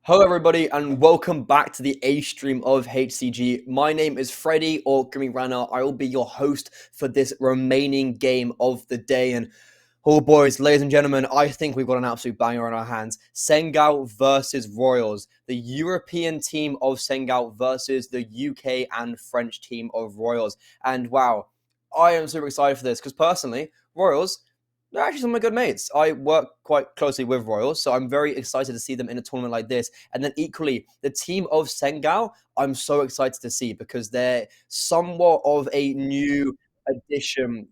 Hello, everybody, and welcome back to the A stream of HCG. My name is Freddie or Grimmy Rana. I will be your host for this remaining game of the day. And oh, boys, ladies and gentlemen, I think we've got an absolute banger on our hands. Sangal versus Royals, the European team of Sangal versus the UK and French team of Royals. And wow, I am super excited for this because personally, Royals, they're actually some of my good mates. I work quite closely with Royals, so I'm very excited to see them in a tournament like this. And then equally, the team of Sangal, I'm so excited to see because they're somewhat of a new addition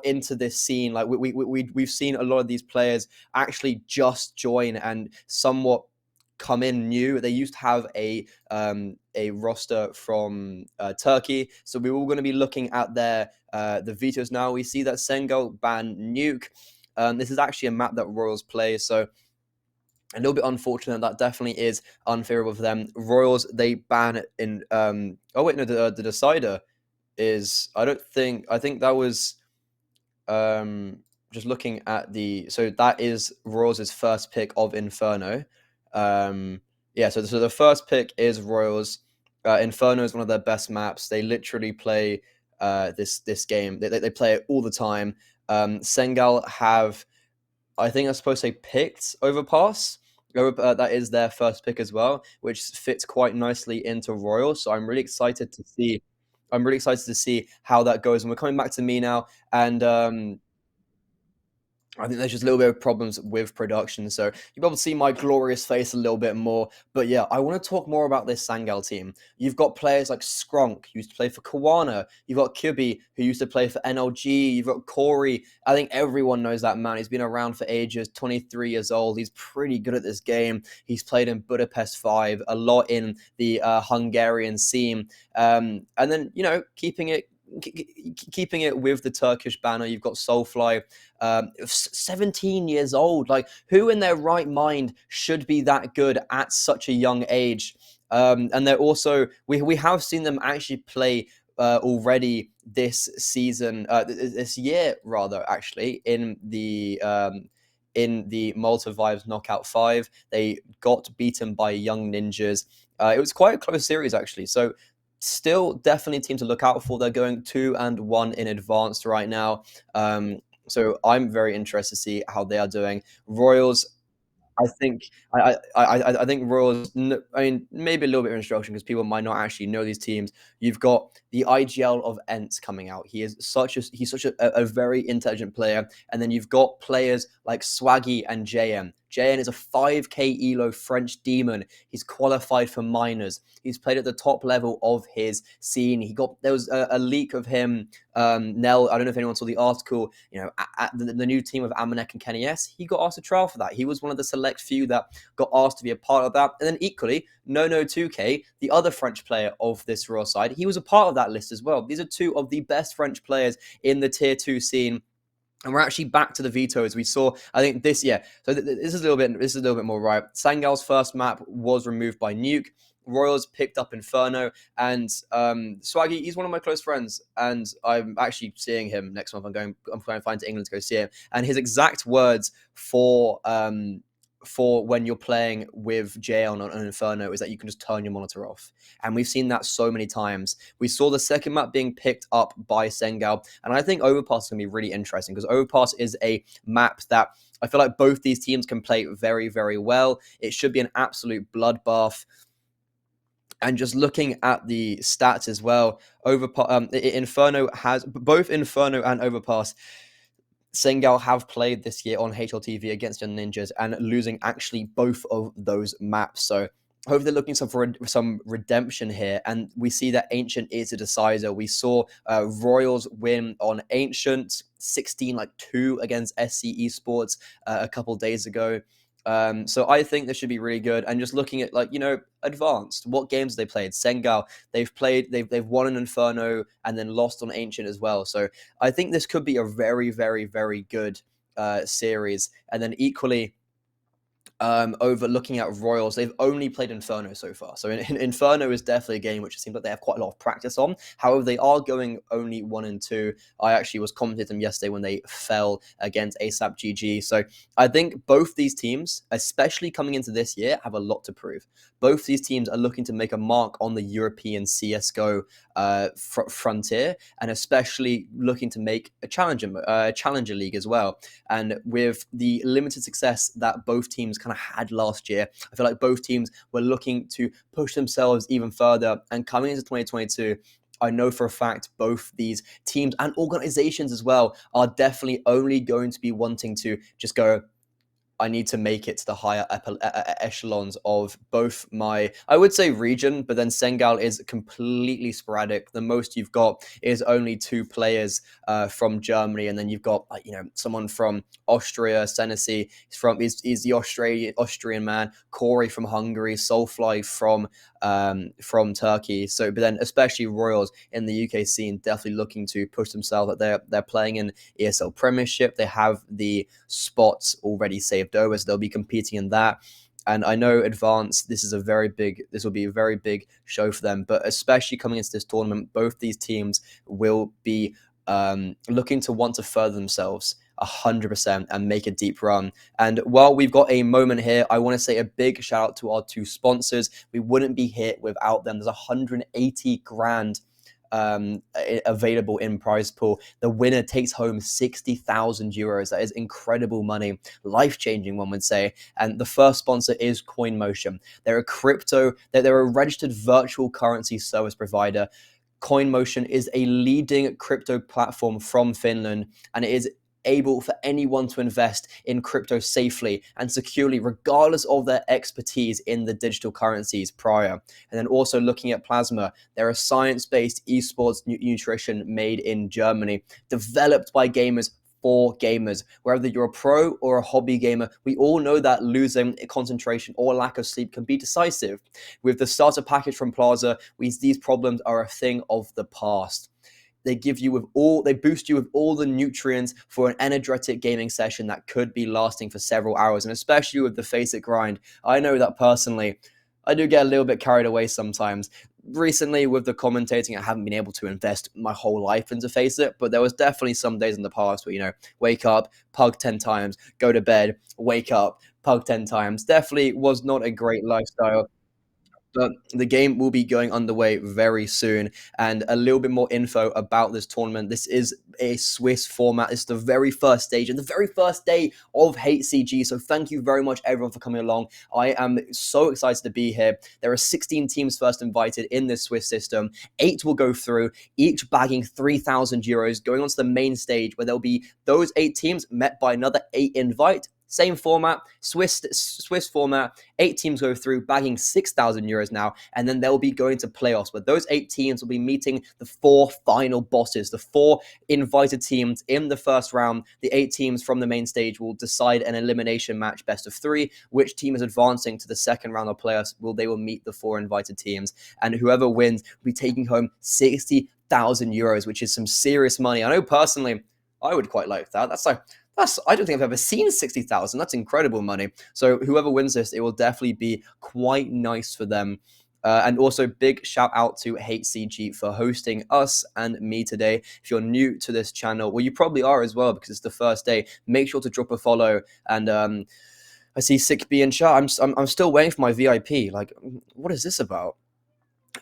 into this scene. Like we've seen a lot of these players actually just join and somewhat come in new. They used to have a roster from Turkey, so we're all going to be looking at the vetoes now. We see that Sangal ban Nuke. This is actually a map that Royals play, so a little bit unfortunate. That definitely is unfavorable for them. Royals, they ban it in. Oh wait, no, the decider is. I think that was. Just looking at so that is Royals' first pick of Inferno. Yeah, so the first pick is Royals. Inferno is one of their best maps. They literally play this game. They play it all the time. Sengal have, I think I'm supposed to say, picked Overpass. That is their first pick as well, which fits quite nicely into Royals. So I'm really excited to see. I'm really excited to see how that goes. And we're coming back to me now, and I think there's just a little bit of problems with production, so you'll be able to see my glorious face a little bit more. But yeah, I want to talk more about this Sangal team. You've got players like Skronk, who used to play for Kawana. You've got Kubi, who used to play for NLG. You've got Corey. I think everyone knows that man. He's been around for ages, 23 years old. He's pretty good at this game. He's played in Budapest 5, a lot in the Hungarian scene. And then, keeping it with the Turkish banner, you've got Soulfly, 17 years old. Like, who in their right mind should be that good at such a young age? And they're also, we have seen them actually play already this season, this year rather, actually, in the Malta Vibes Knockout 5. They got beaten by Young Ninjas. It was quite a close series, actually. So still definitely a team to look out for. They're going 2-1 in advanced right now. So I'm very interested to see how they are doing. Royals, I think I think Royals. I mean, maybe a little bit of instruction because people might not actually know these teams. You've got the IGL of Ents coming out. He's such a very intelligent player, and then you've got players like Swaggy and JN. JN is a 5k elo French demon. He's qualified for minors. He's played at the top level of his scene. There was a leak of him. Nell, I don't know if anyone saw the article. At the new team of Amanek and Kenny S. He got asked to trial for that. He was one of the select few that got asked to be a part of that. And then equally, No2K, the other French player of this Royal side, he was a part of that list as well. These are two of the best French players in the tier 2 scene. And we're actually back to the vetoes we saw. I think this year. So this is a little bit more right. Sangal's first map was removed by Nuke. Royals picked up Inferno, and Swaggy, he's one of my close friends, and I'm actually seeing him next month. I'm going to fly to England to go see him, and his exact words for when you're playing with Jay on Inferno is that you can just turn your monitor off. And we've seen that so many times. We saw the second map being picked up by Sangal, and I think Overpass is going to be really interesting because Overpass is a map that I feel like both these teams can play very, very well. It should be an absolute bloodbath. And just looking at the stats as well, Inferno has both Inferno and Overpass. Sangal have played this year on HLTV against Young Ninjas and losing actually both of those maps. So hopefully they're looking for some redemption here. And we see that Ancient is a decider. We saw Royals win on Ancient 16-2 against SC Esports a couple days ago. So I think this should be really good. And just looking at advanced, what games they played? Sangal, they've won an Inferno and then lost on Ancient as well. So I think this could be a very, very, very good series. And then equally, over looking at Royals, they've only played Inferno so far. So Inferno is definitely a game which it seems like they have quite a lot of practice on. However, they are going only 1-2. I actually was commenting them yesterday when they fell against ASAP GG. So I think both these teams, especially coming into this year, have a lot to prove. Both these teams are looking to make a mark on the European CSGO frontier, and especially looking to make a challenger league as well. And with the limited success that both teams kind of had last year, I feel like both teams were looking to push themselves even further. And coming into 2022, I know for a fact both these teams and organizations as well are definitely only going to be wanting to just go, I need to make it to the higher echelons of both my, I would say, region, but then Sangal is completely sporadic. The most you've got is only 2 players from Germany, and then you've got someone from Austria, Senesi. He's the Austrian man. Corey from Hungary, Soulfly from Turkey. So, but then especially Royals in the UK scene, definitely looking to push themselves. They're playing in ESL Premiership. They have the spots already saved over, so they'll be competing in that. And I know Advanced, this will be a very big show for them, but especially coming into this tournament, both these teams will be looking to want to further themselves 100% and make a deep run. And while we've got a moment here, I want to say a big shout out to our 2 sponsors. We wouldn't be here without them. There's 180 grand available in prize pool. The winner takes home 60,000 euros. That is incredible money, life-changing, one would say. And the first sponsor is CoinMotion. They're a registered virtual currency service provider. CoinMotion is a leading crypto platform from Finland, and it is able for anyone to invest in crypto safely and securely, regardless of their expertise in the digital currencies prior. And then also looking at Plasma, they're a science-based esports nutrition made in Germany, developed by gamers for gamers. Whether you're a pro or a hobby gamer, we all know that losing concentration or lack of sleep can be decisive. With the starter package from Plaza, these problems are a thing of the past. They boost you with all the nutrients for an energetic gaming session that could be lasting for several hours. And especially with the Face It grind, I know that personally, I do get a little bit carried away sometimes. Recently, with the commentating, I haven't been able to invest my whole life into Face It, but there was definitely some days in the past where, wake up, pug 10 times, go to bed, wake up, pug 10 times. Definitely was not a great lifestyle. But the game will be going underway very soon. And a little bit more info about this tournament. This is a Swiss format. It's the very first stage and the very first day of HCG. So thank you very much, everyone, for coming along. I am so excited to be here. There are 16 teams first invited in this Swiss system. 8 will go through, each bagging 3,000 euros, going onto the main stage where there'll be those 8 teams met by another 8 invite. Same format, Swiss format. 8 teams go through, bagging 6,000 euros now, and then they'll be going to playoffs. But those 8 teams will be meeting the 4 final bosses, the 4 invited teams in the first round. The 8 teams from the main stage will decide an elimination match, best of 3. Which team is advancing to the second round of playoffs? They will meet the 4 invited teams, and whoever wins will be taking home 60,000 euros, which is some serious money. I know personally, I would quite like that. I don't think I've ever seen 60,000. That's incredible money. So whoever wins this, it will definitely be quite nice for them. And also big shout out to HCG for hosting us and me today. If you're new to this channel, well, you probably are as well because it's the first day. Make sure to drop a follow. And I see Sick B in chat. I'm still waiting for my VIP. Like, what is this about?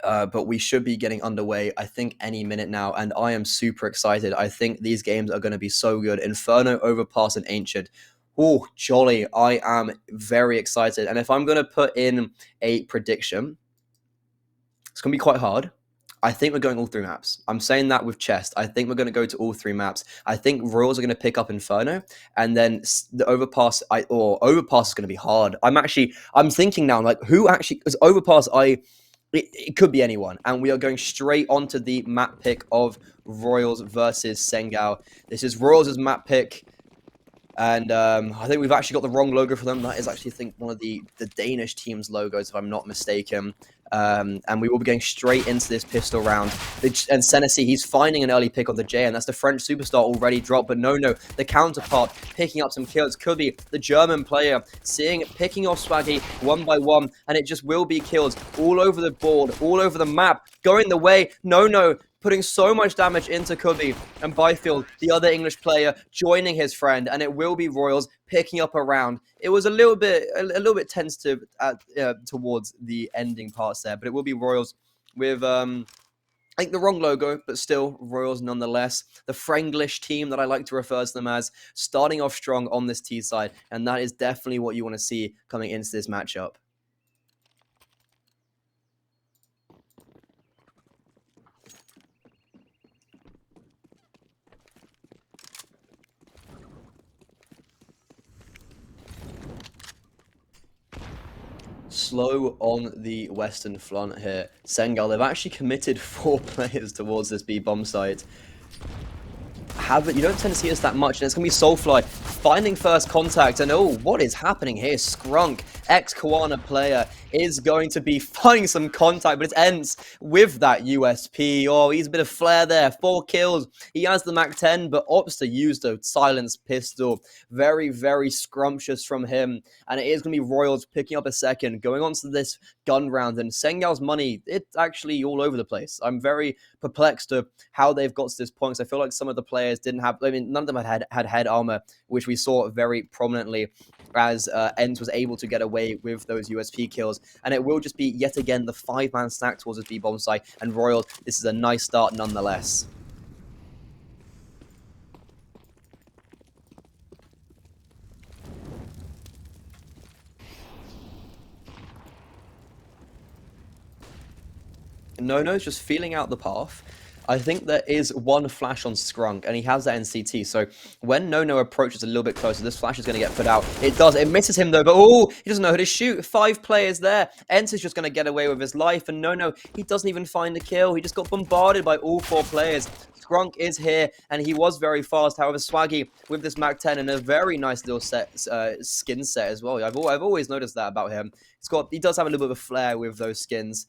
But we should be getting underway, I think, any minute now, and I am super excited. I think these games are going to be so good. Inferno, Overpass, and Ancient. Oh, jolly. I am very excited. And if I'm going to put in a prediction, it's going to be quite hard. I think we're going all 3 maps. I'm saying that with chest. I think we're going to go to all 3 maps. I think Royals are going to pick up Inferno, and then the Overpass, Overpass is going to be hard. I'm thinking now, like, who actually, because Overpass, it could be anyone. And we are going straight onto the map pick of Royals versus Sangal. This is Royals' map pick. And I think we've actually got the wrong logo for them. That is actually, I think, one of the Danish team's logos, if I'm not mistaken. And we will be going straight into this pistol round. And Senesi, he's finding an early pick on the J, and that's the French superstar already dropped. But no, the counterpart picking up some kills could be the German player picking off Swaggy one by one, and it just will be kills all over the board, all over the map, going the way. No, putting so much damage into Kubi, and Byfield, the other English player, joining his friend, and it will be Royals picking up a round. It was a little bit tentative towards the ending parts there, but it will be Royals with I think the wrong logo, but still Royals nonetheless. The Franglish team that I like to refer to them as, starting off strong on this T side, and that is definitely what you want to see coming into this matchup. Slow on the western front here. Sangal, they've actually committed 4 players towards this B-bomb site. You don't tend to see this that much, and it's going to be Soulfly finding first contact, and oh, what is happening here? Skrunk, ex-Koana player, is going to be finding some contact, but it ends with that USP. Oh, he's a bit of flair there, 4 kills. He has the MAC-10, but opts to use the silenced pistol. Very, very scrumptious from him, and it is going to be Royals picking up a second, going on to this gun round, and Sengal's money, it's actually all over the place. I'm very perplexed to how they've got to this point, because I feel like some of the players didn't have, none of them had head armor, which we saw very prominently as Ends was able to get away with those USP kills. And it will just be yet again the 5-man stack towards this B-bomb site, and Royals, this is a nice start nonetheless. Nono's just feeling out the path. I think there is one flash on Skrunk, and he has that in CT. So when Nono approaches a little bit closer, this flash is going to get put out. It does. It misses him, though. But, oh, he doesn't know who to shoot. 5 players there. Ents is just going to get away with his life. And Nono, he doesn't even find a kill. He just got bombarded by all 4 players. Skrunk is here, and he was very fast. However, Swaggy with this MAC-10 and a very nice little skin set as well. I've always noticed that about him. He does have a little bit of a flair with those skins.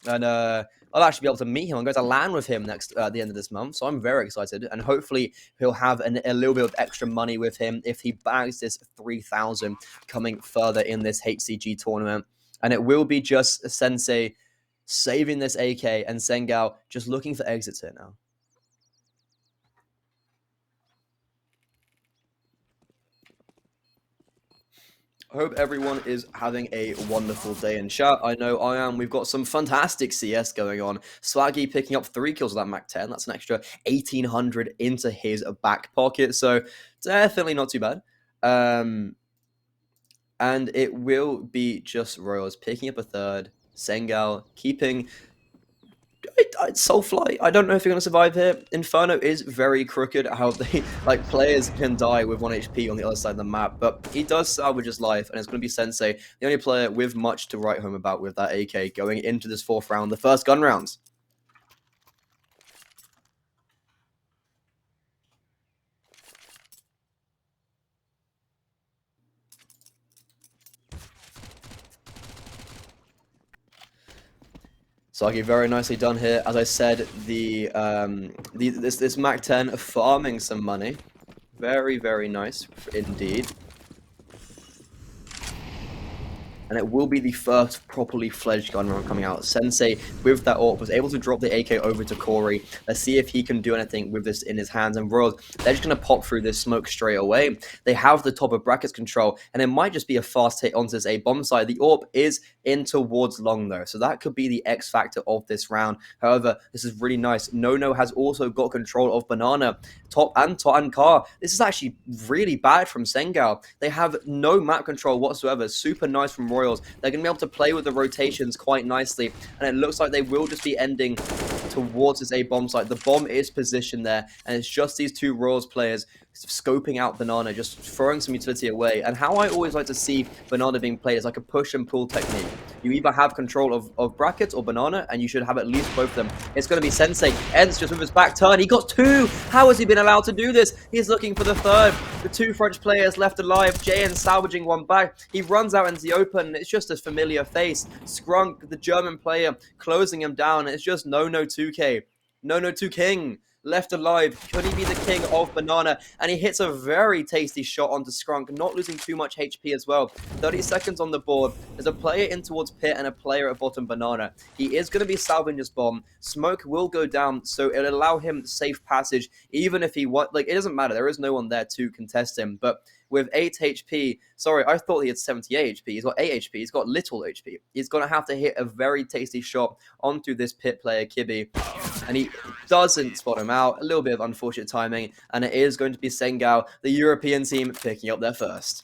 And I'll actually be able to meet him and go to LAN with him at the end of this month. So I'm very excited. And hopefully he'll have a little bit of extra money with him if he bags this 3,000 coming further in this HCG tournament. And it will be just Sensei saving this AK and Sangal just looking for exits here now. I hope everyone is having a wonderful day in chat. I know I am. We've got some fantastic CS going on. Swaggy picking up 3 kills with that MAC-10. That's an extra 1,800 into his back pocket. So definitely not too bad. And it will be just Royals picking up a 3rd. Sangal keeping... Soulfly, I don't know if you're going to survive here. Inferno is very crooked, how they, players can die with 1 HP on the other side of the map, but he does salvage his life, and it's going to be Sensei, the only player with much to write home about with that AK going into this 4th round, the first gun round. Sagi, very nicely done here. As I said, this MAC-10 farming some money. Very, very nice indeed. And it will be the first properly fledged gun round coming out. Sensei, with that AWP, was able to drop the AK over to Corey. Let's see if he can do anything with this in his hands. And Royals, they're just going to pop through this smoke straight away. They have the top of brackets control, and it might just be a fast hit onto this A bomb side. The AWP is in towards long, though, so that could be the X factor of this round. However, this is really nice. Nono has also got control of Banana, top and car. This is actually really bad from Sangal. They have no map control whatsoever. Super nice from Royals. They're going to be able to play with the rotations quite nicely, and it looks like they will just be ending towards this A bomb site. The bomb is positioned there, and it's just these 2 Royals players scoping out Banana, just throwing some utility away. And how I always like to see Banana being played is like a push and pull technique. You either have control of brackets or Banana, and you should have at least both of them. It's going to be Sensei. Ends just with his back turn. He got 2. How has he been allowed to do this? He's looking for the 3rd. The 2 French players left alive. JN salvaging one back. He runs out into the open, and it's just a familiar face. Scrunk, the German player, closing him down. It's just No 2K. No 2 King. Left alive. Could he be the king of Banana? And he hits a very tasty shot onto Scrunk, not losing too much HP as well. 30 seconds on the board. There's a player in towards Pit and a player at bottom Banana. He is going to be salvaging this bomb. Smoke will go down, so it'll allow him safe passage, even if he it doesn't matter. There is no one there to contest him, but with 8 HP, sorry, I thought he had 78 HP. He's got 8 HP. He's got little HP. He's going to have to hit a very tasty shot onto this Pit player, Kibby. And he doesn't spot him out. A little bit of unfortunate timing. And it is going to be Sangal, the European team, picking up their first.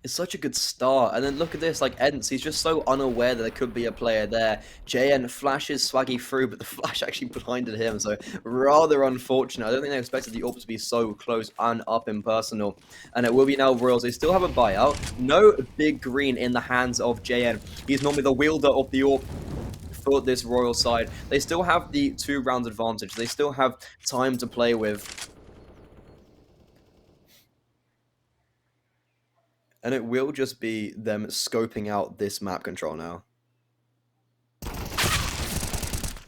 It's such a good start. And then look at this, like Ents, he's just so unaware that there could be a player there. JN flashes Swaggy through, but the flash actually blinded him, so rather unfortunate. I don't think they expected the AWP to be so close and up in personal. And it will be now Royals. They still have a buyout. No big green in the hands of JN. He's normally the wielder of the AWP for this Royal side. They still have the 2-round advantage. They still have time to play with. And it will just be them scoping out this map control now.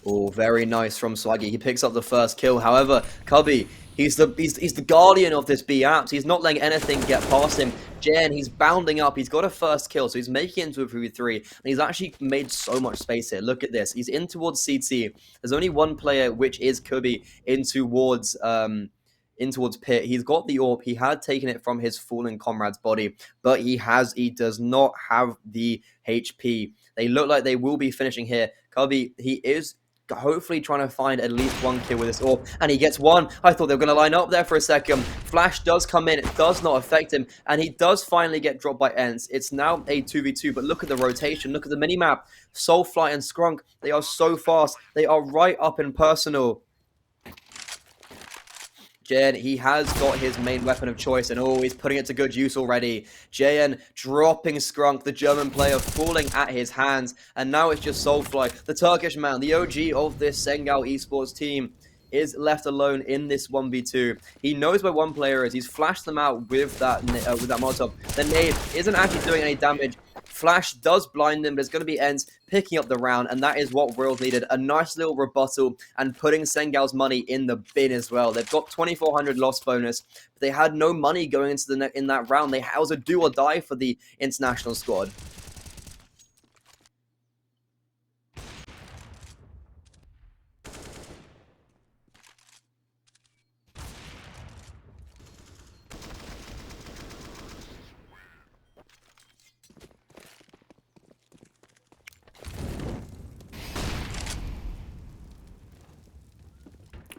Oh, very nice from Swaggy. He picks up the first kill. However, Cubby, he's the guardian of this B apps. He's not letting anything get past him. Jen, he's bounding up. He's got a first kill, so he's making it into a 3v3. And he's actually made so much space here. Look at this. He's in towards CT. There's only one player, which is Cubby, in towards Pit. He's got the AWP. He had taken it from his fallen comrade's body, but he does not have the HP. They look like they will be finishing here. Cubby, he is hopefully trying to find at least one kill with this AWP, and he gets one. I thought they were going to line up there for a second. Flash does come in. It does not affect him, and he does finally get dropped by Ents. It's now a 2v2, but look at the rotation. Look at the minimap. Soulfly and Scrunk, they are so fast. They are right up in personal. JN, he has got his main weapon of choice, and oh, he's putting it to good use already. JN dropping Scrunk, the German player, falling at his hands, and now it's just Soulfly, the Turkish man, the OG of this Sangal Esports team, is left alone in this 1v2. He knows where one player is. He's flashed them out with that Molotov. The nade isn't actually doing any damage. Flash does blind him, but it's going to be Ents picking up the round, and that is what Royals needed. A nice little rebuttal and putting Sangal's money in the bin as well. They've got 2,400 loss bonus, but they had no money going into in that round. It was a do or die for the international squad.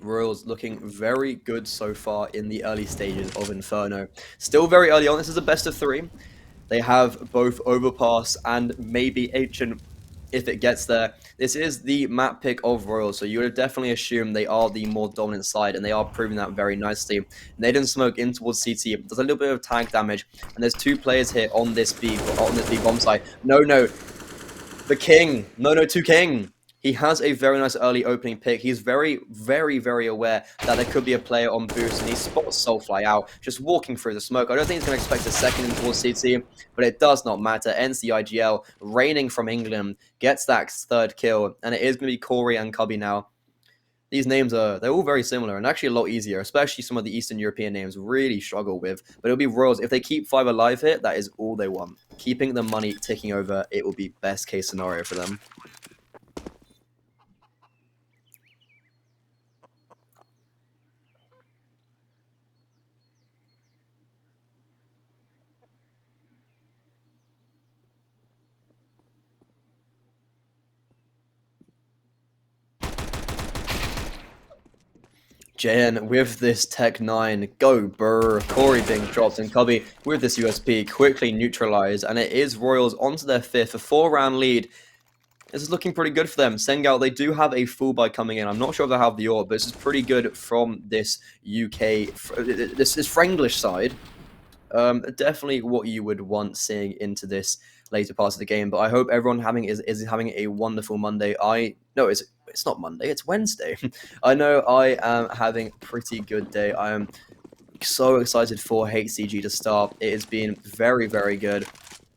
Royals looking very good so far in the early stages of Inferno. Still very early on. This is a best of 3. They have both Overpass and maybe Ancient if it gets there. This is the map pick of Royals, so you would definitely assume they are the more dominant side, and they are proving that very nicely. Naden Smoke in towards CT. Does a little bit of tag damage, and there's 2 players here on this B bomb site. No, the King. No, 2 King. He has a very nice early opening pick. He's very, very, very aware that there could be a player on boost, and he spots Soulfly out, just walking through the smoke. I don't think he's going to expect a second in towards CT, but it does not matter. Ends the IGL, reigning from England, gets that 3rd kill, and it is going to be Corey and Cubby now. These names they're all very similar and actually a lot easier, especially some of the Eastern European names really struggle with. But it'll be Royals. If they keep 5 alive here, that is all they want. Keeping the money ticking over, it will be best case scenario for them. JN with this Tech 9, go burr, Corey being dropped, and Cubby with this USP quickly neutralized, and it is Royals onto their fifth, a 4-round lead. This is looking pretty good for them. Sangal, they do have a full buy coming in. I'm not sure if they have the orb, but this is pretty good from this UK, this Franglish side. Definitely what you would want seeing into this later part of the game. But I hope everyone is having a wonderful Monday. No, it's not Monday, it's Wednesday. I know I am having a pretty good day. I am so excited for HCG to start. It has been very, very good.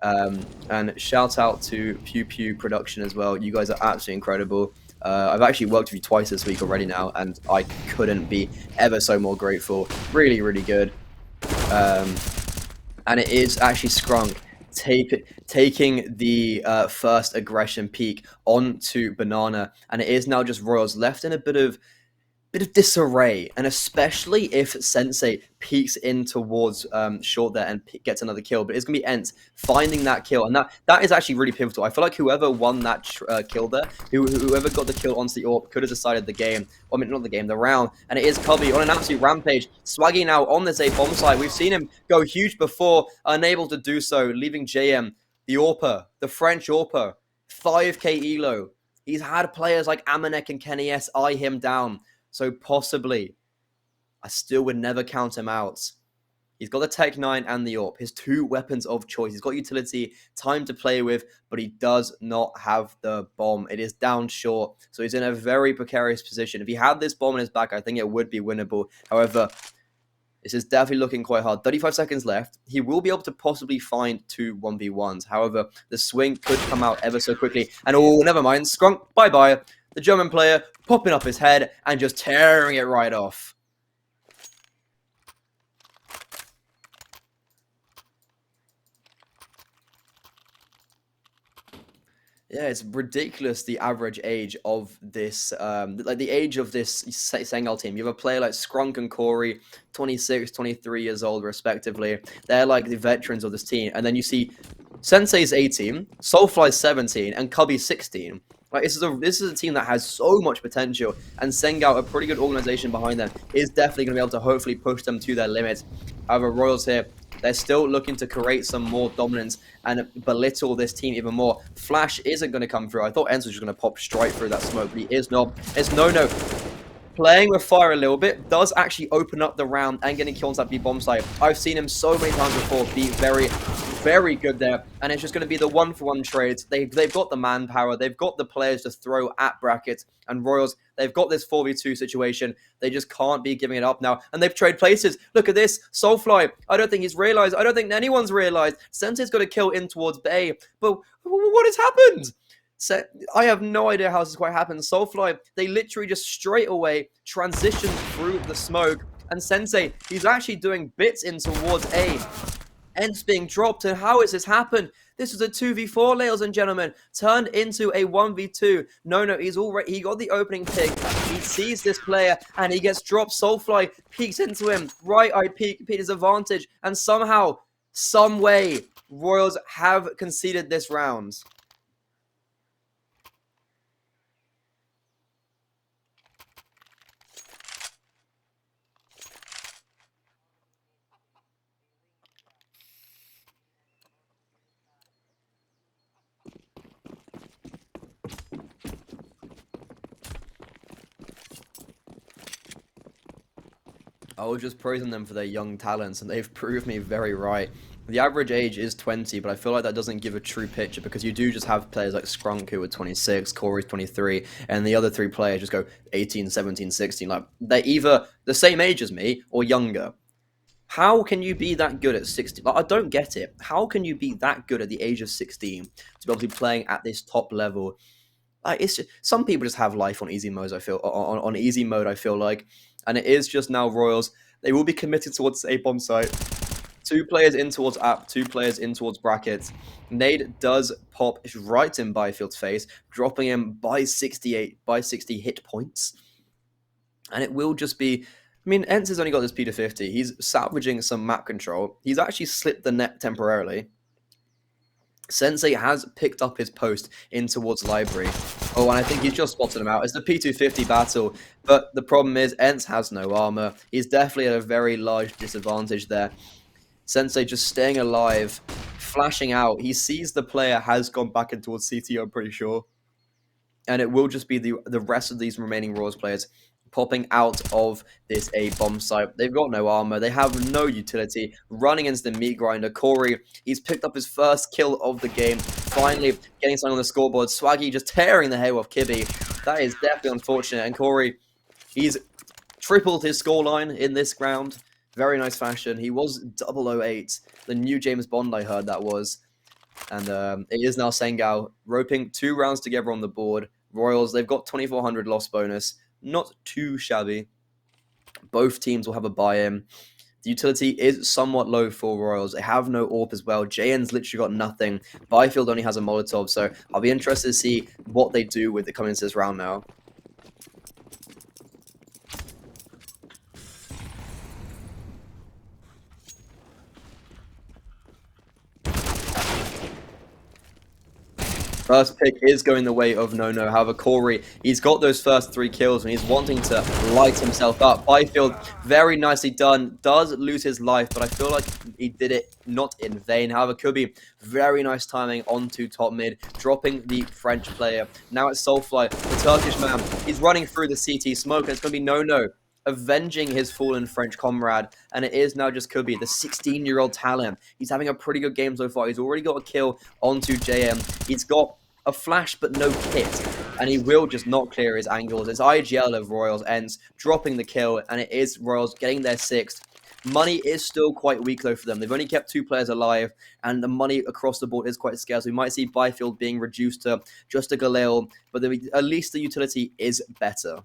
And shout out to Pew Pew Production as well. You guys are absolutely incredible. I've actually worked with you twice this week already now, and I couldn't be ever so more grateful. Really, really good. And it is actually Scrunk taking the first aggression peak onto Banana, and it is now just Royals left in a bit of disarray, and especially if Sensei peeks in towards short there and gets another kill. But it's gonna be Ent finding that kill, and that is actually really pivotal. I feel like whoever won that kill there, whoever got the kill onto the AWP, could have decided the game. I mean, not the game, the round. And it is Cubby on an absolute rampage, Swaggy now on this A bomb site. We've seen him go huge before, unable to do so, leaving JM the AWPer, the French AWPer, 5k elo. He's had players like Amanek and Kenny S eye him down. So possibly, I still would never count him out. He's got the Tech 9 and the AWP, his two weapons of choice. He's got utility, time to play with, but he does not have the bomb. It is down short, so he's in a very precarious position. If he had this bomb in his back, I think it would be winnable. However, this is definitely looking quite hard. 35 seconds left. He will be able to possibly find two 1v1s. However, the swing could come out ever so quickly. And oh, never mind. Scrunk, bye-bye. The German player popping up his head and just tearing it right off. Yeah, it's ridiculous, the average age of this, like the age of this Sangal team. You have a player like Scrunk and Corey, 26, 23 years old, respectively. They're like the veterans of this team. And then you see Sensei's 18, Soulfly's 17, and Cubby's 16. Like, this is a team that has so much potential, and Sangal, a pretty good organization behind them, is definitely going to be able to hopefully push them to their limits. However, Royals here, they're still looking to create some more dominance and belittle this team even more. Flash isn't going to come through. I thought Enzo was just going to pop straight through that smoke, but he is not. It's no. Playing with fire a little bit does actually open up the round and getting kills at the bomb site. I've seen him so many times before be very, very good there, and it's just going to be the one-for-one trades. They've got the manpower, they've got the players to throw at brackets, and Royals, they've got this 4v2 situation. They just can't be giving it up now, and they've traded places. Look at this, Soulfly. I don't think he's realized. I don't think anyone's realized. Sensei's got a kill in towards Bay, but what has happened? So I have no idea how this quite happened. Soulfly, they literally just straight away transitioned through the smoke. And Sensei, he's actually doing bits in towards A. Ents being dropped. And how has this happened? This was a 2v4, ladies and gentlemen. Turned into a 1v2. No, he got the opening pick. He sees this player and he gets dropped. Soulfly peeks into him. Right eye peek his advantage. And somehow, some way, Royals have conceded this round. I was just praising them for their young talents, and they've proved me very right. The average age is 20, but I feel like that doesn't give a true picture because you do just have players like Scrunk who are 26, Corey's 23, and the other three players just go 18, 17, 16. Like, they're either the same age as me or younger. How can you be that good at 16? Like, I don't get it. How can you be that good at the age of 16 to be able to be playing at this top level? Like, it's just, some people just have life on easy modes. I feel on easy mode. I feel like, and it is just now Royals. They will be committed towards a bomb site. 2 players in towards app, 2 players in towards brackets. Nade does pop right in Byfield's face, dropping him by 60 hit points. And it will just be, I mean, Ents has only got this P to 50. He's salvaging some map control. He's actually slipped the net temporarily. Sensei has picked up his post in towards library. Oh, and I think he's just spotted him out. It's the P250 battle, but the problem is Ents has no armor. He's definitely at a very large disadvantage there. Sensei just staying alive, flashing out. He sees the player has gone back in towards CT, I'm pretty sure. And it will just be the rest of these remaining Royals players popping out of this A bomb site. They've got no armor. They have no utility. Running into the meat grinder. Corey, he's picked up his first kill of the game. Finally getting something on the scoreboard. Swaggy just tearing the hair off Kibby. That is definitely unfortunate. And Corey, he's tripled his scoreline in this round. Very nice fashion. He was 008. The new James Bond, I heard that was. And it is now Sangal roping 2 rounds together on the board. Royals, they've got 2,400 loss bonus. Not too shabby. Both teams will have a buy-in. The utility is somewhat low for Royals. They have no AWP as well. JN's literally got nothing. Byfield only has a Molotov, so I'll be interested to see what they do with it coming into this round now. First pick is going the way of No. However, Corey, he's got those first 3 kills and he's wanting to light himself up. Byfield, very nicely done. Does lose his life, but I feel like he did it not in vain. However, could be very nice timing onto top mid, dropping the French player. Now it's Soulfly, the Turkish man. He's running through the CT smoke, and it's going to be No. Avenging his fallen French comrade, and it is now just Kubi, the 16-year-old talent. He's having a pretty good game so far. He's already got a kill onto JM. He's got a flash but no kit, and he will just not clear his angles. It's IGL of Royals ends, dropping the kill, and it is Royals getting their 6th. Money is still quite weak though for them. They've only kept 2 players alive, and the money across the board is quite scarce. We might see Byfield being reduced to just a Galil, but at least the utility is better.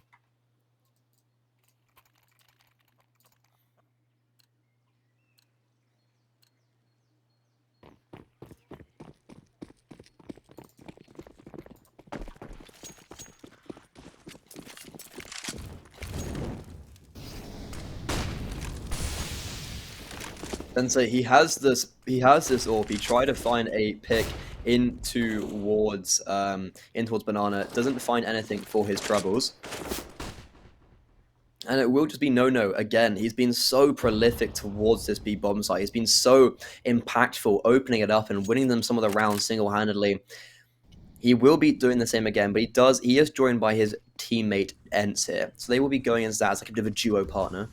Sensei, he has this AWP. He tried to find a pick in towards Banana. Doesn't find anything for his troubles. And it will just be No again. He's been so prolific towards this B bomb site. He's been so impactful, opening it up and winning them some of the rounds single-handedly. He will be doing the same again, but he is joined by his teammate Ents here. So they will be going as that as like a bit of a duo partner.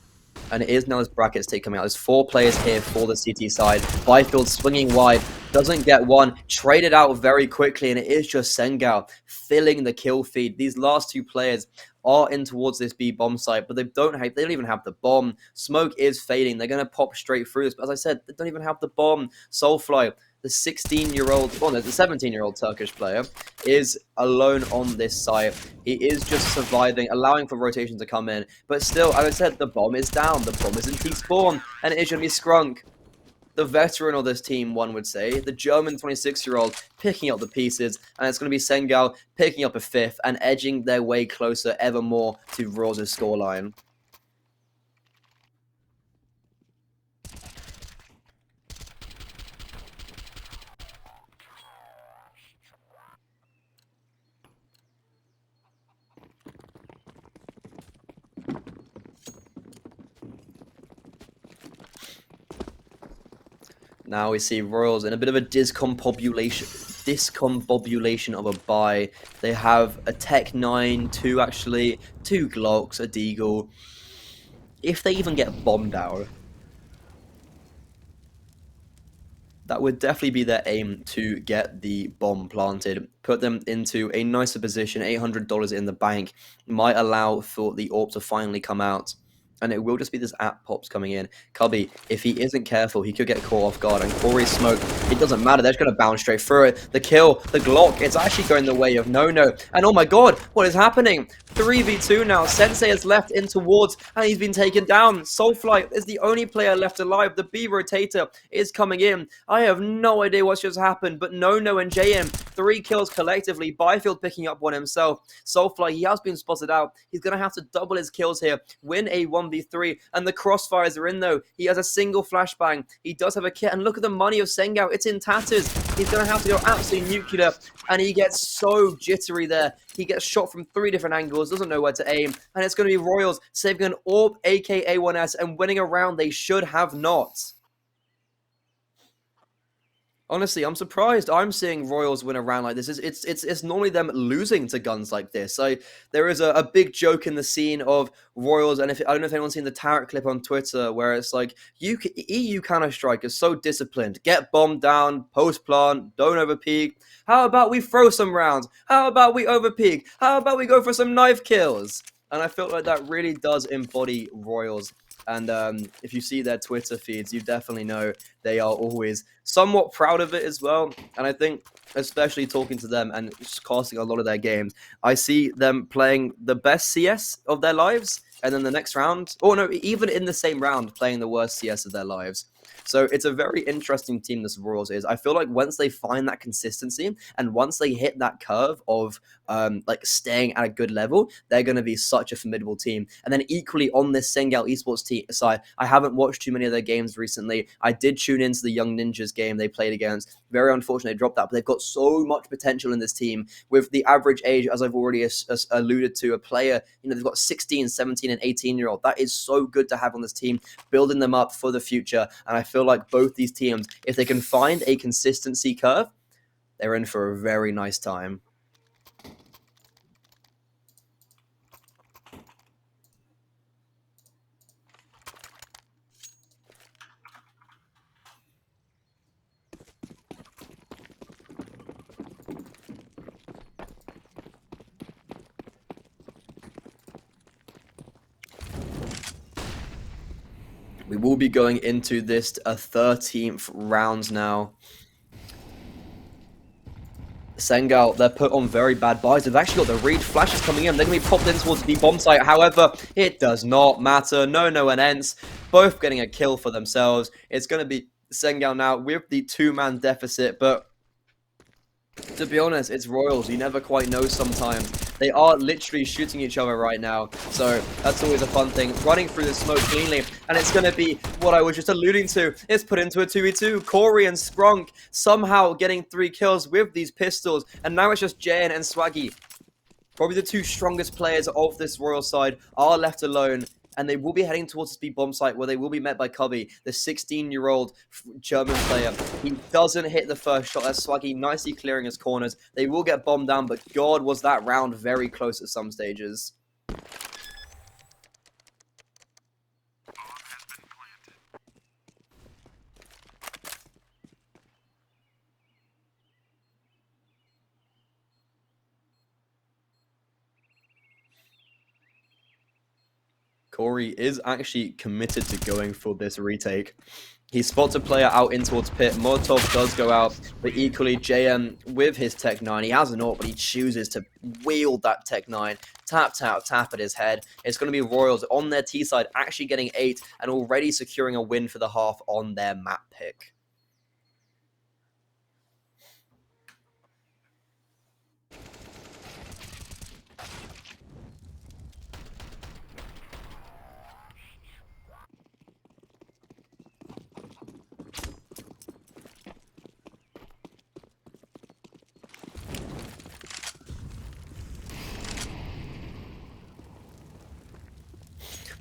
And it is now his brackets take coming out. There's 4 players here for the CT side. Byfield swinging wide, doesn't get one, traded out very quickly, and it is just Sangal filling the kill feed. These last 2 players are in towards this B bomb site, but they don't even have the bomb. Smoke is fading. They're going to pop straight through this. But as I said, they don't even have the bomb. Soulfly, the 17-year-old Turkish player, is alone on this site. He is just surviving, allowing for rotation to come in. But still, as I said, the bomb is down. The bomb is in T-spawn, and it is going to be Scrunk, the veteran of this team, one would say. The German 26-year-old picking up the pieces, and it's going to be Sangal picking up a 5th and edging their way closer ever more to Royals' scoreline. Now we see Royals in a bit of a discombobulation of a buy. They have a Tech 9, 2 Glocks, a Deagle. If they even get bombed out, that would definitely be their aim, to get the bomb planted, put them into a nicer position. $800 in the bank might allow for the AWP to finally come out. And it will just be this app pops coming in. Cubby, if he isn't careful, he could get caught off guard. And Corey's smoke, it doesn't matter. They're just going to bounce straight through it. The kill, the Glock, it's actually going the way of No. And oh my god, what is happening? 3v2 now. Sensei has left in towards, and he's been taken down. Soulfly is the only player left alive. The B rotator is coming in. I have no idea what's just happened, but No and JM, 3 kills collectively. Byfield picking up one himself. Soulfly, he has been spotted out. He's going to have to double his kills here, win a 1v1 1v3, and the crossfires are in though. He has a single flashbang. He does have a kit, and look at the money of Sangal. It's in tatters. He's going to have to go absolutely nuclear, and he gets so jittery there. He gets shot from 3 different angles, doesn't know where to aim, and it's going to be Royals saving an AWP, aka 1S, and winning a round they should have not. Honestly, I'm surprised I'm seeing Royals win a round like this. It's normally them losing to guns like this. There is a big joke in the scene of Royals, and I don't know if anyone's seen the Tarot clip on Twitter where it's like, EU Counter-Strike is so disciplined. Get bombed down, post-plant, don't overpeak. How about we throw some rounds? How about we overpeak? How about we go for some knife kills? And I feel like that really does embody Royals. And if you see their Twitter feeds, you definitely know they are always somewhat proud of it as well. And I think, especially talking to them and casting a lot of their games, I see them playing the best CS of their lives. And then the next round, or no, even in the same round, playing the worst CS of their lives. So it's a very interesting team, this Royals is. I feel like once they find that consistency and once they hit that curve of like staying at a good level, they're going to be such a formidable team. And then equally on this Sangal Esports team side, I haven't watched too many of their games recently. I did tune into the Young Ninjas game they played against. Very unfortunate they dropped that, but they've got so much potential in this team with the average age, as I've already alluded to, a player, they've got 16, 17, and 18-year-old. That is so good to have on this team, building them up for the future. And I feel like both these teams, if they can find a consistency curve, they're in for a very nice time. We will be going into this 13th rounds now. Sangal, they're put on very bad buys. They've actually got the read flashes coming in. They're going to be popped in towards the bomb site. However, it does not matter. No one ends. Both getting a kill for themselves. It's going to be Sangal now with the 2-man deficit, but to be honest, it's Royals. You never quite know sometimes. They are literally shooting each other right now, so that's always a fun thing. Running through the smoke cleanly, and it's going to be what I was just alluding to. It's put into a 2v2. Corey and Sprunk somehow getting 3 kills with these pistols, and now it's just Jayan and Swaggy. Probably the 2 strongest players of this Royal side are left alone, and they will be heading towards the speed bomb site where they will be met by Cubby, the 16-year-old German player. He doesn't hit the first shot. That's Swaggy nicely clearing his corners. They will get bombed down, but God, was that round very close at some stages. Corey is actually committed to going for this retake. He spots a player out in towards pit. Molotov does go out, but equally JM with his Tech 9. He has an AWP, but he chooses to wield that Tech 9. Tap at his head. It's going to be Royals on their T side, actually getting 8 and already securing a win for the half on their map pick.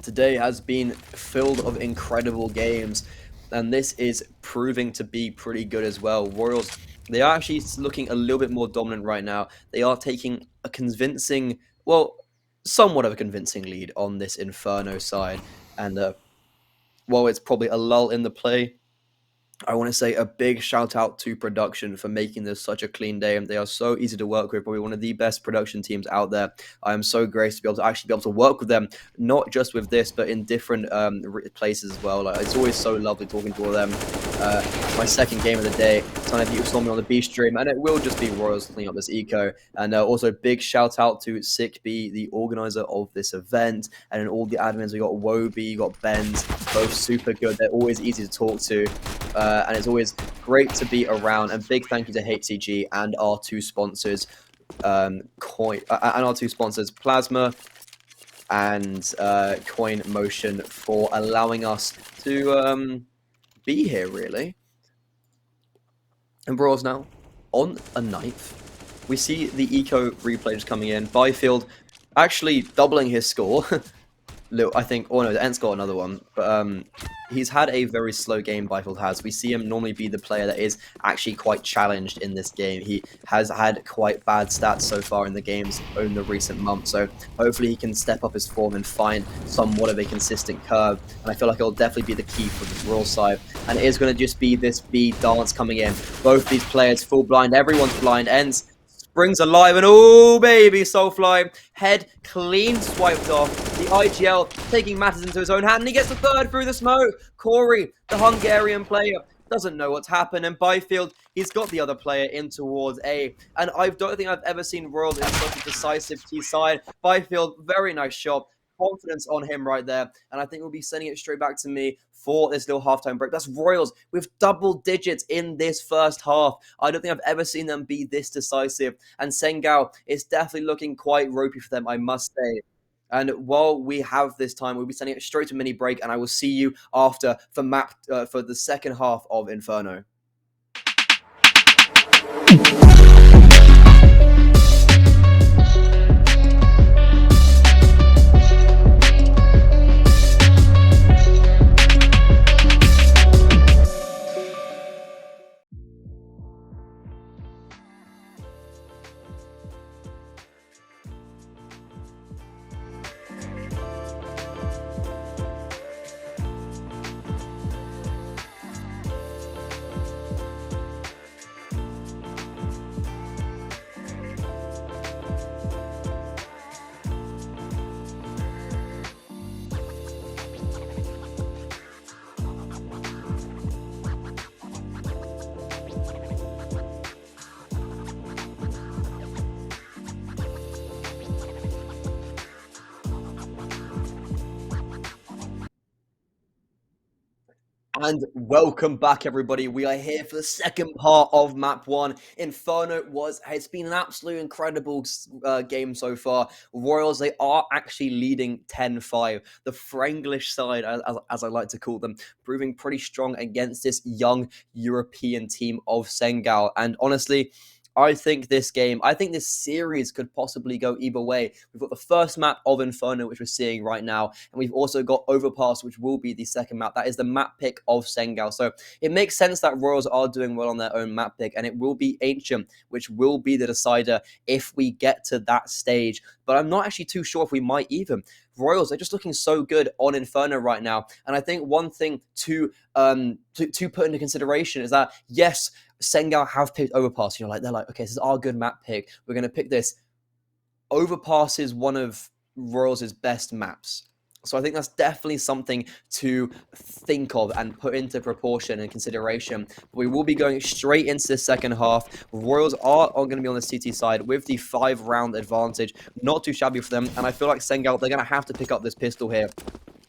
Today has been filled of incredible games, and this is proving to be pretty good as well. Royals, they are actually looking a little bit more dominant right now. They are taking a convincing, well, somewhat of a convincing lead on this Inferno side, and while it's probably a lull in the play, I want to say a big shout out to production for making this such a clean day. They are so easy to work with, probably one of the best production teams out there. I am so great to be able to work with them, not just with this, but in different places as well. Like, it's always so lovely talking to all of them. My second game of the day, some of you saw me on the B stream, and it will just be Royals cleaning up this eco. And also big shout out to Sick B, the organizer of this event, and in all the admins. We got Woby, you got Benz, both super good. They're always easy to talk to. And it's always great to be around. And big thank you to HCG and our 2 sponsors, Plasma and Coin Motion for allowing us to be here, really. And Royals now on a 9th. We see the eco replay just coming in. Byfield actually doubling his score. I think, oh no, the Ent's got another one, but he's had a very slow game. Byfield has. We see him normally be the player that is actually quite challenged in this game. He has had quite bad stats so far in the games in the recent months, so hopefully he can step up his form and find somewhat of a consistent curve. And I feel like it'll definitely be the key for the Royal side. And it is going to just be this B dance coming in. Both these players full blind. Everyone's blind. Ends. Springs alive, and oh baby, Soulfly, head clean swiped off. The IGL taking matters into his own hand, and he gets the third through the smoke. Corey, the Hungarian player, doesn't know what's happened, and Byfield, he's got the other player in towards A. And I don't think I've ever seen Royals in such a decisive T side. Byfield, very nice shot. Confidence on him right there, and I think we'll be sending it straight back to me for this little halftime break. That's Royals with double digits in this first half. I don't think I've ever seen them be this decisive, and Sangal is definitely looking quite ropey for them, I must say. And while we have this time, we'll be sending it straight to mini break, and I will see you after for the second half of Inferno. And welcome back, everybody. We are here for the second part of Map 1. Inferno it's been an absolutely incredible game so far. Royals, they are actually leading 10-5. The Franglish side, as I like to call them, proving pretty strong against this young European team of Sangal. And honestly, I think this series could possibly go either way. We've got the first map of Inferno, which we're seeing right now, and we've also got Overpass, which will be the second map. That is the map pick of Sangal. So it makes sense that Royals are doing well on their own map pick, and it will be Ancient, which will be the decider if we get to that stage. But I'm not actually too sure if we might even. Royals, they're just looking so good on Inferno right now. And I think one thing to put into consideration is that, yes, Sangal have picked Overpass. They're like, okay, this is our good map pick. We're going to pick this. Overpass is one of Royals' best maps. So I think that's definitely something to think of and put into proportion and consideration. We will be going straight into the second half. Royals are going to be on the CT side with the 5-round advantage. Not too shabby for them. And I feel like Sangal, they're going to have to pick up this pistol here.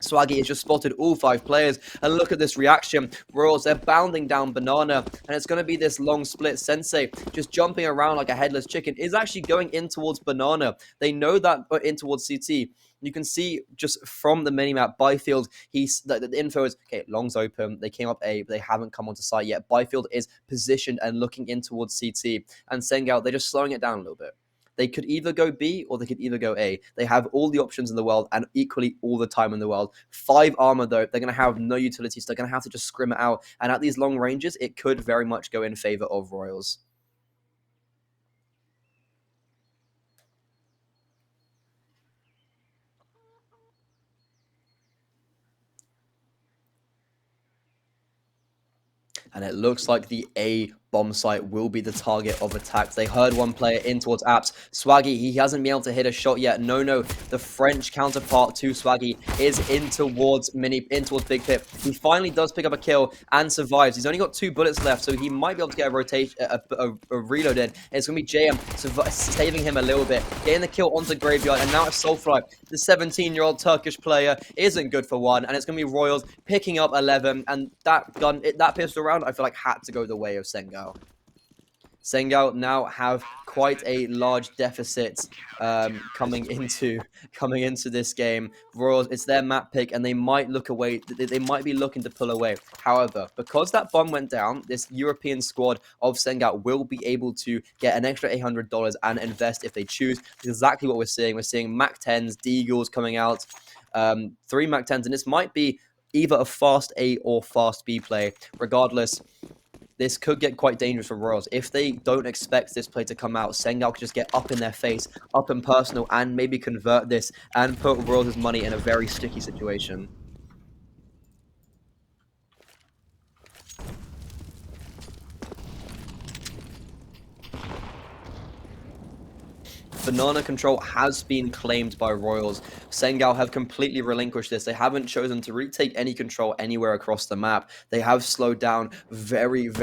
Swaggy has just spotted all 5 players, and look at this reaction. Royals, they're bounding down Banana, and it's going to be this long split. Sensei just jumping around like a headless chicken is actually going in towards Banana. They know that in towards CT. You can see just from the minimap, Byfield, the info is, okay, Long's open. They came up A, but they haven't come onto site yet. Byfield is positioned and looking in towards CT, and Sangal, they're just slowing it down a little bit. They could either go B or they could either go A. They have all the options in the world and equally all the time in the world. 5 armor, though, they're going to have no utility, so they're going to have to just scrim it out. And at these long ranges, it could very much go in favor of Royals. And it looks like the A bomb site will be the target of attacks. They heard one player in towards Apps. Swaggy, he hasn't been able to hit a shot yet. No, the French counterpart to Swaggy is in towards Big Pip. He finally does pick up a kill and survives. He's only got 2 bullets left, so he might be able to get a rotation, a reload in. And it's going to be JM saving him a little bit, getting the kill onto Graveyard, and now it's Soulfly. The 17-year-old Turkish player isn't good for 1, and it's going to be Royals picking up 11, and that pistol round, I feel like, had to go the way of Sangal. Sangal now have quite a large deficit coming into this game. Royals, it's their map pick, and they might look away. They might be looking to pull away. However, because that bomb went down, this European squad of Sangal will be able to get an extra $800 and invest if they choose. That's exactly what we're seeing. We're seeing Mac 10s, Deagles coming out, 3 Mac 10s, and this might be either a fast A or fast B play. Regardless, this could get quite dangerous for Royals. If they don't expect this play to come out, Sangal could just get up in their face, up and personal, and maybe convert this and put Royals' money in a very sticky situation. Banana control has been claimed by Royals. Sangal have completely relinquished this. They haven't chosen to retake any control anywhere across the map. They have slowed down they've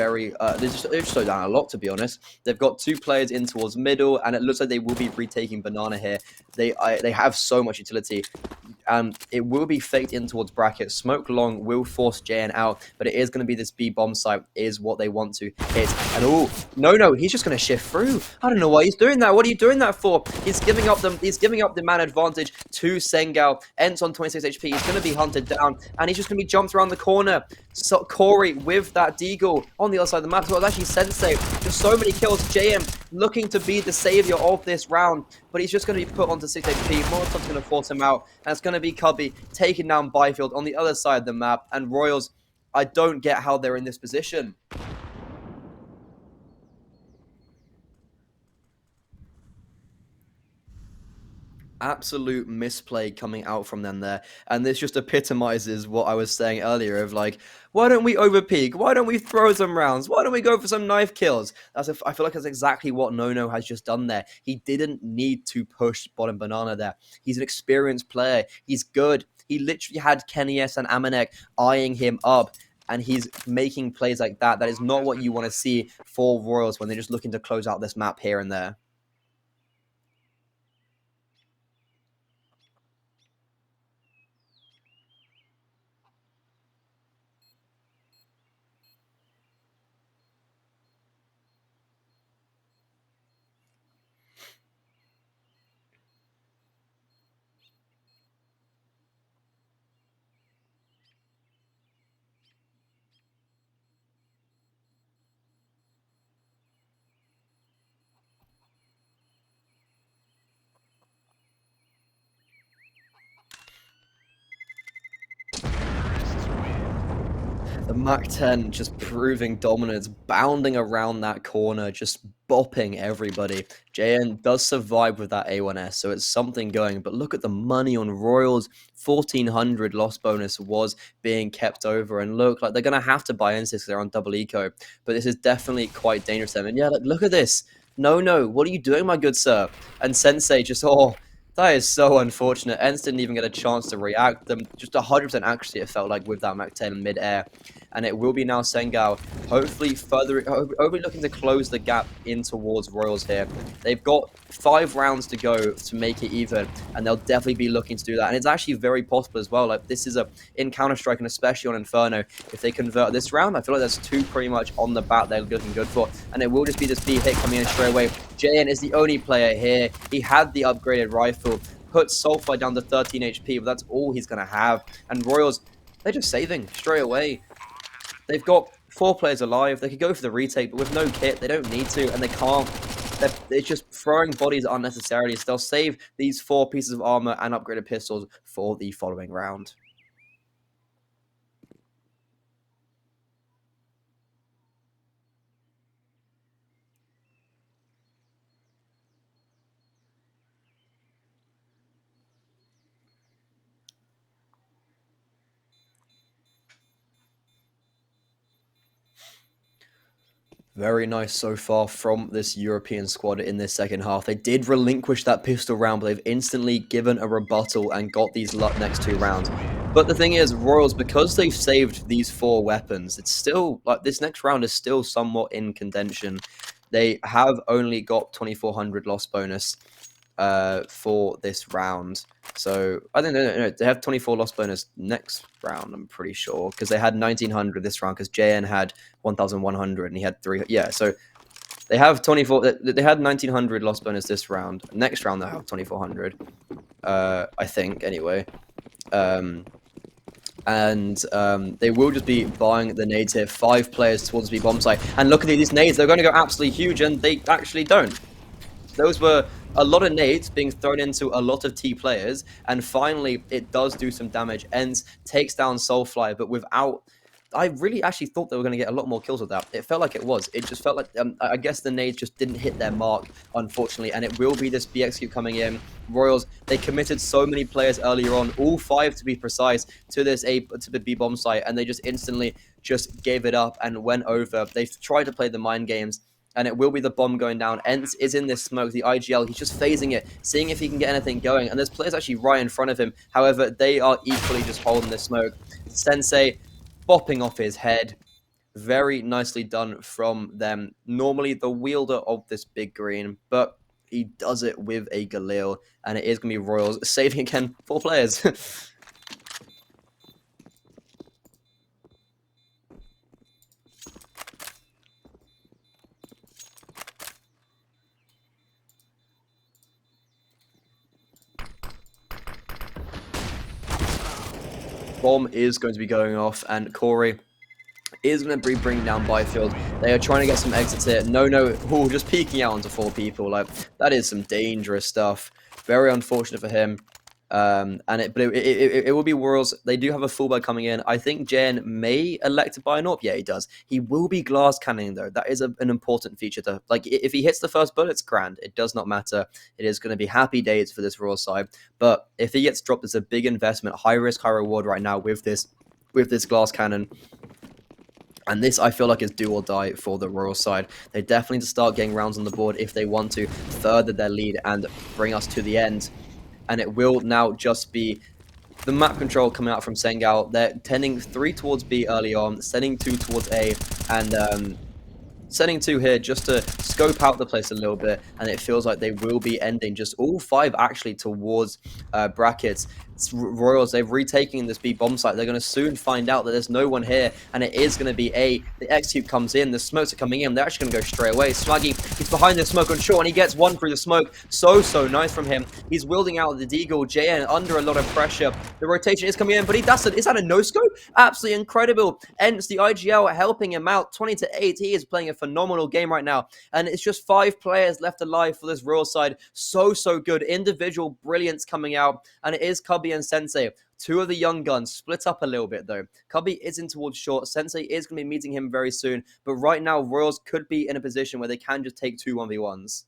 slowed down a lot, to be honest. They've got 2 players in towards middle, and it looks like they will be retaking Banana here. They have so much utility. It will be faked in towards bracket. Smoke long will force JN out, but it is going to be this B bomb site is what they want to hit. And oh, no, he's just going to shift through. I don't know why he's doing that. What are you doing that for? He's giving up the man advantage to Sangal. Ends on 26 HP. He's going to be hunted down, and he's just going to be jumped around the corner. So Corey with that Deagle on the other side of the map as well. It's actually Sensei. Just so many kills. JM looking to be the savior of this round, but he's just going to be put onto 6 HP. Molotov's going to force him out, and it's going to be Cubby taking down Byfield on the other side of the map. And Royals, I don't get how they're in this position. Absolute misplay coming out from them there, and this just epitomizes what I was saying earlier of like, why don't we overpeak? Why don't we throw some rounds? Why don't we go for some knife kills? I feel like that's exactly what Nono has just done there. He didn't need to push bottom Banana there. He's an experienced player. He's good. He literally had Kenny S and Amanek eyeing him up, and he's making plays like that. That is not what you want to see for Royals when they're just looking to close out this map here and there. The Mac 10 just proving dominance, bounding around that corner, just bopping everybody. JN does survive with that A1S, so it's something going. But look at the money on Royals. 1,400 loss bonus was being kept over. And look, like they're going to have to buy into this because they're on double eco. But this is definitely quite dangerous to them. And yeah, like, look at this. No, what are you doing, my good sir? And Sensei just, that is so unfortunate. Ents didn't even get a chance to react. Them just 100% accuracy, it felt like, with that Mac 10 mid-air. And it will be now Sangal, hopefully looking to close the gap in towards Royals here. They've got 5 rounds to go to make it even, and they'll definitely be looking to do that. And it's actually very possible as well. Like, this is in Counter-Strike, and especially on Inferno, if they convert this round, I feel like there's 2 pretty much on the bat they're looking good for. And it will just be this B hit coming in straight away. JN is the only player here. He had the upgraded rifle, put Sulfide down to 13 HP, but that's all he's going to have. And Royals, they're just saving straight away. They've got 4 players alive. They could go for the retake, but with no kit, they don't need to, and they can't. They're just throwing bodies unnecessarily, so they'll save these 4 pieces of armor and upgraded pistols for the following round. Very nice so far from this European squad in this second half. They did relinquish that pistol round, but they've instantly given a rebuttal and got these next 2 rounds. But the thing is, Royals, because they've saved these 4 weapons, it's still, like, this next round is still somewhat in contention. They have only got 2,400 loss bonus for this round. So I think they have 24 loss bonus next round, I'm pretty sure, because they had 1,900 this round because JN had 1,100 and he had 3. Yeah, so They have 24. They had 1900 loss bonus this round. Next round they'll have 2400. I think anyway. Um, and they will just be buying the nades here. 5 players towards the bomb site, and look at these nades. They're going to go absolutely huge, and they actually don't. Those were a lot of nades being thrown into a lot of T players, and finally it does do some damage. Ends takes down Soulfly, but without. I really actually thought they were going to get a lot more kills with that. It felt like it was. It just felt like I guess the nades just didn't hit their mark, unfortunately, and it will be this BXQ coming in. Royals, they committed so many players earlier on, all 5 to be precise, to the B bomb site, and they just instantly just gave it up and went over. They've tried to play the mind games, and it will be the bomb going down. Ents is in this smoke. The IGL, he's just phasing it, seeing if he can get anything going. And there's players actually right in front of him. However, they are equally just holding this smoke. Sensei bopping off his head. Very nicely done from them. Normally the wielder of this big green, but he does it with a Galil. And it is going to be Royals saving again 4 players. Bomb is going to be going off, and Corey is going to be bringing down Byfield. They are trying to get some exits here. No, just peeking out onto 4 people. Like, that is some dangerous stuff. Very unfortunate for him. But it will be Worlds. They do have a fullback coming in. I think Jen may elect to buy an AWP. Yeah, he does. He will be glass cannoning, though. That is an important feature. To like, if he hits the first bullet, it's grand. It does not matter. It is going to be happy days for this Royal side. But if he gets dropped, it's a big investment, high risk, high reward right now with this glass cannon. And this, I feel like, is do or die for the Royal side. They definitely need to start getting rounds on the board if they want to further their lead and bring us to the end. And it will now just be the map control coming out from Sangal. They're tending 3 towards B early on, sending 2 towards A, and sending 2 here just to scope out the place a little bit, and it feels like they will be ending just all 5 actually towards brackets. Royals, they've retaken this B bomb site. They're going to soon find out that there's no one here, and it is going to be A. The execute comes in, the smokes are coming in, they're actually going to go straight away. Swaggy, he's behind the smoke on short, and he gets 1 through the smoke. So nice from him. He's wielding out the Deagle. JN under a lot of pressure. The rotation is coming in, but is that a no-scope? Absolutely incredible. Ents, the IGL helping him out. 20-8. He is playing a phenomenal game right now, and it's just 5 players left alive for this Royal side. So good. Individual brilliance coming out, and it is Cubby and Sensei. 2 of the young guns split up a little bit, though. Cubby is in towards short. Sensei is going to be meeting him very soon, but right now Royals could be in a position where they can just take 2 1v1s.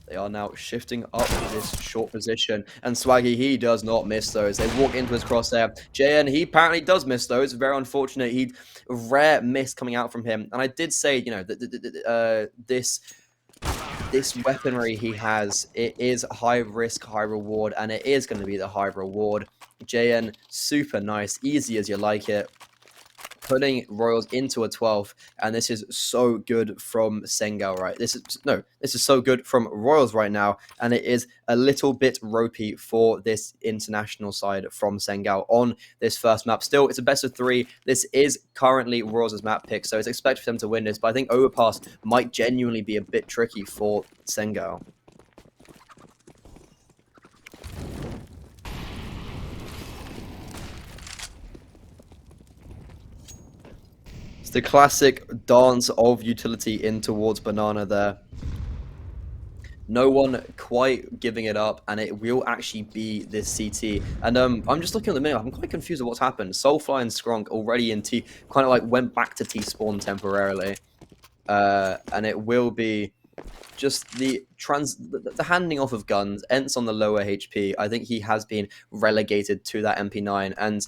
They are now shifting up this short position, and Swaggy, he does not miss those. They walk into his crosshair. JN, he apparently does miss those. Very unfortunate. He rare miss coming out from him. And I did say, you know, this weaponry he has, it is high risk, high reward, and it is going to be the high reward. JN, super nice, easy as you like it. Putting Royals into a 12th, and this is so good from Sangal, right? This is so good from Royals right now, and it is a little bit ropey for this international side from Sangal on this first map. Still, it's a best of 3. This is currently Royals' map pick, so it's expected for them to win this, but I think Overpass might genuinely be a bit tricky for Sangal. The classic dance of utility in towards Banana there. No one quite giving it up, and it will actually be this CT. And I'm just looking at the minute. I'm quite confused at what's happened. Soulfly and Skronk already in T, kind of like went back to T spawn temporarily. And it will be just the handing off of guns. Ents on the lower HP. I think he has been relegated to that MP9, and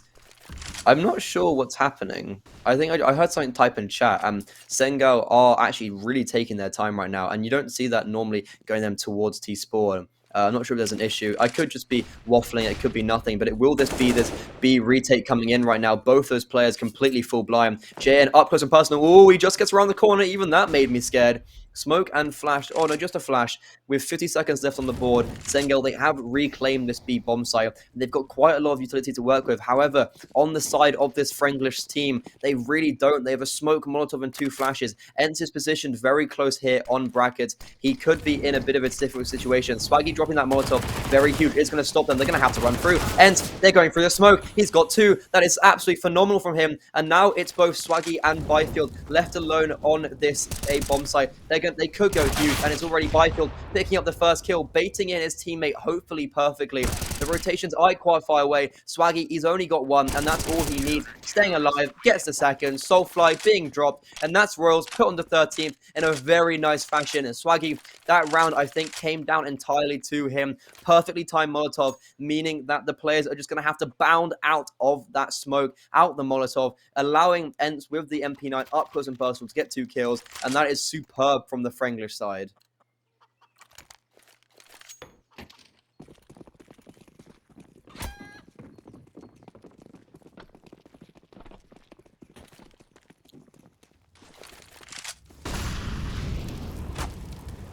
I'm not sure what's happening. I think I heard something type in chat. Sangal are actually really taking their time right now, and you don't see that normally going them towards T-Spawn. I'm not sure if there's an issue. I could just be waffling. It could be nothing, but it will this be this B retake coming in right now. Both those players completely full blind. JN up close and personal. Oh, he just gets around the corner. Even that made me scared. Smoke and flash. Oh, no, just a flash. with 50 seconds left on the board, Sangal, they have reclaimed this B bomb site. They've got quite a lot of utility to work with. However, on the side of this Franglish team, they really don't. They have a smoke, Molotov, and 2 flashes. Ents is positioned very close here on brackets. He could be in a bit of a difficult situation. Swaggy dropping that Molotov, very huge. It's going to stop them. They're going to have to run through. Ents, they're going through the smoke. He's got 2. That is absolutely phenomenal from him. And now it's both Swaggy and Byfield left alone on this A bomb site. They could go huge, and it's already Byfield picking up the first kill, baiting in his teammate hopefully perfectly. The rotations are quite far away. Swaggy, he's only got 1, and that's all he needs. Staying alive, gets the second, Soulfly being dropped, and that's Royals put on the 13th in a very nice fashion. And Swaggy, that round, I think, came down entirely to him. Perfectly timed Molotov, meaning that the players are just going to have to bound out of that smoke, out the Molotov, allowing Ents with the MP9 up close and personal to get 2 kills, and that is superb from the Franglish side.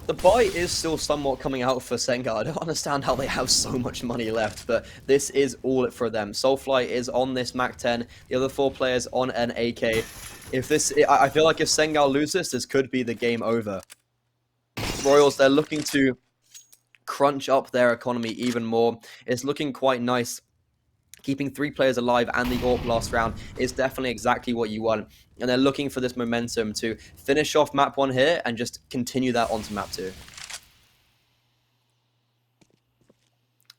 The buy is still somewhat coming out for Sangal. I don't understand how they have so much money left, but this is all for them. Soulfly is on this Mac 10, the other 4 players on an AK. I feel like if Sangal loses, this could be the game over. Royals, they're looking to crunch up their economy even more. It's looking quite nice. Keeping 3 players alive and the AWP last round is definitely exactly what you want. And they're looking for this momentum to finish off map 1 here and just continue that onto map 2.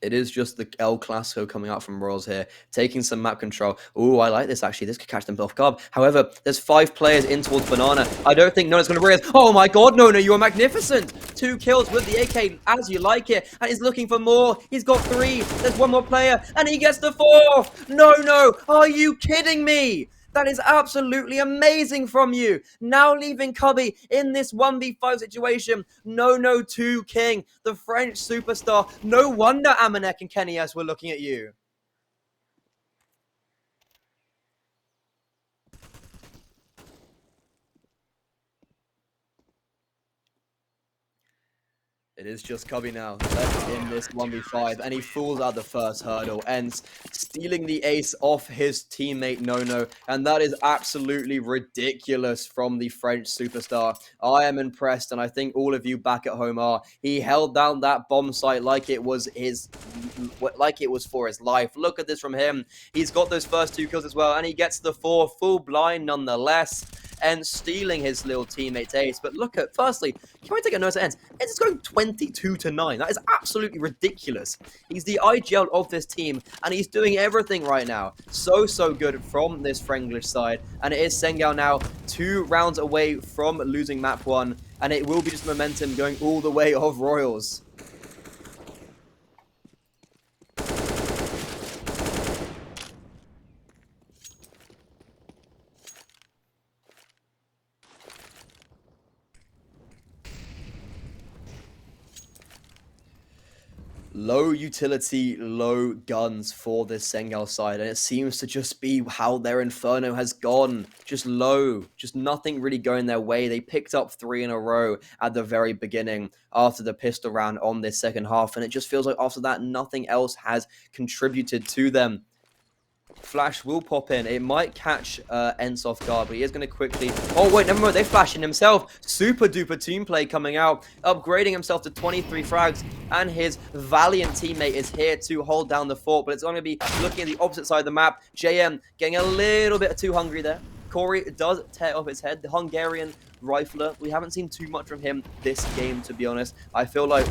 It is just the El Clasico coming out from Royals here, taking some map control. Ooh, I like this, actually. This could catch them off guard. However, there's 5 players in towards Banana. I don't think Nona's going to bring us. Oh my god, Nona, you are magnificent! 2 kills with the AK as you like it. And he's looking for more. He's got 3. There's 1 more player. And he gets the 4th! No, are you kidding me? That is absolutely amazing from you. Now leaving Cubby in this 1v5 situation. No, 2 King, the French superstar. No wonder Amanek and Kenny S were looking at you. It is just Cubby now, left in this 1v5, and he falls out the first hurdle, ends stealing the ace off his teammate Nono, and that is absolutely ridiculous from the French superstar. I am impressed, and I think all of you back at home are. He held down that bomb site like it was for his life. Look at this from him. He's got those first 2 kills as well, and he gets the 4 full blind nonetheless. And stealing his little teammate's ace. But look at, firstly, can we take a notice at Ents? Ents is going 22-9. That is absolutely ridiculous. He's the IGL of this team, and he's doing everything right now. So good from this Franglish side. And it is Sangal now 2 rounds away from losing map 1. And it will be just momentum going all the way of Royals. Low utility, low guns for this Sangal side, and it seems to just be how their Inferno has gone. Just low, just nothing really going their way. They picked up 3 in a row at the very beginning after the pistol round on this second half, and it just feels like after that, nothing else has contributed to them. Flash will pop in. It might catch Ents off guard, but he is going to quickly... Oh, wait, never mind. They flash in himself. Super duper team play coming out, upgrading himself to 23 frags, and his valiant teammate is here to hold down the fort, but it's going to be looking at the opposite side of the map. JM getting a little bit too hungry there. Corey does tear off his head. The Hungarian rifler, we haven't seen too much from him this game, to be honest. I feel like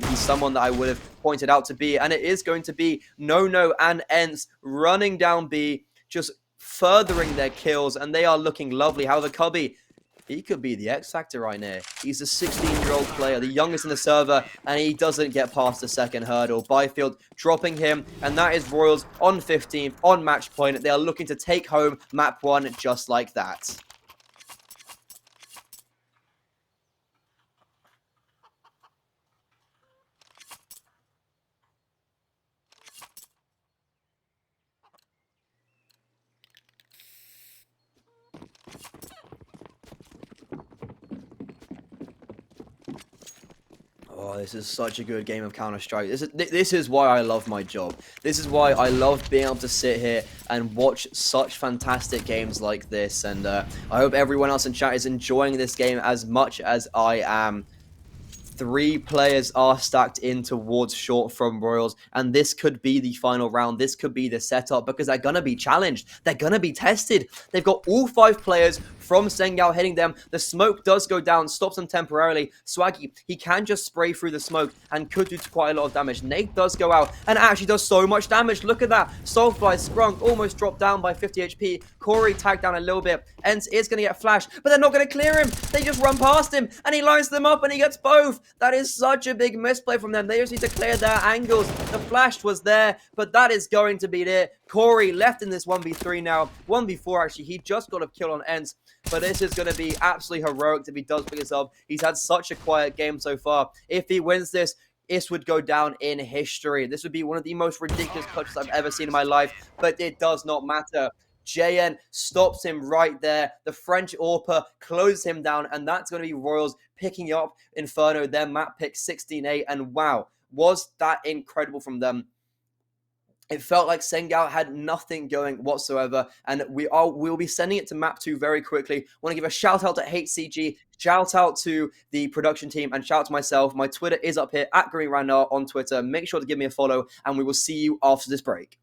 he's someone that I would have pointed out to be, and it is going to be Nono and Ents running down B, just furthering their kills, and they are looking lovely. However, Cubby, he could be the X Factor right now. He's a 16-year-old player, the youngest in the server, and he doesn't get past the second hurdle. Byfield dropping him, and that is Royals on 15th, on match point. They are looking to take home map 1 just like that. Oh, this is such a good game of Counter-Strike. This is why I love my job. This is why I love being able to sit here and watch such fantastic games like this. And I hope everyone else in chat is enjoying this game as much as I am. 3 players are stacked in towards short from Royals, and this could be the final round. This could be the setup because they're going to be challenged. They're going to be tested. They've got all 5 players from Sangal hitting them. The smoke does go down, stops them temporarily. Swaggy, he can just spray through the smoke and could do quite a lot of damage. Nate does go out and actually does so much damage. Look at that. Soulfly, Sprunk almost dropped down by 50 HP. Corey tagged down a little bit. Ents is going to get flashed, but they're not going to clear him. They just run past him, and he lines them up, and he gets both. That is such a big misplay from them. They just need to clear their angles. The flash was there, but that is going to be it. Corey left in this 1v3 now. 1v4, actually. He just got a kill on Ents, but this is going to be absolutely heroic if he does pick this up. He's had such a quiet game so far. If he wins this, this would go down in history. This would be one of the most ridiculous clutches I've ever seen in my life, but it does not matter. JN stops him right there. The French AWPer closes him down, and that's going to be Royals picking up Inferno, their map pick 16-8. And wow, was that incredible from them. It felt like Sangal had nothing going whatsoever, and we'll be sending it to map 2 very quickly. I want to give a shout out to HCG, shout out to the production team, and shout out to myself. My Twitter is up here, @GreenRandar on Twitter. Make sure to give me a follow, and we will see you after this break.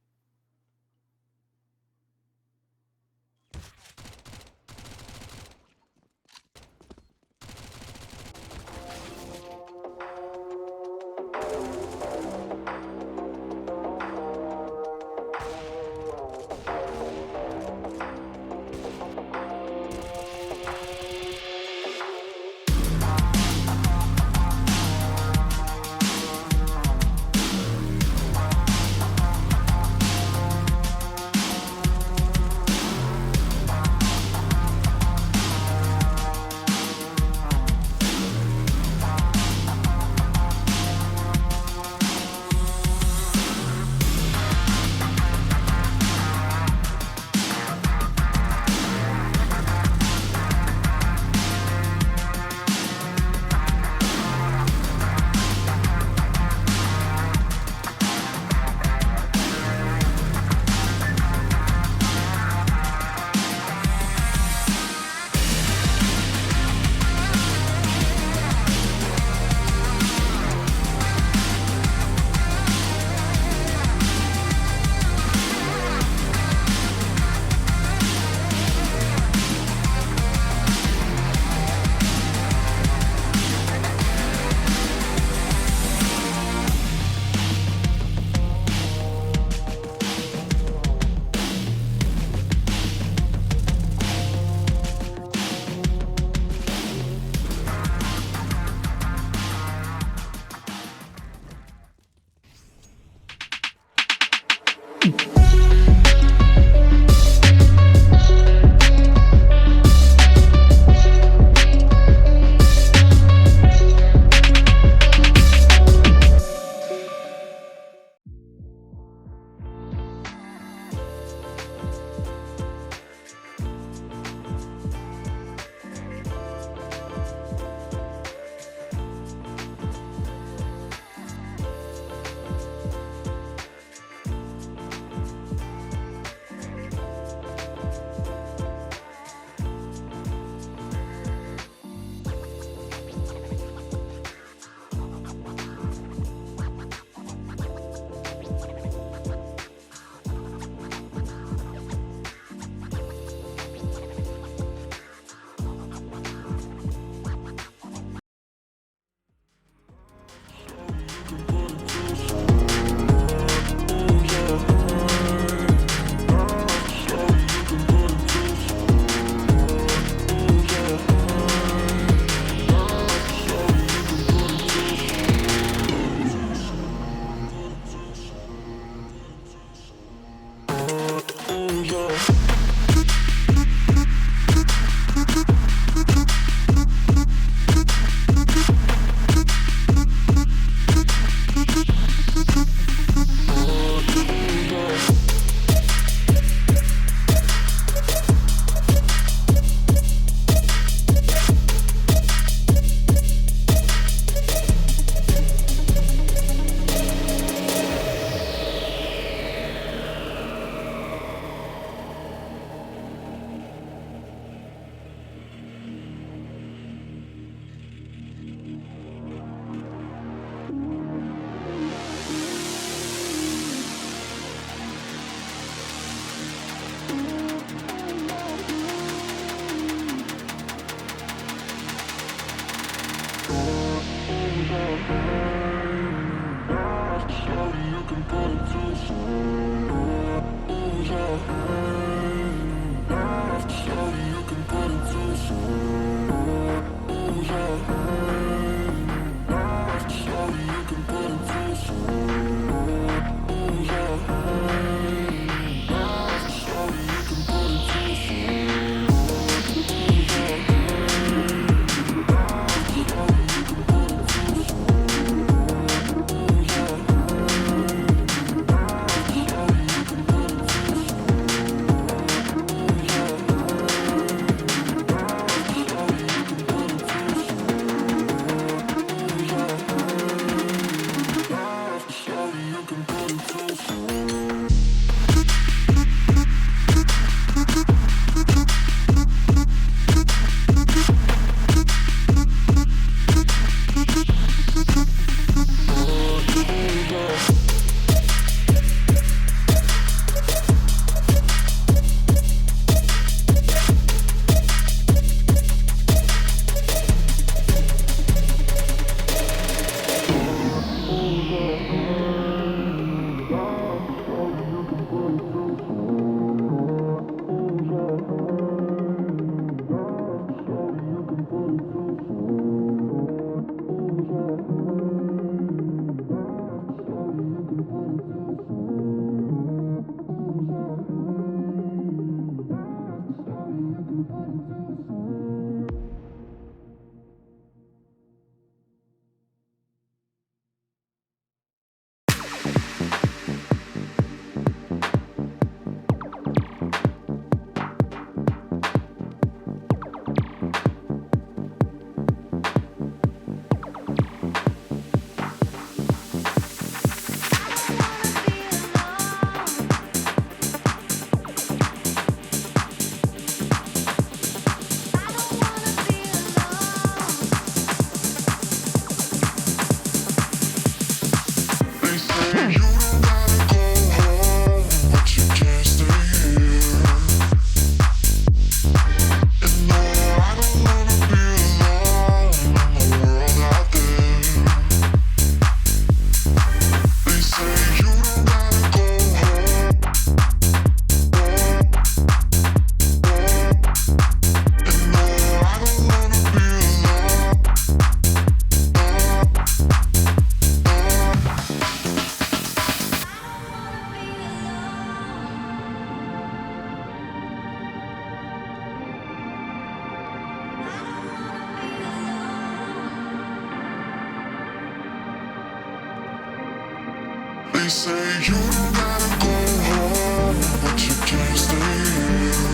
They say you don't gotta go home, but you can't stay here.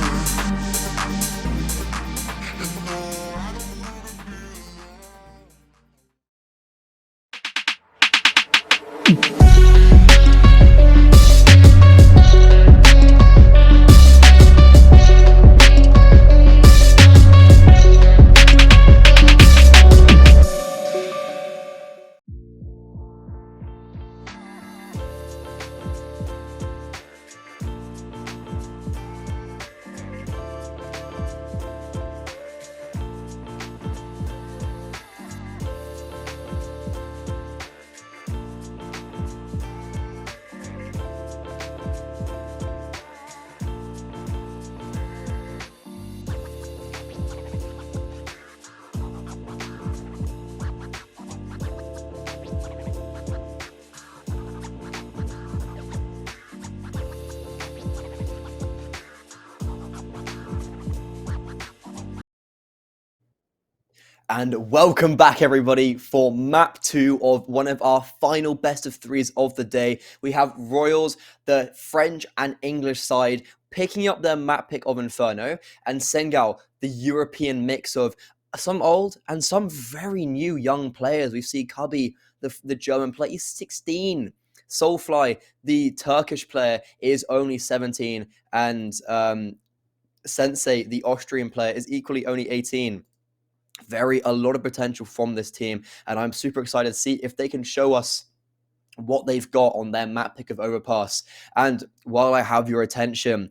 And no, I don't wanna be alone. And welcome back, everybody, for map 2 of one of our final best of threes of the day. We have Royals, the French and English side, picking up their map pick of Inferno, and Sangal, the European mix of some old and some very new young players. We see Cubby, the German player, he's 16. Soulfly, the Turkish player, is only 17. And Sensei, the Austrian player, is equally only 18. A lot of potential from this team, and I'm super excited to see if they can show us what they've got on their map pick of Overpass. And while I have your attention,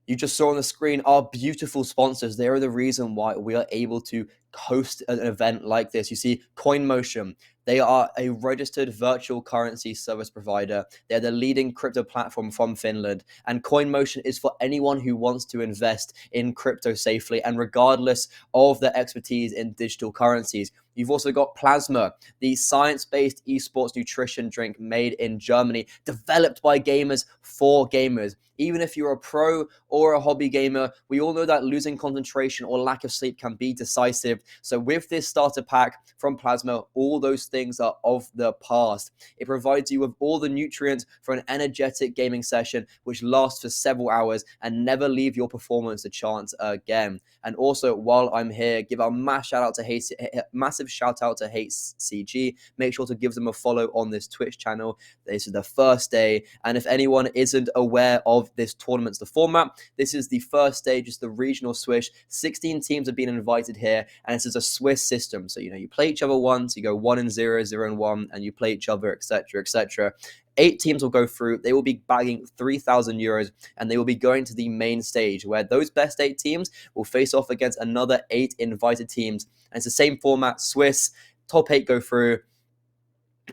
you just saw on the screen our beautiful sponsors. They are the reason why we are able to host an event like this. You see Coin Motion, They are a registered virtual currency service provider. They're the leading crypto platform from Finland. And CoinMotion is for anyone who wants to invest in crypto safely and regardless of their expertise in digital currencies. You've also got Plasma, the science-based esports nutrition drink made in Germany, developed by gamers for gamers. Even if you're a pro or a hobby gamer, we all know that losing concentration or lack of sleep can be decisive. So with this starter pack from Plasma, all those things are of the past. It provides you with all the nutrients for an energetic gaming session, which lasts for several hours and never leave your performance a chance again. And also, while I'm here, give a massive shout out to HCG. Make sure to give them a follow on this Twitch channel. This is the first day, and if anyone isn't aware of this tournament's the format, this is the first stage, it's the regional Swish. 16 teams have been invited here, and this is a Swiss system. So you play each other once, you go 1-0, 0-1, and you play each other, etc., etc. 8 teams will go through. They will be bagging 3,000 euros, and they will be going to the main stage where those best 8 teams will face off against another 8 invited teams. And it's the same format, Swiss, top 8 go through,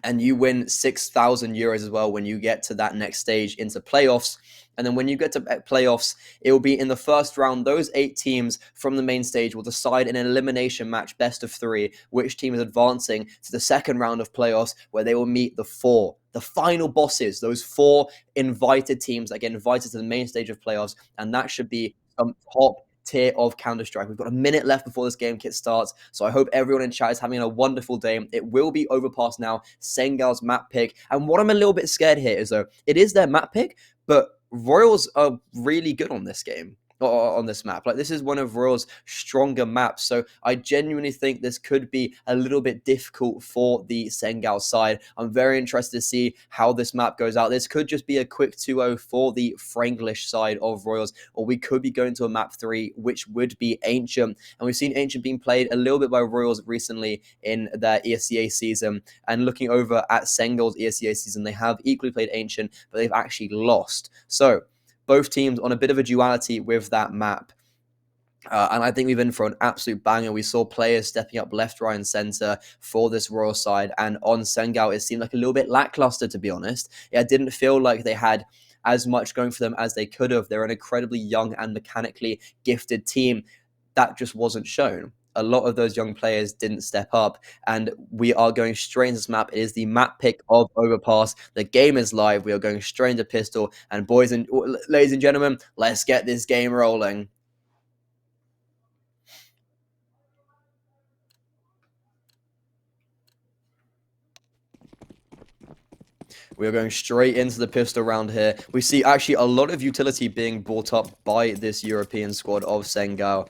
and you win 6,000 euros as well when you get to that next stage into playoffs. And then when you get to playoffs, it will be in the first round. Those 8 teams from the main stage will decide in an elimination match, best of 3, which team is advancing to the second round of playoffs, where they will meet the final bosses, those 4 invited teams that get invited to the main stage of playoffs. And that should be some top tier of Counter-Strike. We've got a minute left before this game kit starts, so I hope everyone in chat is having a wonderful day. It will be Overpass now, Sangal's map pick, and what I'm a little bit scared here is, though, it is their map pick, but Royals are really good on this game, or on this map. Like, this is one of Royals' stronger maps, so I genuinely think this could be a little bit difficult for the Sangal side. I'm very interested to see how this map goes out. This could just be a quick 2-0 for the Franglish side of Royals, or we could be going to a map 3, which would be Ancient. And we've seen Ancient being played a little bit by Royals recently in their ESCA season. And looking over at Sangal's ESCA season, they have equally played Ancient, but they've actually lost. So both teams on a bit of a duality with that map. And I think we've been for an absolute banger. We saw players stepping up left, right, and center for this Royal side. And on Sangal, it seemed like a little bit lackluster, to be honest. It didn't feel like they had as much going for them as they could have. They're an incredibly young and mechanically gifted team. That just wasn't shown. A lot of those young players didn't step up, and we are going straight into this map. It is the map pick of Overpass. The game is live. We are going straight into Pistol, and ladies and gentlemen, let's get this game rolling. We are going straight into the pistol round here. We see actually a lot of utility being brought up by this European squad of Sangal.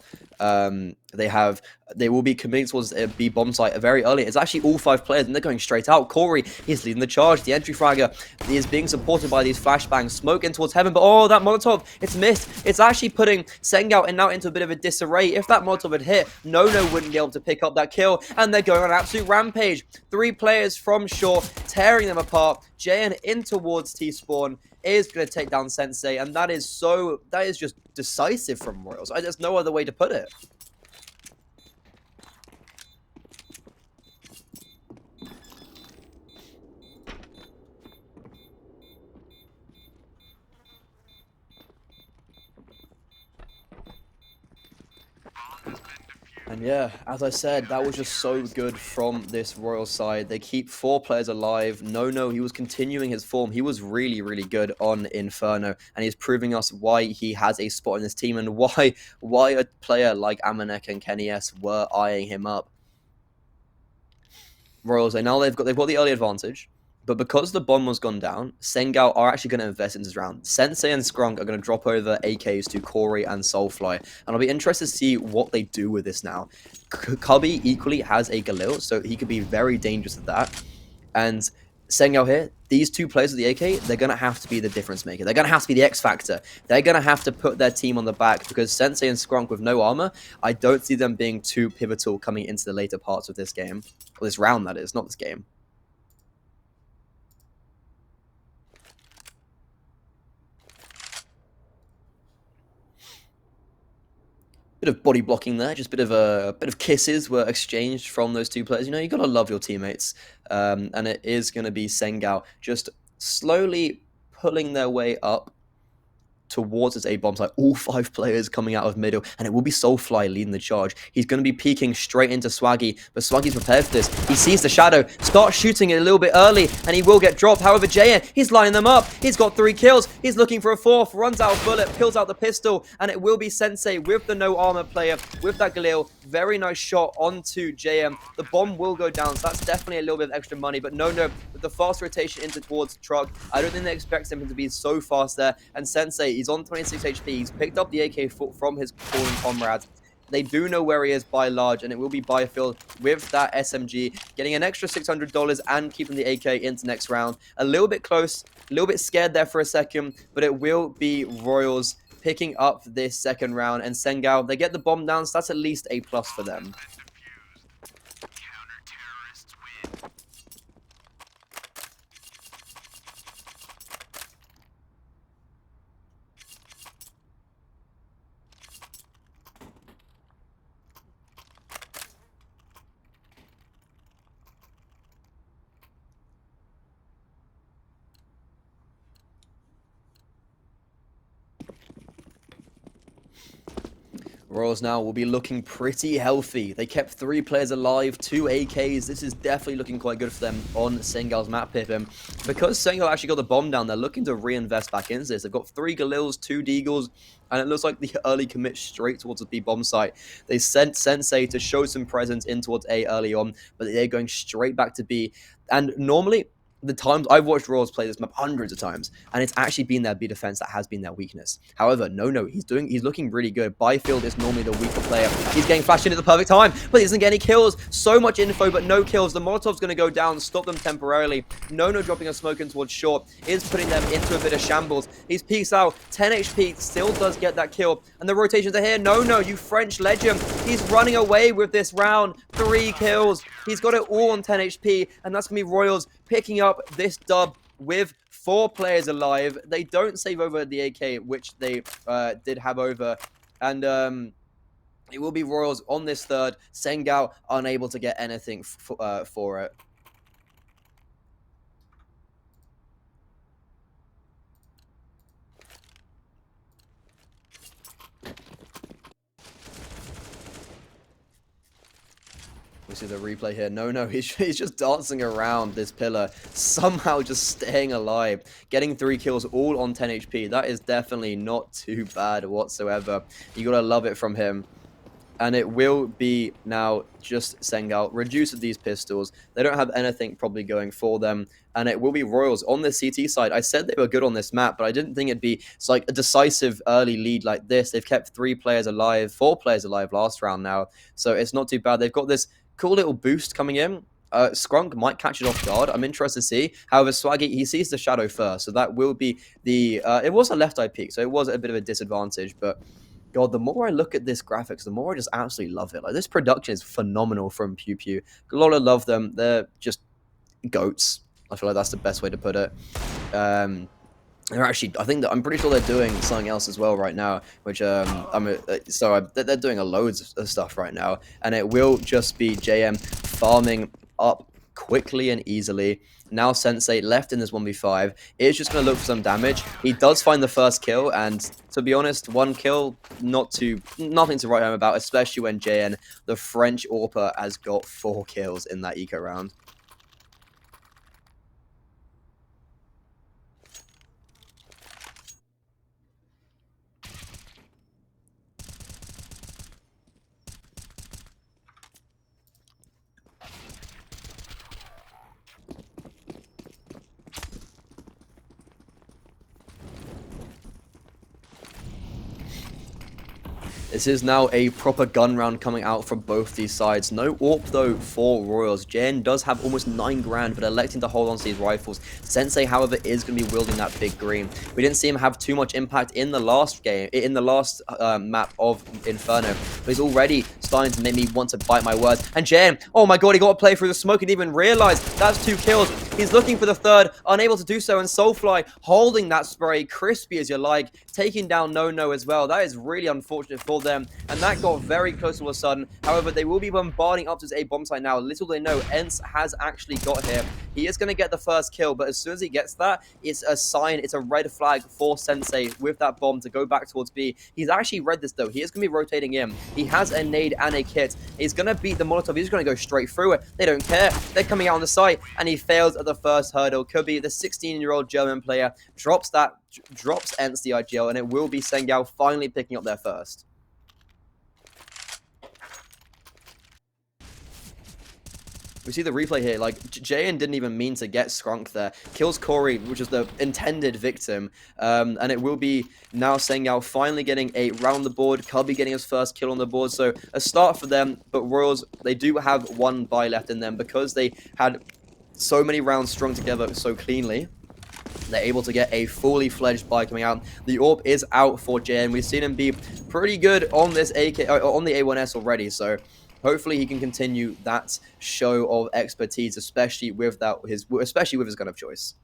They will be committing towards a B bomb site very early. It's actually all 5 players, and they're going straight out. Corey, he's leading the charge. The entry fragger is being supported by these flashbangs. Smoke in towards heaven, but oh, that Molotov, it's missed. It's actually putting Sangal now into a bit of a disarray. If that Molotov had hit, No wouldn't be able to pick up that kill, and they're going on an absolute rampage. 3 players from shore, tearing them apart. JN in towards T-Spawn is going to take down Sensei, and that is just decisive from Royals. There's no other way to put it. And yeah, as I said, that was just so good from this Royal side. They keep 4 players alive. No, he was continuing his form. He was really, really good on Inferno, and he's proving us why he has a spot in this team and why a player like Amanek and Kenny S were eyeing him up. Royals, they've got the early advantage. But because the bomb was gone down, Sangal are actually going to invest in this round. Sensei and Skrunk are going to drop over AKs to Corey and Soulfly. And I'll be interested to see what they do with this now. Cubby equally has a Galil, so he could be very dangerous at that. And Sangal here, these 2 players with the AK, they're going to have to be the difference maker. They're going to have to be the X factor. They're going to have to put their team on the back, because Sensei and Skrunk with no armor, I don't see them being too pivotal coming into the later parts of this game. Or this round, that is, not this game. bit of body blocking there, just a bit of kisses were exchanged from those two players. You know, you gotta love your teammates, and it is gonna be Sangal just slowly pulling their way up towards his A-bomb site. All 5 players coming out of middle, and it will be Soulfly leading the charge. He's going to be peeking straight into Swaggy, but Swaggy's prepared for this. He sees the shadow, starts shooting it a little bit early, and he will get dropped. However, JN, he's lining them up. He's got 3 kills. He's looking for a 4th, runs out of bullet, pulls out the pistol, and it will be Sensei with the no armor player, with that Galil. Very nice shot onto JM. The bomb will go down, so that's definitely a little bit of extra money, but no, with the fast rotation into towards truck, I don't think they expect him to be so fast there, and Sensei, he's on 26 HP. He's picked up the AK from his fallen comrades. They do know where he is by large, and it will be Byfield with that SMG, getting an extra $600 and keeping the AK into next round. A little bit close, a little bit scared there for a second, but it will be Royals picking up this second round, and Sangal, they get the bomb down, so that's at least a plus for them. Royals now will be looking pretty healthy. They kept 3 players alive, 2 AKs. This is definitely looking quite good for them on Sangal's map pip. And because Sangal actually got the bomb down, they're looking to reinvest back into this. They've got 3 Galils, 2 Deagles, and it looks like the early commit straight towards the B bomb site. They sent Sensei to show some presence in towards A early on, but they're going straight back to B. And normally, the times I've watched Royals play this map hundreds of times, and it's actually been their B defense that has been their weakness. However, no, he's looking really good. Byfield is normally the weaker player. He's getting flashed in at the perfect time, but he doesn't get any kills. So much info, but no kills. The Molotov's going to go down, stop them temporarily. No dropping a smoke in towards short is putting them into a bit of shambles. He's peeks out, 10 HP, still does get that kill, and the rotations are here. No, you French legend. He's running away with this round. 3 kills. He's got it all on 10 HP, and that's going to be Royals picking up this dub with 4 players alive. They don't save over the AK, which they did have over, and it will be Royals on this third. Sangal unable to get anything for it. We see the replay here. No, he's just dancing around this pillar, somehow just staying alive, getting 3 kills all on 10 HP. That is definitely not too bad whatsoever. You gotta love it from him. And it will be now just Sangal, reduced these pistols. They don't have anything probably going for them. And it will be Royals on the CT side. I said they were good on this map, but I didn't think it'd be like a decisive early lead like this. They've kept 3 players alive, 4 players alive last round now. So it's not too bad. They've got this cool little boost coming in. Skrunk might catch it off guard. I'm interested to see. However, Swaggy, he sees the shadow first. So that will be the... it was a left eye peek, so it was a bit of a disadvantage. But, God, the more I look at this graphics, the more I just absolutely love it. Like, this production is phenomenal from Pew Pew. A lot of love them. They're just goats. I feel like that's the best way to put it. They're actually, I think that I'm pretty sure they're doing something else as well right now, which they're doing a loads of stuff right now, and it will just be JM farming up quickly and easily. Now Sensei left in this 1v5 is just going to look for some damage. He does find the first kill, and to be honest, 1 kill, nothing to write home about, especially when JN, the French AWPer, has got 4 kills in that eco round. This is now a proper gun round coming out from both these sides. No AWP though for Royals. Jen does have almost 9 grand, but electing to hold on to these rifles. Sensei, however, is going to be wielding that big green. We didn't see him have too much impact in the last game, in the last map of Inferno, but he's already starting to make me want to bite my words. And Jen, oh my god, he got a play through the smoke and didn't even realize that's 2 kills. He's looking for the third, unable to do so, and Soulfly holding that spray, crispy as you like, taking down No as well. That is really unfortunate for them, and that got very close all of a sudden. However, they will be bombarding up to this A bomb site now. Little they know, ENCE has actually got here. He is going to get the first kill, but as soon as he gets that, it's a sign, it's a red flag for Sensei with that bomb to go back towards B. He's actually read this though. He is going to be rotating in. He has a nade and a kit. He's going to beat the Molotov. He's going to go straight through it. They don't care. They're coming out on the site, and he fails at the first hurdle. Could be the 16-year-old German player drops ENCE the IGL, and it will be Sangal finally picking up their first. We see the replay here, like, Jayan didn't even mean to get Skrunk there. Kills Corey, which is the intended victim. And it will be now Sangal finally getting a round on the board. Cubby getting his first kill on the board. So a start for them, but Royals, they do have one buy left in them because they had so many rounds strung together so cleanly. They're able to get a fully fledged buy coming out. The AWP is out for Jayan. We've seen him be pretty good on this on the A1S already, so hopefully he can continue that show of expertise, especially with his gun of choice.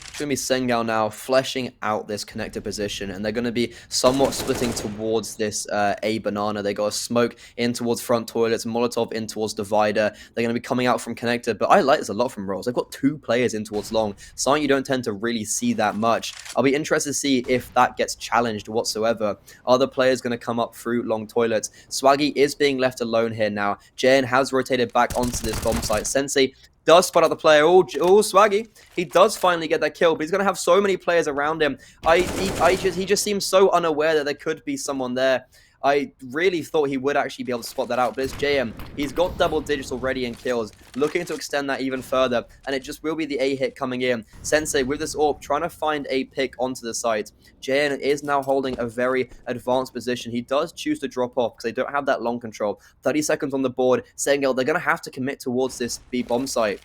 It's going to be Sangal now fleshing out this connector position, and they're going to be somewhat splitting towards this A banana. They got a smoke in towards front toilets, Molotov in towards divider. They're going to be coming out from connector, but I like this a lot from Royals. They've got 2 players in towards long, something you don't tend to really see that much. I'll be interested to see if that gets challenged whatsoever. Are the players going to come up through long toilets? Swaggy is being left alone here now. Jayan has rotated back onto this bomb site. Sensei does spot out the player. Oh, Swaggy. He does finally get that kill, but he's going to have so many players around him. He just seems so unaware that there could be someone there. I really thought he would actually be able to spot that out, but it's JM. He's got double digits already in kills, looking to extend that even further, and it just will be the A hit coming in. Sensei, with this AWP, trying to find a pick onto the site. JN is now holding a very advanced position. He does choose to drop off because they don't have that long control. 30 seconds on the board. Sangal, they're going to have to commit towards this B bomb site.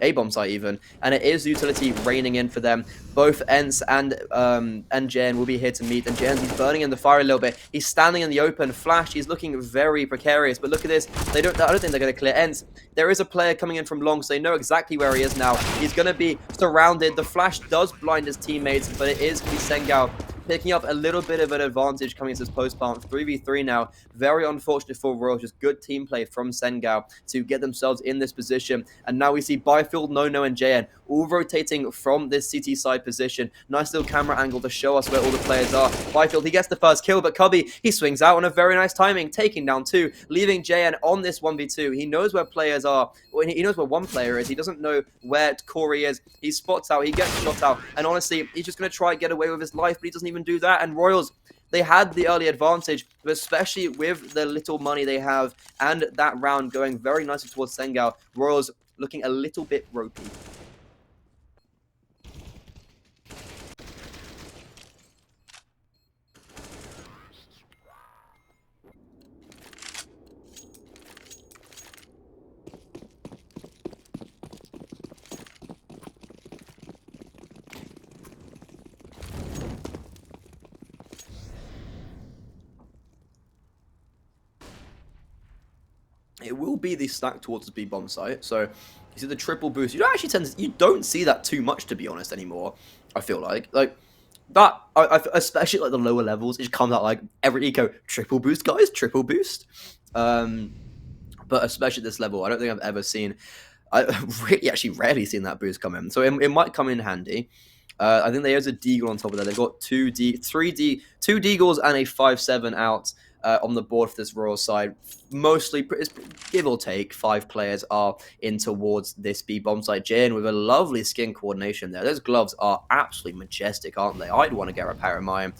A bomb site even, and it is utility raining in for them. Both ENCE and Jen will be here to meet, and Jen, he's burning in the fire a little bit. He's standing in the open. Flash, he's looking very precarious, but look at this. I don't think they're going to clear ENCE. There is a player coming in from long, so they know exactly where he is now. He's going to be surrounded. The flash does blind his teammates, but it is Sangal picking up a little bit of an advantage coming into this post-plant. 3v3 now. Very unfortunate for Royals. Just good team play from Sangal to get themselves in this position. And now we see Byfield, Nono, and JN all rotating from this CT side position. Nice little camera angle to show us where all the players are. Byfield, he gets the first kill, but Cubby, he swings out on a very nice timing, taking down 2, leaving JN on this 1v2. He knows where players are. Well, he knows where one player is. He doesn't know where Corey is. He spots out, he gets shot out, and honestly, he's just going to try and get away with his life, but he doesn't even do that. And Royals, they had the early advantage, but especially with the little money they have and that round going very nicely towards Sangal, Royals looking a little bit ropey. It will be the stack towards the B bomb site. So you see the triple boost. You don't actually you don't see that too much, to be honest, anymore. I feel like that. Especially like the lower levels, it just comes out like every eco triple boost, guys, triple boost. But especially at this level, I don't think I've ever seen. I really actually rarely seen that boost come in. So it might come in handy. I think there's a Deagle on top of that. They've got two Deagles and a 5-7 out on the board for this Royal side. Mostly, give or take, 5 players are in towards this B bomb site. Jane with a lovely skin coordination there. Those gloves are absolutely majestic, aren't they? I'd want to get a pair of mine.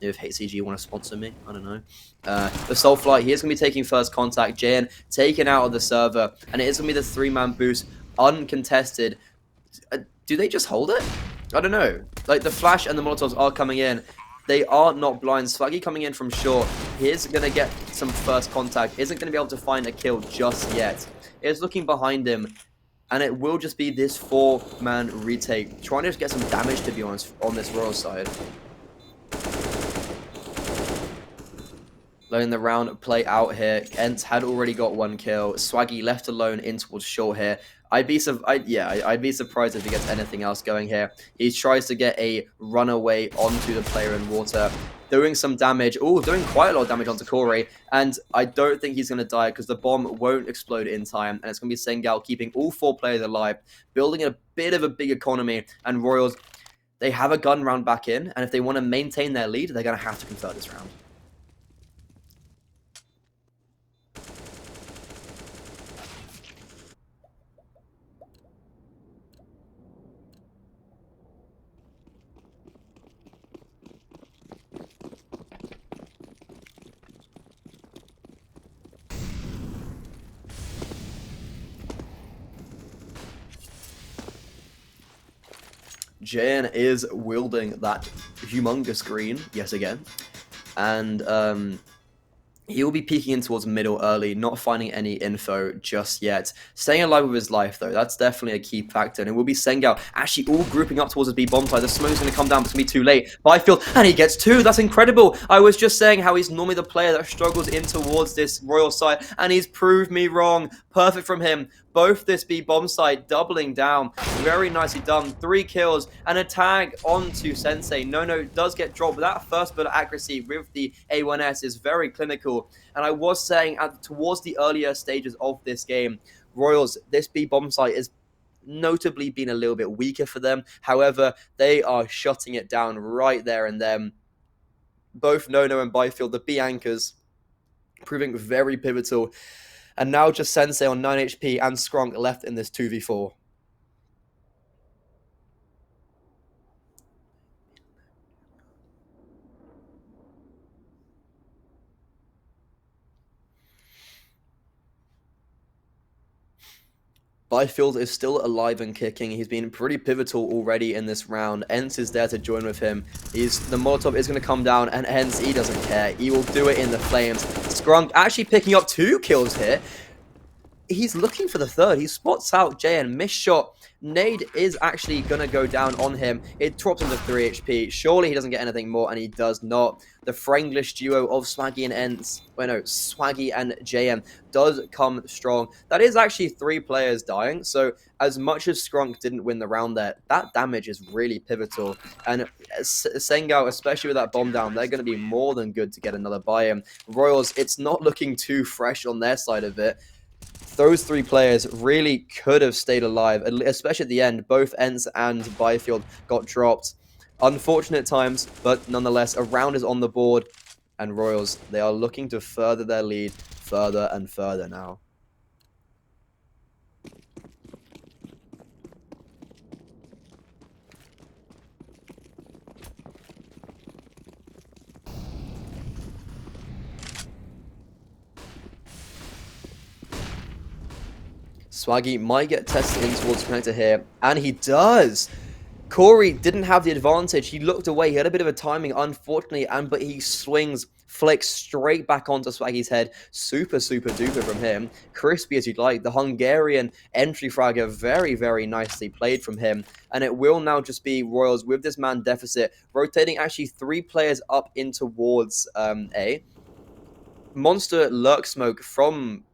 If HCG want to sponsor me, I don't know. The Soulfly, he is going to be taking first contact. Jane taken out of the server, and it is going to be the 3-man boost, uncontested. Do they just hold it? I don't know. Like, the Flash and the Molotovs are coming in. They are not blind. Swaggy coming in from short. He's going to get some first contact. Isn't going to be able to find a kill just yet. It's looking behind him. And it will just be this 4-man retake. Trying to just get some damage, to be honest, on this Royal side. letting the round play out here. Ents had already got 1 kill. Swaggy left alone in towards short here. I'd be surprised if he gets anything else going here. He tries to get a runaway onto the player in water, doing some damage. Oh, doing quite a lot of damage onto Corey. And I don't think he's going to die because the bomb won't explode in time. And it's going to be Sangal keeping all 4 players alive, building a bit of a big economy. And Royals, they have a gun round back in. And if they want to maintain their lead, they're going to have to convert this round. Jayan is wielding that humongous green yet again. And he will be peeking in towards middle early, not finding any info just yet. Staying alive with his life, though, that's definitely a key factor. And it will be Sangal actually all grouping up towards the B bomb side. The smoke's going to come down, but it's going to be too late. Byfield, and he gets 2. That's incredible. I was just saying how he's normally the player that struggles in towards this Royal side, and he's proved me wrong. Perfect from him. Both this B bomb side doubling down. Very nicely done. 3 kills and a tag onto Sensei. No does get dropped, but that first bit of accuracy with the A1S is very clinical. And I was saying towards the earlier stages of this game, Royals, this B bomb site is notably been a little bit weaker for them. However, they are shutting it down right there and then. Both Nono and Byfield, the B anchors, proving very pivotal. And now just Sensei on 9 HP and Skrunk left in this 2v4. Byfield is still alive and kicking. He's been pretty pivotal already in this round. Ents is there to join with him. The Molotov is going to come down, and Ents, he doesn't care. He will do it in the flames. Skrunk actually picking up 2 kills here. He's looking for the 3rd. He spots out Jayan. Missed shot. Nade is actually going to go down on him. It drops him to 3 HP. Surely he doesn't get anything more, and he does not. The Franglish duo of Swaggy and Ents, Swaggy and Jayan does come strong. That is actually 3 players dying, so as much as Skrunk didn't win the round there, that damage is really pivotal. And Sangal, especially with that bomb down, they're going to be more than good to get another buy-in. Royals, it's not looking too fresh on their side of it. Those 3 players really could have stayed alive, especially at the end. Both Ents and Byfield got dropped. Unfortunate times, but nonetheless, a round is on the board. And Royals, they are looking to further their lead further and further now. Swaggy might get tested in towards connector here, and he does. Corey didn't have the advantage. He looked away. He had a bit of a timing, unfortunately, but he flicks straight back onto Swaggy's head. Super duper from him. Crispy as you'd like. The Hungarian entry fragger, very, very nicely played from him. And it will now just be Royals with this man deficit, rotating actually 3 players up in towards A. Monster Lurk Smoke from...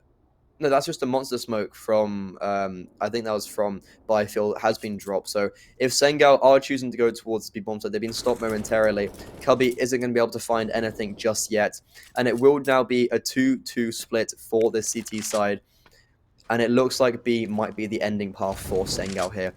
No, that's just a monster smoke from, I think that was from Byfield, has been dropped. So if Sangal are choosing to go towards the speed bomb side, they've been stopped momentarily. Cubby isn't going to be able to find anything just yet. And it will now be a 2-2 split for the CT side. And it looks like B might be the ending path for Sangal here.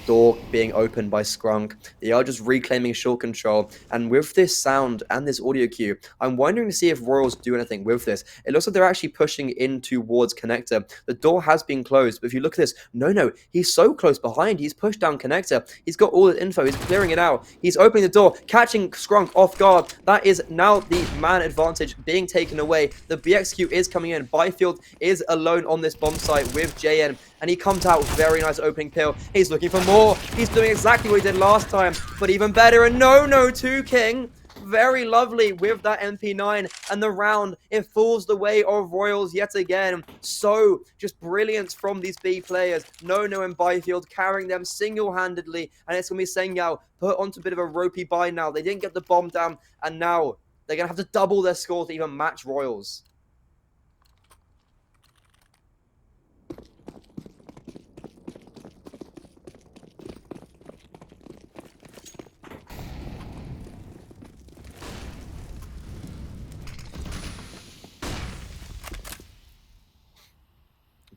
Door being opened by Skrunk. They are just reclaiming short control. And with this sound and this audio cue, I'm wondering to see if Royals do anything with this. It looks like they're actually pushing in towards connector. The door has been closed, but if you look at this, no, he's so close behind. He's pushed down connector. He's got all the info. He's clearing it out. He's opening the door, catching Skrunk off guard. That is now the man advantage being taken away. The BXQ is coming in. Byfield is alone on this bomb site with JN. And he comes out with very nice opening kill. He's looking for more. He's doing exactly what he did last time, but even better. And no, 2 King. Very lovely with that MP9. And the round, it falls the way of Royals yet again. So, just brilliance from these B players. Nono and Byfield carrying them single-handedly. And it's going to be Sangal put onto a bit of a ropey buy now. They didn't get the bomb down. And now... They're going to have to double their score to even match Royals.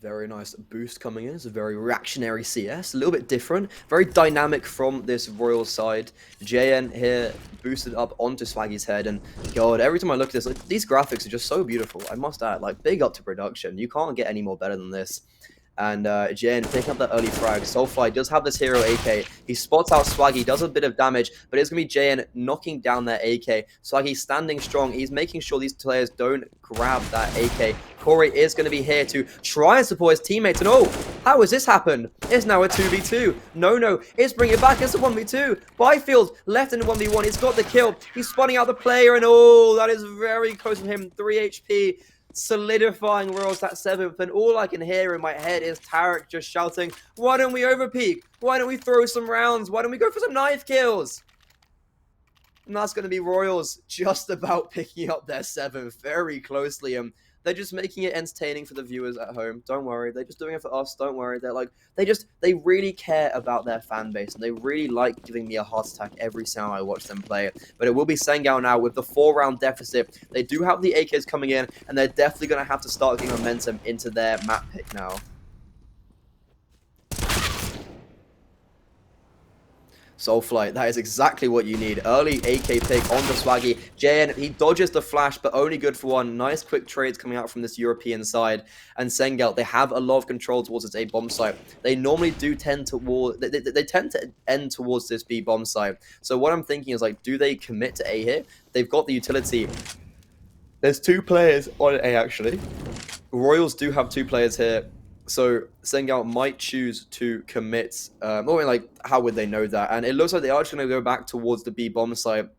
Very nice boost coming in. It's a very reactionary CS. A little bit different. Very dynamic from this Royal side. JN here boosted up onto Swaggy's head. And God, every time I look at this, like, these graphics are just so beautiful. I must add, like, big up to production. You can't get any more better than this. And JN picking up that early frag. Soulfly does have this hero AK. He spots out Swaggy, does a bit of damage, but it's going to be JN knocking down that AK. Swaggy standing strong. He's making sure these players don't grab that AK. Corey is going to be here to try and support his teammates. And oh, how has this happened? It's now a 2v2. No, it's bringing it back. It's a 1v2. Byfield left in a 1v1. He's got the kill. He's spotting out the player. And oh, that is very close to him. 3 HP. Solidifying Royals that 7th, and all I can hear in my head is Tarek just shouting, why don't we overpeak? Why don't we throw some rounds? Why don't we go for some knife kills? And that's going to be Royals just about picking up their 7th very closely. They're just making it entertaining for the viewers at home. Don't worry. They're just doing it for us. Don't worry. They're like, they really care about their fan base, and they really like giving me a heart attack every time I watch them play. But it will be Sangal now with the 4-round deficit. They do have the AKs coming in, and they're definitely going to have to start getting momentum into their map pick now. Soulflight, that is exactly what you need. Early AK pick on the Swaggy. JN, he dodges the flash, but only good for one. Nice quick trades coming out from this European side. And Sangal, they have a lot of control towards this A bomb site. They normally do tend toward, they tend to end towards this B bomb site. So what I'm thinking is, like, do they commit to A here? They've got the utility. There's 2 players on A, actually. Royals do have 2 players here. So Sangal might choose to commit. Or like, how would they know that? And it looks like they are just going to go back towards the B bomb site.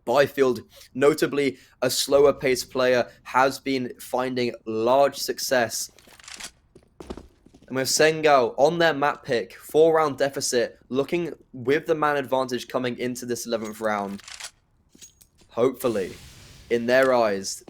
Byfield, notably a slower paced player, has been finding large success. And with Sangal on their map pick, 4-round deficit, looking with the man advantage coming into this 11th round. Hopefully, in their eyes,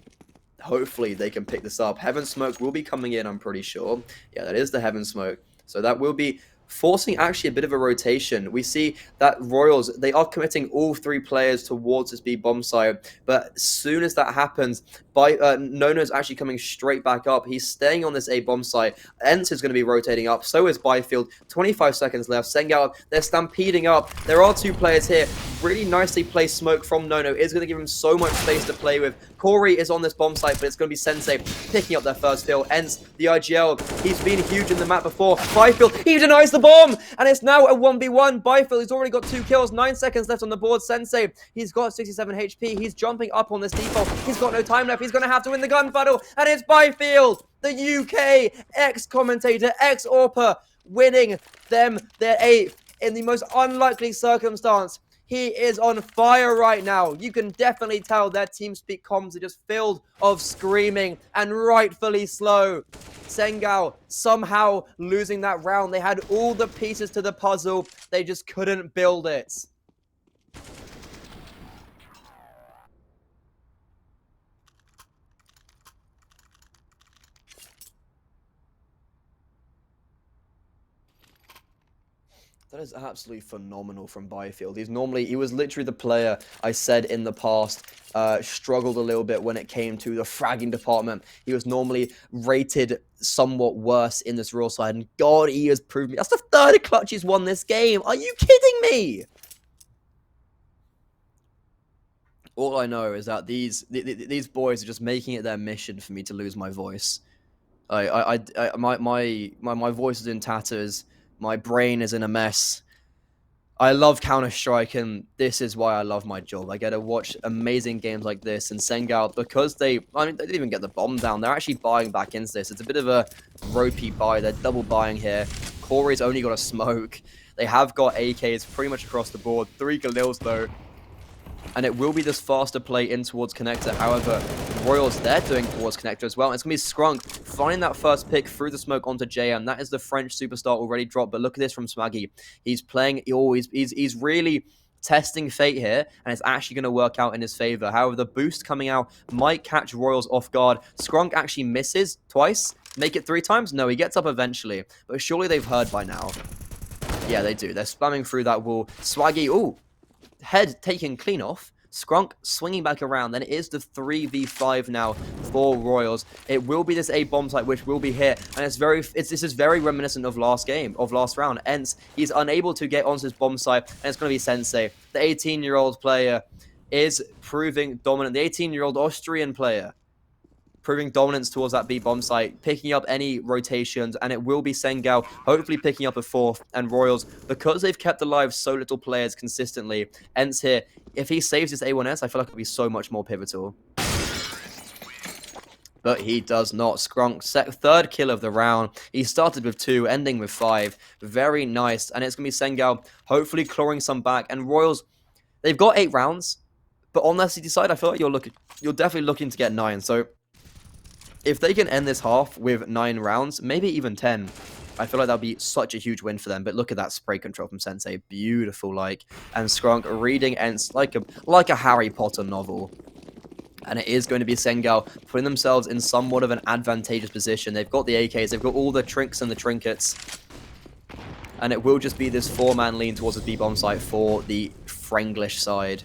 hopefully they can pick this up. Heaven Smoke will be coming in, I'm pretty sure. Yeah, that is the Heaven Smoke. So that will be forcing actually a bit of a rotation. We see that Royals, they are committing all 3 players towards this B bomb site. But as soon as that happens, Nono's actually coming straight back up. He's staying on this A bomb site. Ents is going to be rotating up. So is Byfield. 25 seconds left. Sangal, they're stampeding up. There are 2 players here. Really nicely placed smoke from Nono. Is going to give him so much space to play with. Corey is on this bomb site, but it's going to be Sensei picking up their first kill. Ents, the IGL, he's been huge in the map before. Byfield, he denies the bomb, and it's now a 1v1. Byfield, he's already got 2 kills, 9 seconds left on the board. Sensei, he's got 67 HP. He's jumping up on this default. He's got no time left. He's going to have to win the gun battle, and it's Byfield, the UK ex-commentator, ex-Orpa, winning them their 8th in the most unlikely circumstance. He is on fire right now. You can definitely tell their TeamSpeak comms are just filled of screaming, and rightfully so. Sangal somehow losing that round. They had all the pieces to the puzzle. They just couldn't build it. That is absolutely phenomenal from Byfield. He was literally the player I said in the past struggled a little bit when it came to the fragging department. He was normally rated somewhat worse in this Royal side, and God, he has proved me. That's the 3rd clutch he's won this game. Are you kidding me? All I know is that these boys are just making it their mission for me to lose my voice. My voice is in tatters. My brain is in a mess. I love Counter-Strike, and this is why I love my job. I get to watch amazing games like this, and Sangal, because they didn't even get the bomb down. They're actually buying back into this. It's a bit of a ropey buy. They're double buying here. Corey's only got a smoke. They have got AKs pretty much across the board. 3 Galils, though. And it will be this faster play in towards Connector. However, Royals, they're doing towards Connector as well. And it's going to be Scrunk finding that first pick through the smoke onto JM. That is the French superstar already dropped. But look at this from Swaggy. He's playing, he's really testing fate here, and it's actually going to work out in his favor. However, the boost coming out might catch Royals off guard. Skrunk actually misses twice. Make it 3 times? No, he gets up eventually. But surely they've heard by now. Yeah, they do. They're spamming through that wall. Swaggy, ooh, head taken clean off. Skrunk swinging back around. Then it is the 3v5 now for Royals. It will be this A bomb site which will be hit, and this is very reminiscent of last round. Hence, he's unable to get onto his bomb site, and it's going to be Sensei. The 18-year-old player is proving dominant. The 18-year-old Austrian player proving dominance towards that B bomb site, picking up any rotations, and it will be Sangal hopefully picking up a 4th, and Royals, because they've kept alive so little players consistently, ends here. If he saves this A1S, I feel like it'll be so much more pivotal. But he does not. Skrunk, 3rd kill of the round. He started with 2, ending with 5. Very nice. And it's going to be Sangal hopefully clawing some back. And Royals, they've got 8 rounds, but on their CT side, I feel like you're definitely looking to get 9. So if they can end this half with 9 rounds, maybe even 10, I feel like that would be such a huge win for them. But look at that spray control from Sensei. Beautiful, like. And Skrunk reading ends like a Harry Potter novel. And it is going to be Sangal putting themselves in somewhat of an advantageous position. They've got the AKs. They've got all the trinks and the trinkets. And it will just be this 4-man lean towards the B-bomb site for the Franglish side.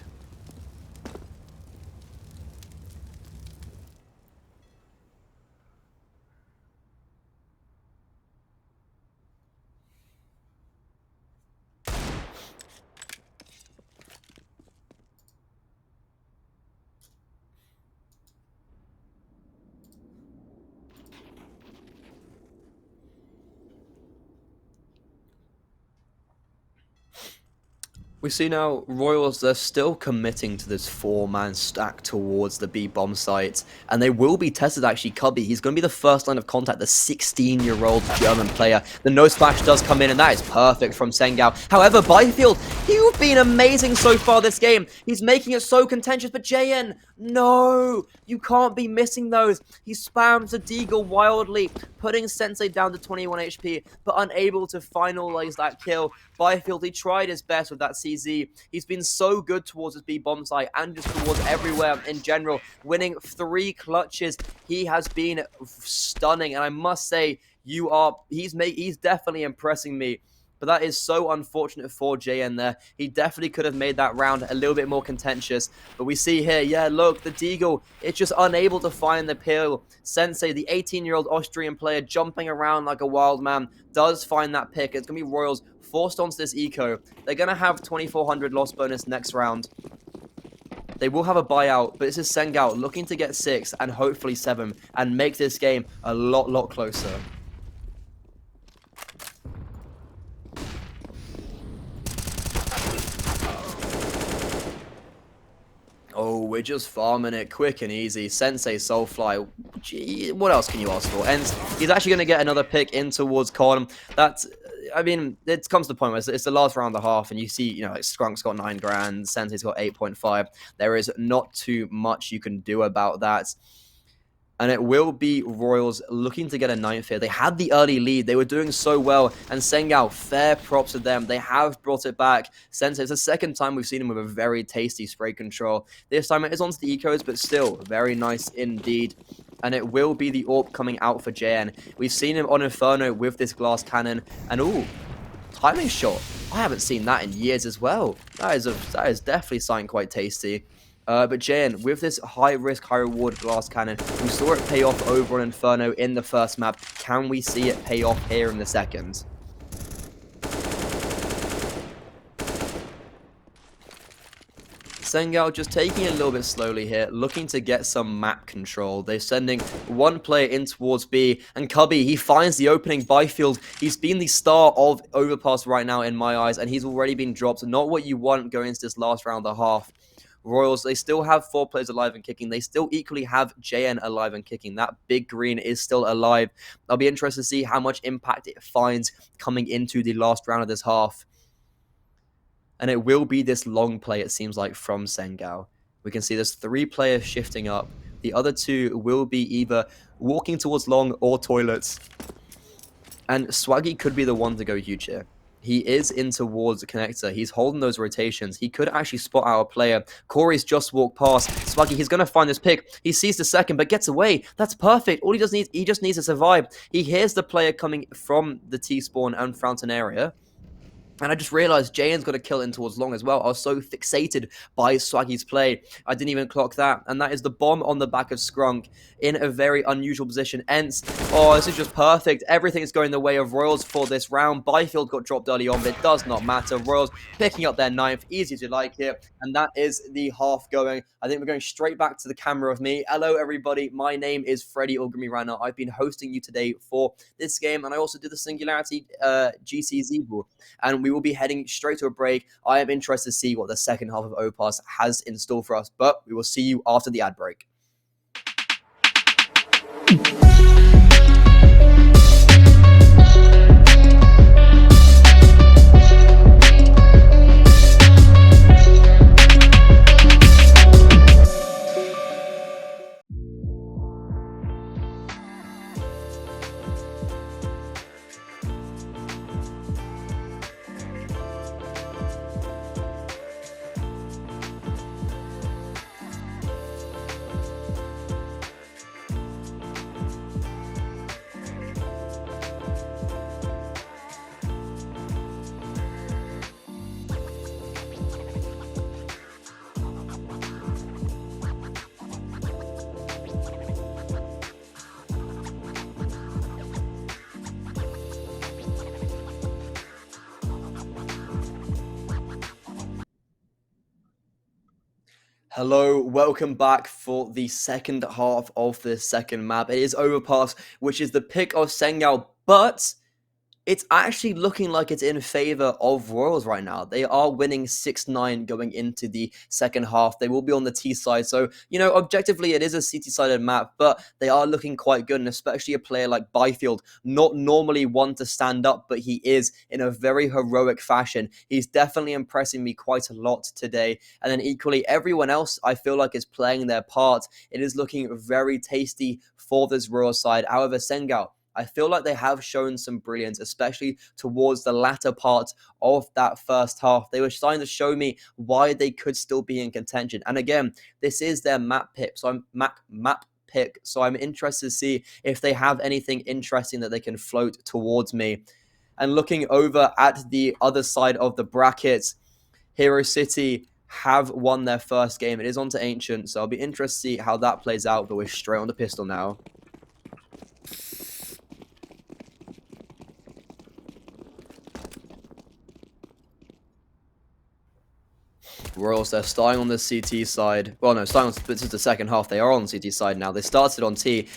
We see now Royals, they're still committing to this 4-man stack towards the B-bomb site, and they will be tested actually. Cubby, he's going to be the first line of contact, the 16-year-old German player. The no splash does come in, and that is perfect from Sangal. However, Byfield, you've been amazing so far this game. He's making it so contentious, but JN, no, you can't be missing those. He spams the Deagle wildly, putting Sensei down to 21 HP, but unable to finalize that kill. Byfield, he tried his best with that CZ. He's been so good towards his B-bomb site and just towards everywhere in general, winning 3 clutches. He has been stunning, and I must say, he's definitely impressing me. But that is so unfortunate for JN there. He definitely could have made that round a little bit more contentious. But we see here, yeah, look, the Deagle, it's just unable to find the pill. Sensei, the 18-year-old Austrian player, jumping around like a wild man, does find that pick. It's going to be Royals forced onto this eco. They're going to have 2,400 loss bonus next round. They will have a buyout, but this is Sangal looking to get 6 and hopefully 7 and make this game a lot closer. Oh, we're just farming it quick and easy. Sensei Soulfly. Gee, what else can you ask for? And he's actually going to get another pick in towards Con. That's, I mean, it comes to the point where it's the last round and a half, and you see, you know, like Skrunk's got 9 grand, Sensei's got 8.5. There is not too much you can do about that. And it will be Royals looking to get a 9th here. They had the early lead. They were doing so well. And Sangal, fair props to them. They have brought it back. Sensei, it's the 2nd time we've seen him with a very tasty spray control. This time it is onto the ecos, but still very nice indeed. And it will be the AWP coming out for JN. We've seen him on Inferno with this glass cannon. And ooh, timing shot. I haven't seen that in years as well. That is definitely something quite tasty. But JN, with this high-risk, high-reward glass cannon, we saw it pay off over on Inferno in the first map. Can we see it pay off here in the second? Sangal just taking it a little bit slowly here, looking to get some map control. They're sending one player in towards B, and Cubby, he finds the opening. Byfield, he's been the star of Overpass right now in my eyes, and he's already been dropped. Not what you want going into this last round and a half. Royals, they still have 4 players alive and kicking. They still equally have JN alive and kicking. That big green is still alive. I'll be interested to see how much impact it finds coming into the last round of this half. And it will be this long play, it seems like, from Sangal. We can see there's 3 players shifting up. The other 2 will be either walking towards long or toilets. And Swaggy could be the one to go huge here. He is in towards the connector. He's holding those rotations. He could actually spot our player. Corey's just walked past. Swaggy, he's going to find this pick. He sees the second, but gets away. That's perfect. All he just needs to survive. He hears the player coming from the T-spawn and fountain area. And I just realized Jayen's got a kill in towards long as well. I was so fixated by Swaggy's play. I didn't even clock that. And that is the bomb on the back of Skrunk in a very unusual position. Ents, oh, this is just perfect. Everything is going the way of Royals for this round. Byfield got dropped early on, but it does not matter. Royals picking up their ninth. Easy to like here. And that is the half going. I think we're going straight back to the camera of me. Hello, everybody. My name is Freddie Ogumi right now. I've been hosting you today for this game. And I also do the Singularity GCZ rule. And we will be heading straight to a break. I am interested to see what the second half of OPAS has in store for us, but we will see you after the ad break. Hello, welcome back for the second half of the second map. It is Overpass, which is the pick of Sangal, but it's actually looking like it's in favor of Royals right now. They are winning 6-9 going into the second half. They will be on the T side. So, objectively, it is a CT-sided map, but they are looking quite good, and especially a player like Byfield, not normally one to stand up, but he is in a very heroic fashion. He's definitely impressing me quite a lot today. And then equally, everyone else, I feel like, is playing their part. It is looking very tasty for this Royals side. However, Sangal, I feel like they have shown some brilliance, especially towards the latter part of that first half. They were starting to show me why they could still be in contention. And again, this is their map pick, so I'm interested to see if they have anything interesting that they can float towards me. And looking over at the other side of the bracket, Hero City have won their first game. It is on to Ancient, so I'll be interested to see how that plays out, but we're straight on the pistol now. Royals, they're starting on the CT side. Well, no, this is the second half. They are on the CT side now. They started on T,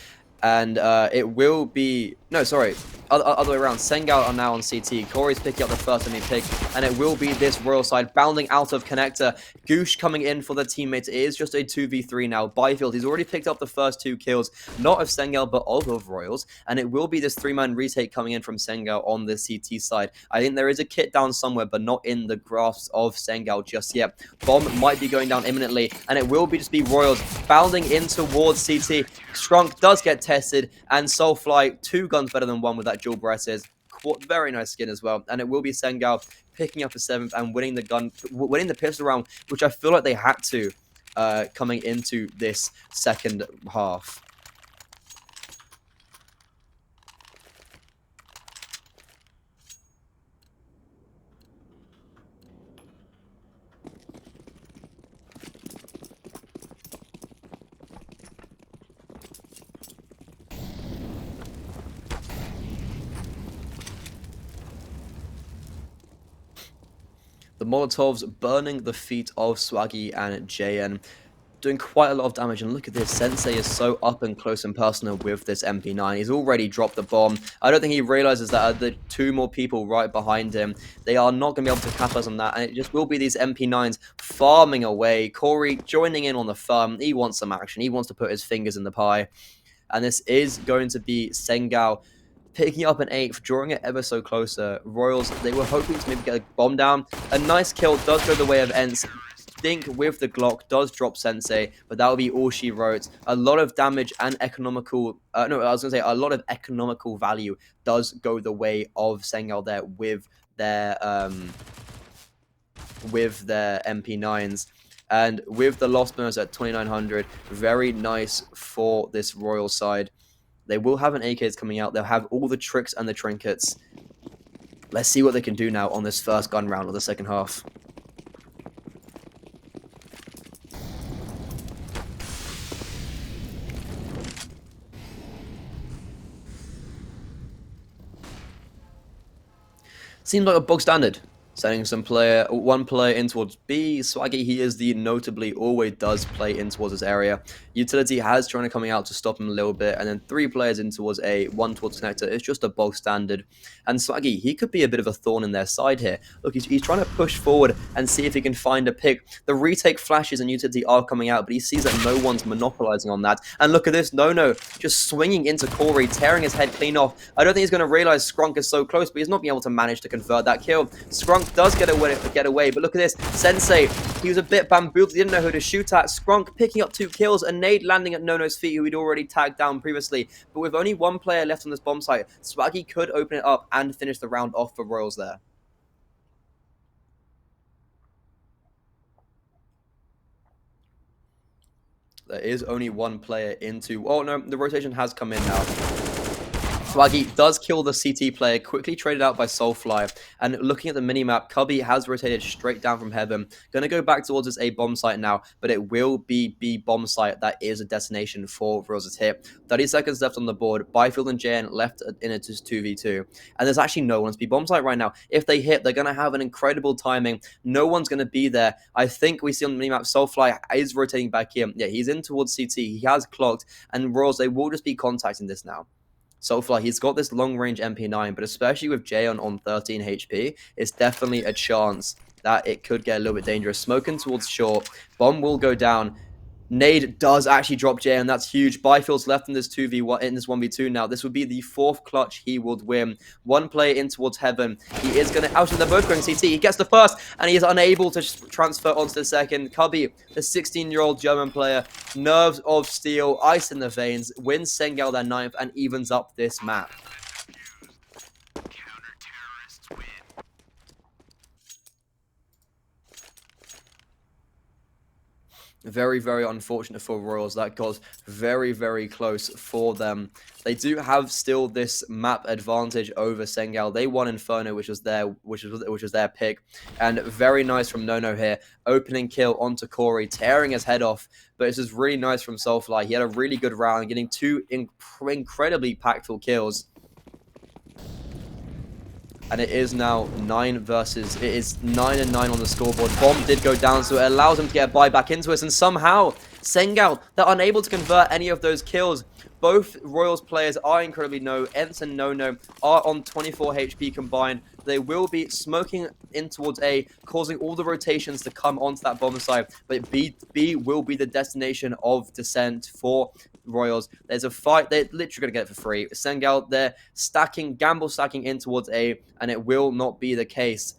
and it will be... No, sorry. Other way around. Sangal are now on CT. Corey's picking up the first enemy pick, and it will be this Royal side bounding out of connector. Goosh coming in for the teammates. It is just a 2v3 now. Byfield, he's already picked up the first 2 kills, not of Sangal, but of Royals, and it will be this 3-man retake coming in from Sangal on the CT side. I think there is a kit down somewhere, but not in the grasp of Sangal just yet. Bomb might be going down imminently, and it will just be Royals bounding in towards CT. Skrunk does get tested, and Soulfly, 2 guns better than 1 with that dual Brett's. Very nice skin as well. And it will be Sangal picking up a 7th and winning the pistol round, which I feel like they had to coming into this second half. The Molotovs burning the feet of Swaggy and Jayen, doing quite a lot of damage. And look at this, Sensei is so up and close and personal with this MP9. He's already dropped the bomb. I don't think he realizes that the 2 more people right behind him, they are not going to be able to capitalize on that. And it just will be these MP9s farming away. Corey joining in on the farm. He wants some action. He wants to put his fingers in the pie. And this is going to be Sangal picking up an 8th, drawing it ever so closer. Royals, they were hoping to maybe get a bomb down. A nice kill does go the way of Ents. Think with the Glock does drop Sensei, but that will be all she wrote. A lot of damage and economical... a lot of economical value does go the way of Sangal there with their MP9s. And with the loss bonus at 2900, very nice for this Royal side. They will have an AKs coming out. They'll have all the tricks and the trinkets. Let's see what they can do now on this first gun round of the second half. Seems like a bog standard. Sending one player in towards B. Swaggy, he is the notably always does play in towards this area. Utility has trying to coming out to stop him a little bit, and then 3 players in towards A, 1 towards connector. It's just a bog standard. And Swaggy, he could be a bit of a thorn in their side here. Look, he's trying to push forward and see if he can find a pick. The retake flashes and Utility are coming out, but he sees that no one's monopolizing on that. And look at this, No just swinging into Corey, tearing his head clean off. I don't think he's going to realize Skrunk is so close, but he's not being able to manage to convert that kill. Skrunk does get away, but look at this. Sensei, he was a bit bamboozled. He didn't know who to shoot at. Skrunk picking up 2 kills, a nade landing at Nono's feet, who he'd already tagged down previously. But with only 1 player left on this bomb site, Swaggy could open it up and finish the round off for Royals there. There is only 1 player into... Oh, no, the rotation has come in now. Swaggy does kill the CT player, quickly traded out by Soulfly. And looking at the minimap, Cubby has rotated straight down from heaven. Going to go back towards this A bomb site now, but it will be B bomb site that is a destination for Royals' hit. 30 seconds left on the board. Byfield and JN left in it to 2v2. And there's actually no one's B bomb site right now. If they hit, they're going to have an incredible timing. No one's going to be there. I think we see on the minimap, Soulfly is rotating back in. Yeah, he's in towards CT. He has clocked. And Royals, they will just be contacting this now. Soulfly, he's got this long-range MP9, but especially with Jayon on 13 HP, it's definitely a chance that it could get a little bit dangerous. Smoking towards short. Bomb will go down. Nade does actually drop Jayon. That's huge. Byfield's left in this 2v1 in this 1v2 now. This would be the 4th clutch he would win. 1 player in towards heaven. He is going to out, and they're both going CT. He gets the first, and he is unable to transfer onto the second. Cubby, the 16-year-old German player, nerves of steel, ice in the veins, wins Sangal their 9th and evens up this map. Very, very unfortunate for Royals. That got very, very close for them. They do have still this map advantage over Sangal. They won Inferno, which was their pick, and very nice from Nono here, opening kill onto Corey, tearing his head off. But it's just really nice from Soulfly. He had a really good round, getting 2 incredibly impactful kills. And it is now 9 and 9 on the scoreboard. Bomb did go down, so it allows him to get a buy back into us. And somehow, Sangal, they're unable to convert any of those kills. Both Royals players are incredibly low. Ents and Nono are on 24 HP combined. They will be smoking in towards A, causing all the rotations to come onto that bomb side. But B will be the destination of descent for Royals. There's a fight. They're literally going to get it for free. Sangal, they're gamble stacking in towards A, and it will not be the case.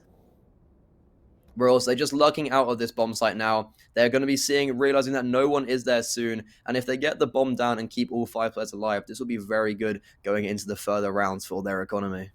Royals, they're just lucking out of this bomb site now. They're going to be realizing that no one is there soon. And if they get the bomb down and keep all 5 players alive, this will be very good going into the further rounds for their economy.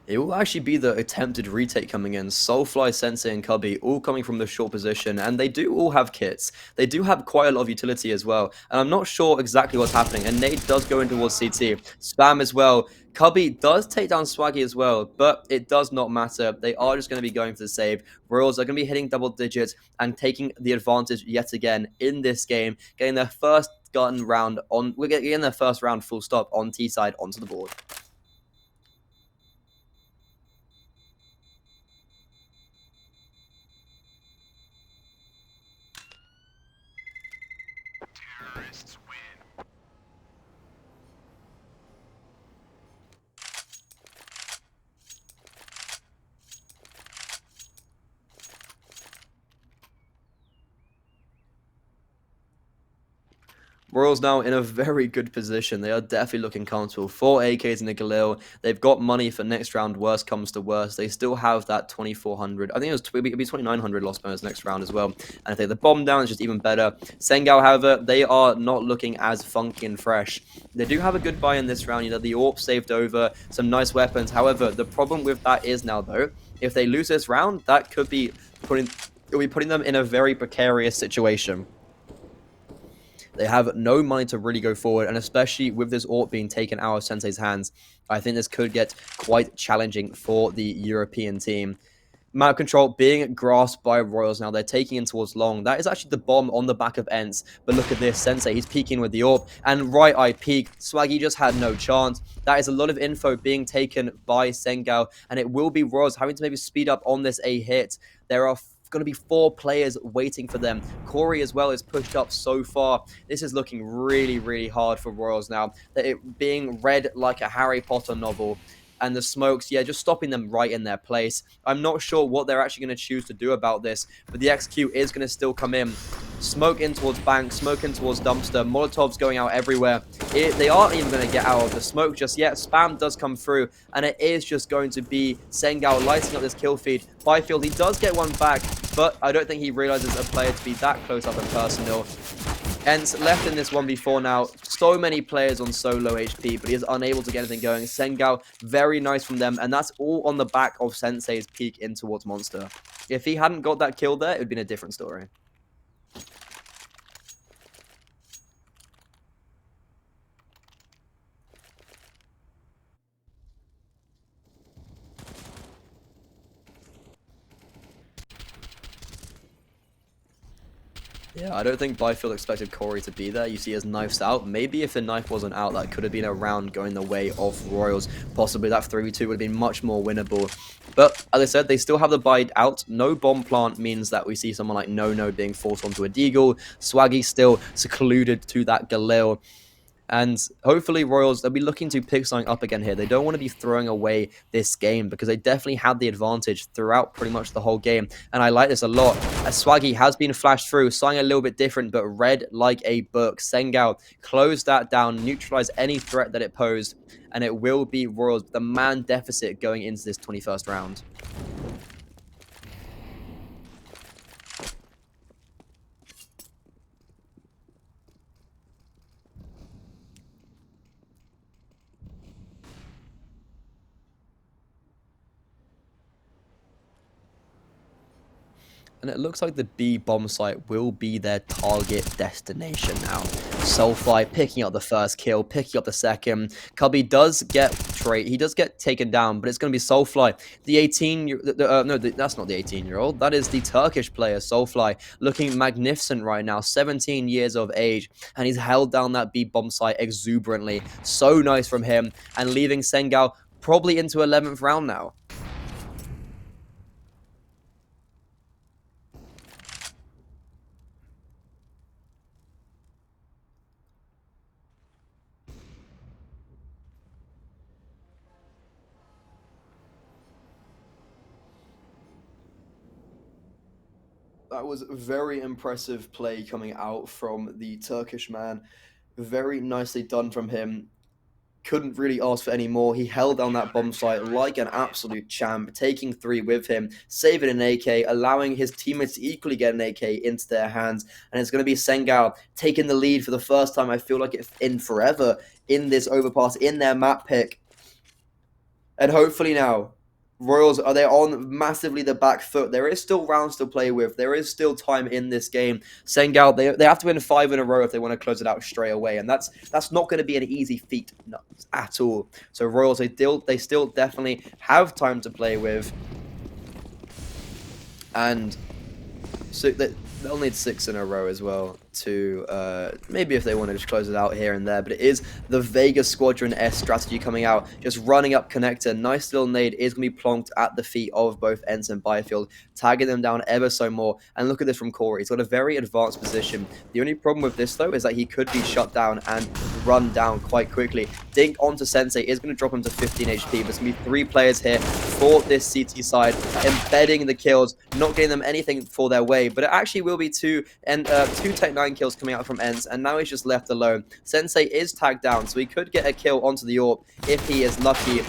It will actually be the attempted retake coming in. Soulfly, Sensei, and Cubby all coming from the short position, and they do all have kits. They do have quite a lot of utility as well, and I'm not sure exactly what's happening. And Nate does go in towards CT. Spam as well. Cubby does take down Swaggy as well, but it does not matter. They are just going to be going for the save. Royals are going to be hitting double digits and taking the advantage yet again in this game, getting their first round full stop on T side onto the board. Royals now in a very good position. They are definitely looking comfortable. 4 AKs in the Galil. They've got money for next round, worst comes to worst. They still have that 2,400. I think it'll be 2,900 lost bonus next round as well. And if they have the bomb down, it's just even better. Sangal, however, they are not looking as funky and fresh. They do have a good buy in this round. You know, the AWP saved over, some nice weapons. However, the problem with that is now, though, if they lose this round, that could be putting them in a very precarious situation. They have no money to really go forward, and especially with this AWP being taken out of Sensei's hands, I think this could get quite challenging for the European team. Map control being grasped by Royals now. They're taking in towards long. That is actually the bomb on the back of Ents. But look at this. Sensei, he's peeking with the AWP. And right eye peek. Swaggy just had no chance. That is a lot of info being taken by Sangal. And it will be Royals having to maybe speed up on this A hit. There are going to be 4 players waiting for them. Corey as well is pushed up so far. This is looking really, really hard for Royals now. That it being read like a Harry Potter novel. And the smokes, yeah, just stopping them right in their place. I'm not sure what they're actually going to choose to do about this, but the XQ is going to still come in. Smoke in towards bank, smoke in towards dumpster. Molotovs going out everywhere. They aren't even going to get out of the smoke just yet. Spam does come through, and it is just going to be Sangal lighting up this kill feed. Byfield, he does get one back, but I don't think he realizes a player to be that close up and personal. Ents left in this 1v4 now. So many players on so low HP, but he is unable to get anything going. Sangal, very nice from them, and that's all on the back of Sensei's peek in towards Monster. If he hadn't got that kill there, it would have been a different story. Yeah, I don't think Byfield expected Corey to be there. You see his knife's out. Maybe if the knife wasn't out, that could have been a round going the way of Royals. Possibly that 3v2 would have been much more winnable. But, as I said, they still have the bide out. No bomb plant means that we see someone like No being forced onto a Deagle. Swaggy still secluded to that Galil. And hopefully Royals, they'll be looking to pick something up again here. They don't want to be throwing away this game because they definitely had the advantage throughout pretty much the whole game. And I like this a lot. As Swaggy has been flashed through, something a little bit different, but read like a book. Sangal closed that down, neutralized any threat that it posed, and it will be Royals with the man deficit going into this 21st round. And it looks like the B bomb site will be their target destination now. Soulfly picking up the first kill, picking up the second. Cubby does get he does get taken down, but it's going to be Soulfly. The 18 no, that's not the 18-year-old. That is the Turkish player, Soulfly, looking magnificent right now. 17 years of age, and he's held down that B bomb site exuberantly. So nice from him, and leaving Sangal probably into 11th round now. That was a very impressive play coming out from the Turkish man. Very nicely done from him. Couldn't really ask for any more. He held down that bomb site like an absolute champ, taking 3 with him, saving an AK, allowing his teammates to equally get an AK into their hands. And it's going to be Sangal taking the lead for the first time, I feel like it's in forever, in this overpass, in their map pick. And hopefully now, Royals, are they on massively the back foot? There is still rounds to play with. There is still time in this game. Sangal, they have to win 5 in a row if they want to close it out straight away. And that's not going to be an easy feat at all. So Royals, they still definitely have time to play with. And so they'll need 6 in a row as well to maybe if they want to just close it out here and there. But it is the Vegas Squadron S strategy coming out, just running up connector. Nice little nade is going to be plonked at the feet of both Ents and Byfield, tagging them down ever so more. And look at this from Corey. He's got a very advanced position. The only problem with this, though, is that he could be shut down and run down quite quickly. Dink onto Sensei is going to drop him to 15 HP. There's going to be 3 players here for this CT side, embedding the kills, not getting them anything for their way. But it actually will be two Tech 9 flying kills coming out from Ents, and now he's just left alone. Sensei is tagged down, so he could get a kill onto the AWP if he is lucky.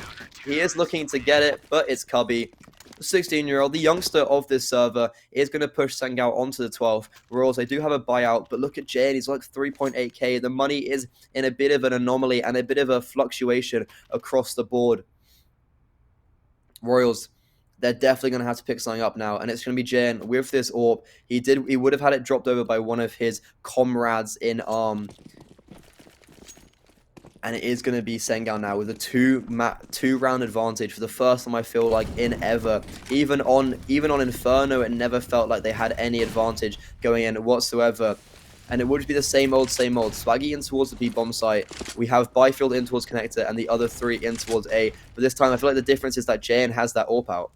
He is looking to get it, but it's Cubby. The 16-year-old, the youngster of this server, is going to push Sangal onto the 12th. Royals, they do have a buyout, but look at Jay, he's like 3.8k. The money is in a bit of an anomaly and a bit of a fluctuation across the board. Royals, they're definitely going to have to pick something up now, and it's going to be Jane with this AWP. He would have had it dropped over by one of his comrades in ARM. And it is going to be Sangal now with a two-round advantage for the first time, I feel like, in ever. Even on Inferno, it never felt like they had any advantage going in whatsoever. And it would be the same old, same old. Swaggy in towards the B bomb site. We have Byfield in towards Connector and the other three in towards A. But this time, I feel like the difference is that Jayan has that AWP out.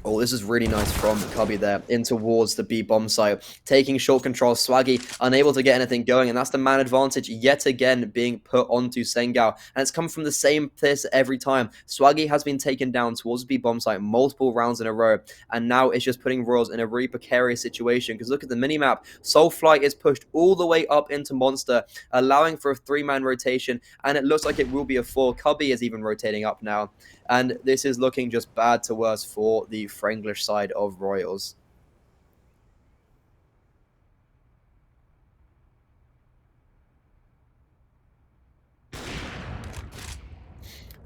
Oh, this is really nice from Cubby there, in towards the B bomb site. Taking short control, Swaggy unable to get anything going, and that's the man advantage yet again being put onto Sangal. And it's come from the same place every time. Swaggy has been taken down towards the B bomb site multiple rounds in a row, and now it's just putting Royals in a really precarious situation, because look at the minimap. Soulfly is pushed all the way up into Monster, allowing for a 3-man rotation, and it looks like it will be a 4. Cubby is even rotating up now. And this is looking just bad to worse for the Franglish side of Royals.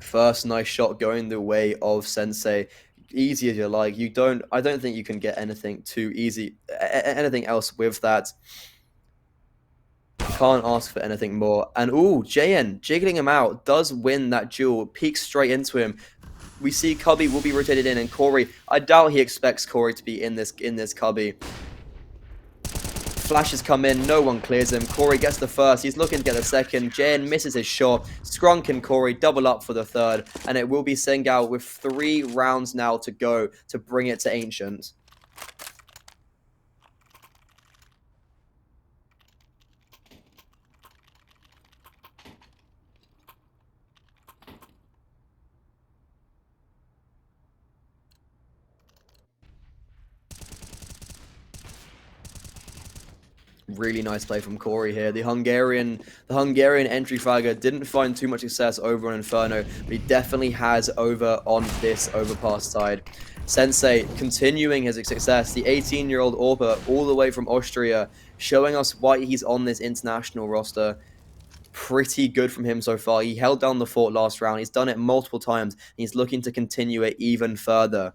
First nice shot going the way of Sensei. Easy as you like. I don't think you can get anything too easy, anything else with that. Can't ask for anything more. And ooh, JN jiggling him out does win that duel. Peeks straight into him. We see Cubby will be rotated in, and Corey, I doubt he expects Corey to be in this Cubby. Flashes come in, no one clears him. Corey gets the first, he's looking to get the second. Jayan misses his shot. Scrunk and Corey double up for the third, and it will be Sangal with 3 rounds now to go to bring it to Ancient. Really nice play from Corey here. The Hungarian entry fragger didn't find too much success over on Inferno, but he definitely has over on this overpass side. Sensei continuing his success. The 18-year-old AWPer all the way from Austria, showing us why he's on this international roster. Pretty good from him so far. He held down the fort last round. He's done it multiple times, and he's looking to continue it even further.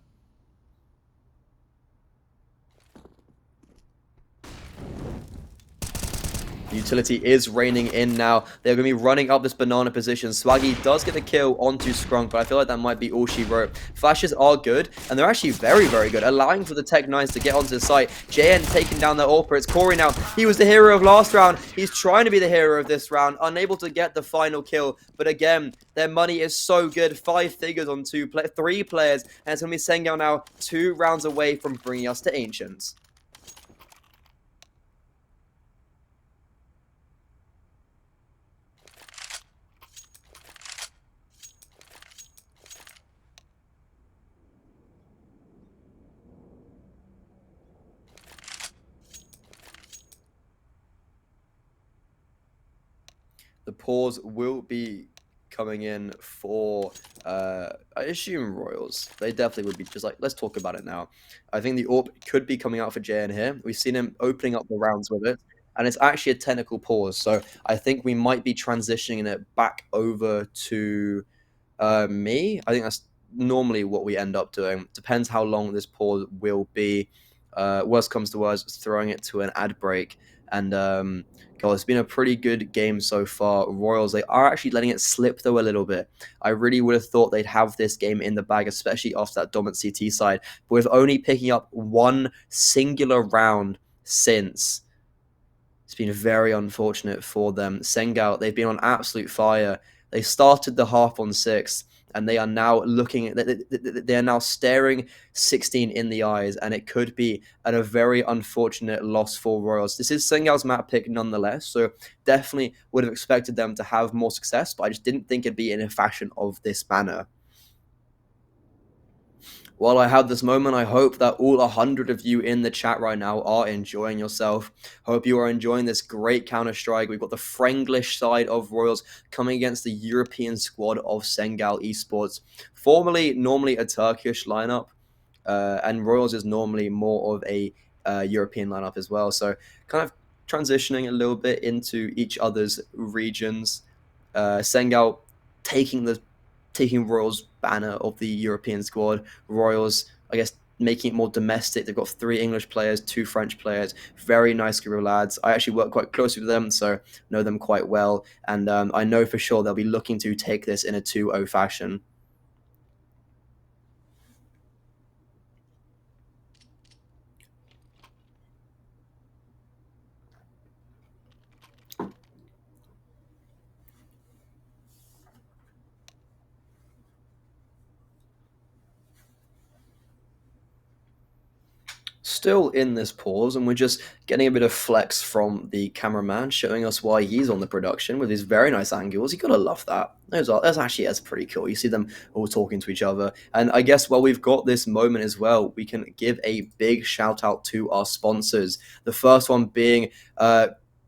Utility is raining in now. They're going to be running up this banana position. Swaggy does get the kill onto Scrunk, but I feel like that might be all she wrote. Flashes are good, and they're actually very, very good, allowing for the Tech 9s to get onto the site. JN taking down the AWPer. It's Corey now. He was the hero of last round. He's trying to be the hero of this round, unable to get the final kill. But again, their money is so good. 5 figures on 3 players, and it's going to be Sangal now 2 rounds away from bringing us to Ancients. The pause will be coming in for, I assume Royals. They definitely would be just like, let's talk about it now. I think the AWP could be coming out for JN here. We've seen him opening up the rounds with it, and it's actually a technical pause. So I think we might be transitioning it back over to me. I think that's normally what we end up doing. Depends how long this pause will be. Worst comes to worst, throwing it to an ad break. And God, it's been a pretty good game so far. Royals, they are actually letting it slip though a little bit. I really would have thought they'd have this game in the bag, especially after that dominant CT side. But with only picking up 1 singular round since, it's been very unfortunate for them. Sangal, they've been on absolute fire. They started the half on 6, and they are now they are now staring 16 in the eyes, and it could be a very unfortunate loss for Royals. This is Sangal's map pick nonetheless, so definitely would have expected them to have more success, but I just didn't think it'd be in a fashion of this manner. While I have this moment, I hope that all 100 of you in the chat right now are enjoying yourself. Hope you are enjoying this great Counter-Strike. We've got the Franglish side of Royals coming against the European squad of Sangal Esports, formerly normally a Turkish lineup, and Royals is normally more of a European lineup as well. So kind of transitioning a little bit into each other's regions. Sangal taking the taking Royals banner of the European squad. Royals, I guess, making it more domestic. They've got 3 English players, 2 French players. Very nice group of lads. I actually work quite closely with them, so know them quite well. And I know for sure they'll be looking to take this in a 2-0 fashion. Still in this pause, and we're just getting a bit of flex from the cameraman, showing us why he's on the production with his very nice angles. You gotta love that. That's pretty cool. You see them all talking to each other, and I guess while we've got this moment as well, we can give a big shout out to our sponsors. The first one being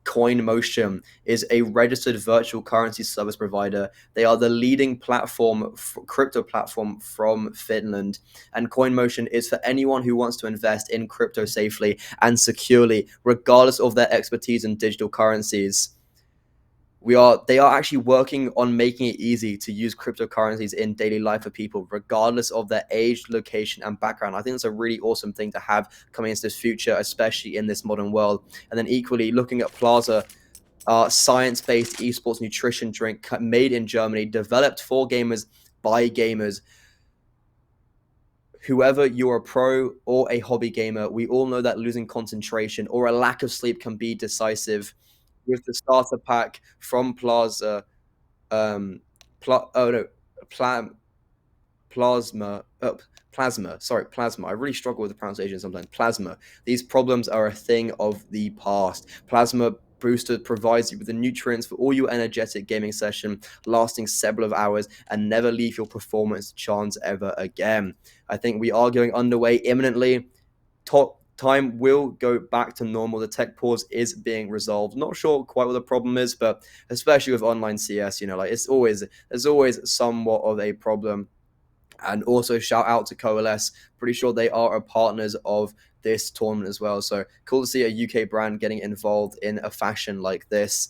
CoinMotion is a registered virtual currency service provider. They are the leading crypto platform from Finland, and CoinMotion is for anyone who wants to invest in crypto safely and securely, regardless of their expertise in digital currencies. They are actually working on making it easy to use cryptocurrencies in daily life for people, regardless of their age, location, and background. I think that's a really awesome thing to have coming into this future, especially in this modern world. And then equally, looking at Plaza, science-based esports nutrition drink made in Germany, developed for gamers by gamers. Whoever you're a pro or a hobby gamer, we all know that losing concentration or a lack of sleep can be decisive. With the starter pack from Plaza, um, oh no, Plasma, sorry, Plasma. I really struggle with the pronunciation sometimes. Plasma. These problems are a thing of the past. Plasma Booster provides you with the nutrients for all your energetic gaming session, lasting several of hours, and never leave your performance chance ever again. I think we are going underway imminently. Time will go back to normal. The tech pause is being resolved. Not sure quite what the problem is, but especially with online CS, like there's always somewhat of a problem. And also shout out to Coalesce. Pretty sure they are partners of this tournament as well. So cool to see a UK brand getting involved in a fashion like this.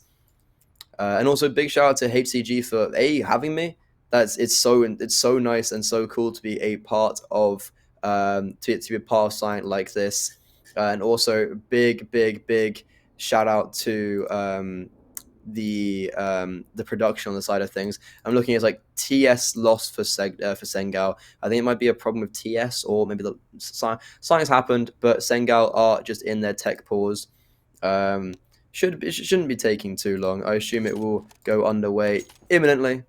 And also big shout out to HCG for having me. It's so nice and so cool to be a part of to be a part of something like this. And also big shout out to the production on the side of things. I'm looking at like TS lost for Sangal. I think it might be a problem with TS, or maybe something's happened, but Sangal are just in their tech pause. It shouldn't be taking too long. I assume it will go underway imminently.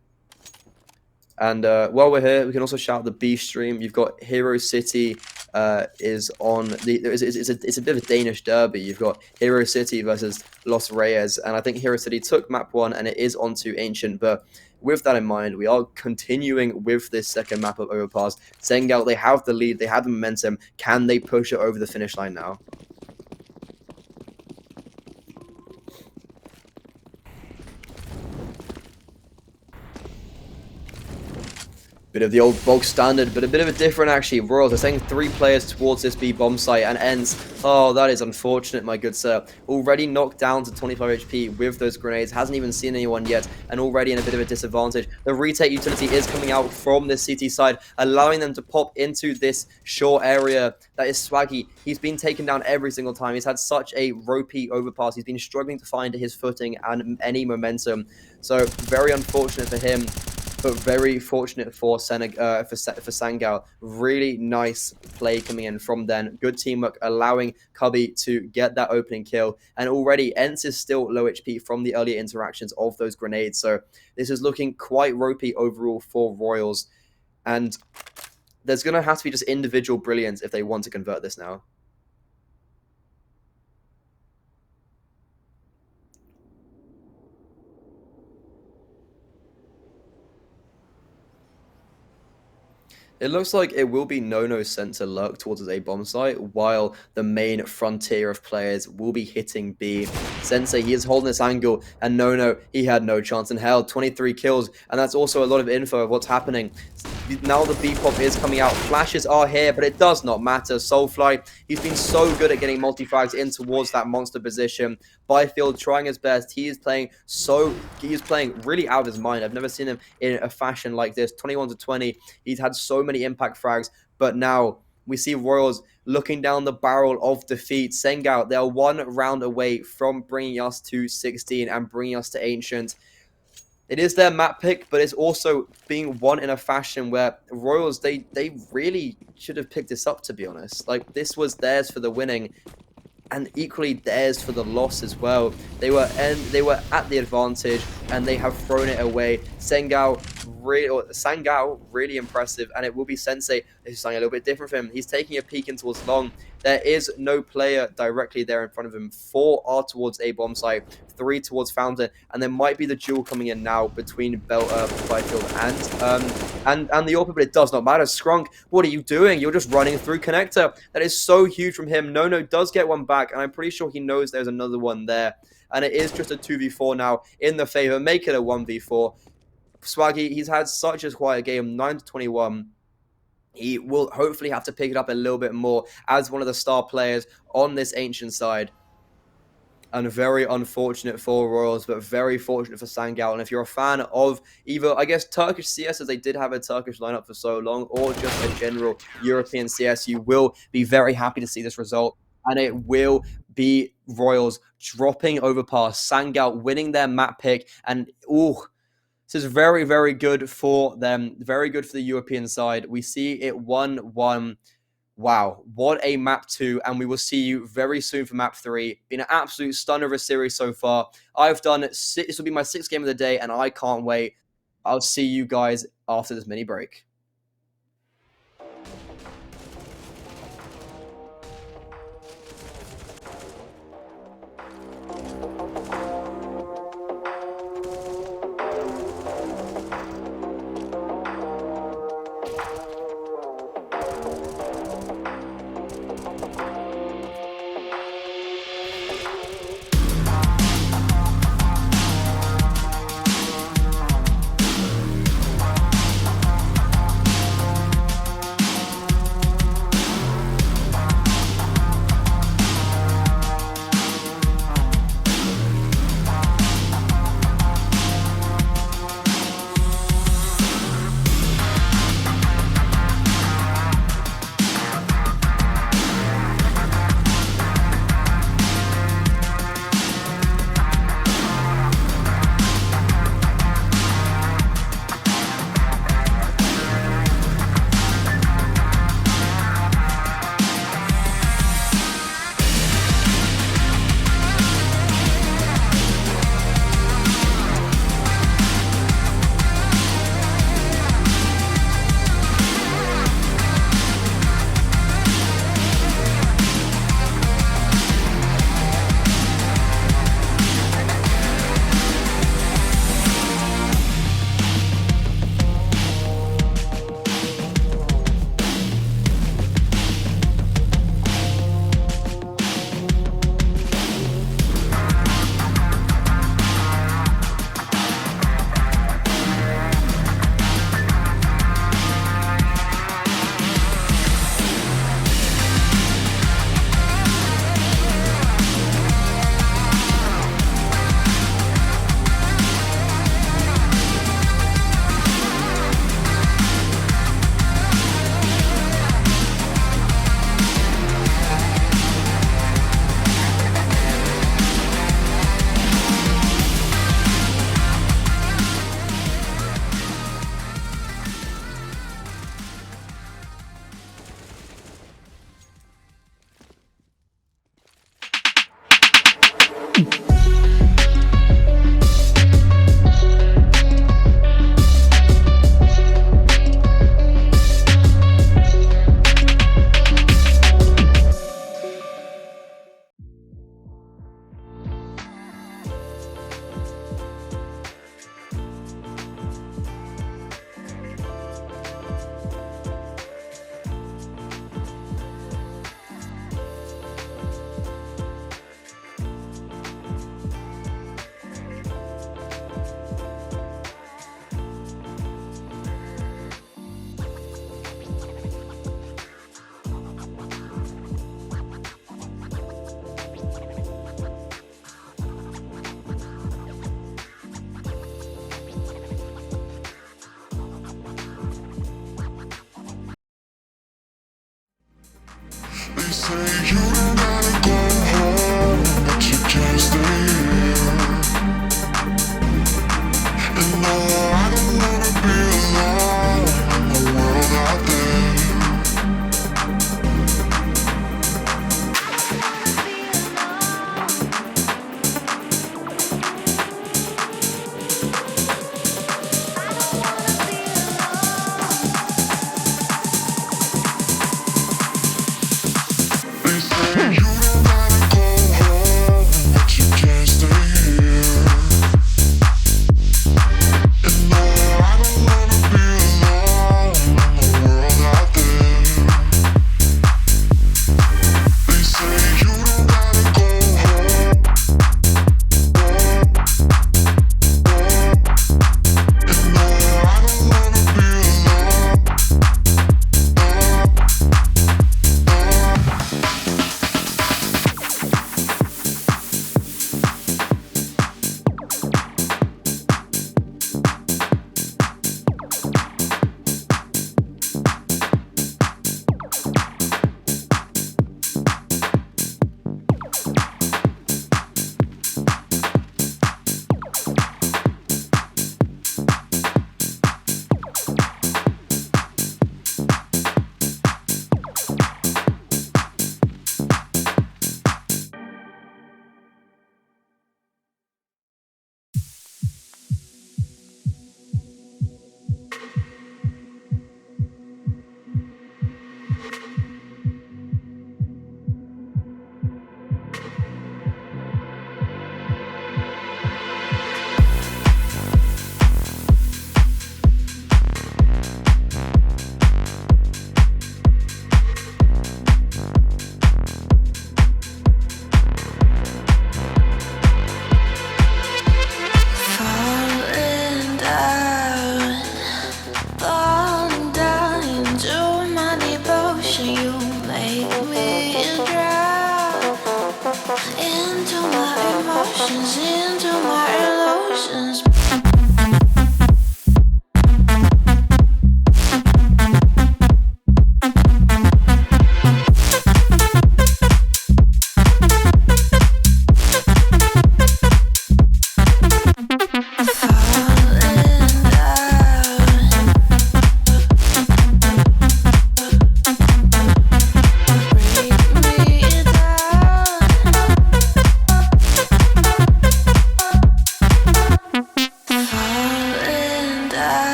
And while we're here, we can also shout the B stream. You've got Hero City is on the. It's a bit of a Danish derby. You've got Hero City versus Los Reyes, and I think Hero City took map 1 and it is onto Ancient. But with that in mind, we are continuing with this second map of Overpass. Sangal, they have the lead, they have the momentum. Can they push it over the finish line now? Bit of the old bog standard, but a bit of a different actually. Royals are sending 3 players towards this B bomb site and ends. Oh, that is unfortunate, my good sir. Already knocked down to 25 HP with those grenades. Hasn't even seen anyone yet and already in a bit of a disadvantage. The retake utility is coming out from this CT side, allowing them to pop into this short area. That is Swaggy. He's been taken down every single time. He's had such a ropey overpass. He's been struggling to find his footing and any momentum. So very unfortunate for him, but very fortunate for Sangal. Really nice play coming in from them. Good teamwork, allowing Cubby to get that opening kill. And already, Ents is still low HP from the earlier interactions of those grenades. So this is looking quite ropey overall for Royals. And there's going to have to be just individual brilliance if they want to convert this now. It looks like it will be Nono sent to lurk towards his A bomb site, while the main frontier of players will be hitting B. Sensei, he is holding this angle, and Nono, he had no chance in hell. 23 kills, and that's also a lot of info of what's happening. Now the B pop is coming out. Flashes are here, but it does not matter. Soulfly, he's been so good at getting multi-frags in towards that monster position. Byfield trying his best. He is playing really out of his mind. I've never seen him in a fashion like this. 21 to 20. He's had so many impact frags, but now we see Royals looking down the barrel of defeat. Sangal, they're 1 round away from bringing us to 16 and bringing us to Ancient. It is their map pick, but it's also being won in a fashion where Royals, they really should have picked this up, to be honest. Like, this was theirs for the winning, and equally theirs for the loss as well. They were at the advantage, and they have thrown it away. Sangal really impressive, and it will be Sensei. This is something a little bit different for him. He's taking a peek in towards long. There is no player directly there in front of him. 4 are towards A bomb site, 3 towards Fountain, and there might be the duel coming in now between Byfield and the AWP, but it does not matter. Scrunk, what are you doing? You're just running through connector. That is so huge from him. Nono does get one back, and I'm pretty sure he knows there's another one there. And it is just a 2v4 now in the favor. Make it a 1v4. Swaggy, he's had such a quiet game, 9 to 21. He will hopefully have to pick it up a little bit more as one of the star players on this Ancient side. And very unfortunate for Royals, but very fortunate for Sangal. And if you're a fan of either, I guess, Turkish CS, as they did have a Turkish lineup for so long, or just a general European CS, you will be very happy to see this result. And it will be Royals dropping over past Sangal, winning their map pick. And, this is very, very good for them. Very good for the European side. We see it 1-1. Wow, what a map 2, and we will see you very soon for map 3. Been an absolute stunner of a series so far. I've done this will be my 6th game of the day, and I can't wait. I'll see you guys after this mini break.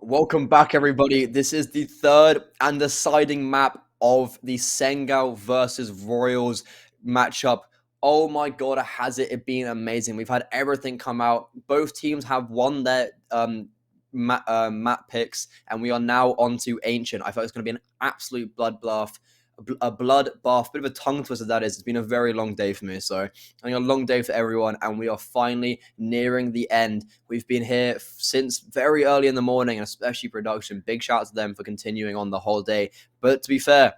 Welcome back, everybody. This is the third and deciding map of the Sangal versus Royals matchup. Oh my god, has it been amazing. We've had everything come out. Both teams have won their map picks, and we are now on to Ancient. I thought it was going to be an absolute bloodbath. A bloodbath, bit of a tongue twister that is. It's been a very long day for me, so I think a long day for everyone, and we are finally nearing the end. We've been here since very early in the morning, and especially production. Big shout out to them for continuing on the whole day. But to be fair,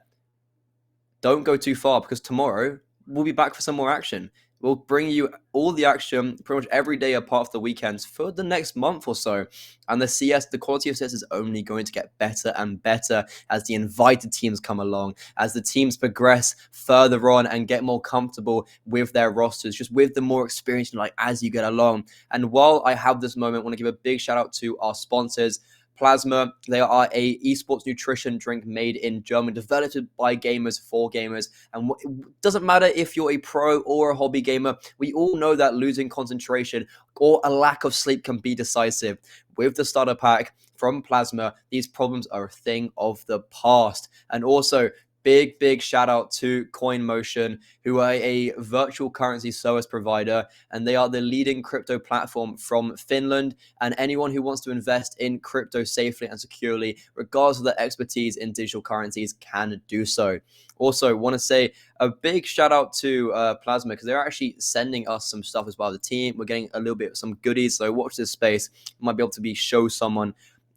don't go too far, because tomorrow we'll be back for some more action. We'll bring you all the action pretty much every day apart from the weekends for the next month or so. And the quality of CS is only going to get better and better as the invited teams come along, as the teams progress further on and get more comfortable with their rosters, just with the more experience, like as you get along. And while I have this moment, I want to give a big shout out to our sponsors. Plasma, they are a esports nutrition drink made in Germany, developed by gamers for gamers. And it doesn't matter if you're a pro or a hobby gamer, we all know that losing concentration or a lack of sleep can be decisive. With the starter pack from Plasma, these problems are a thing of the past. And also, big shout out to CoinMotion, who are a virtual currency service provider, and they are the leading crypto platform from Finland. And anyone who wants to invest in crypto safely and securely, regardless of their expertise in digital currencies, can do so. Also, want to say a big shout out to Plasma, because they're actually sending us some stuff as well. The team, we're getting a little bit of some goodies. So watch this space. Might be able to show someone,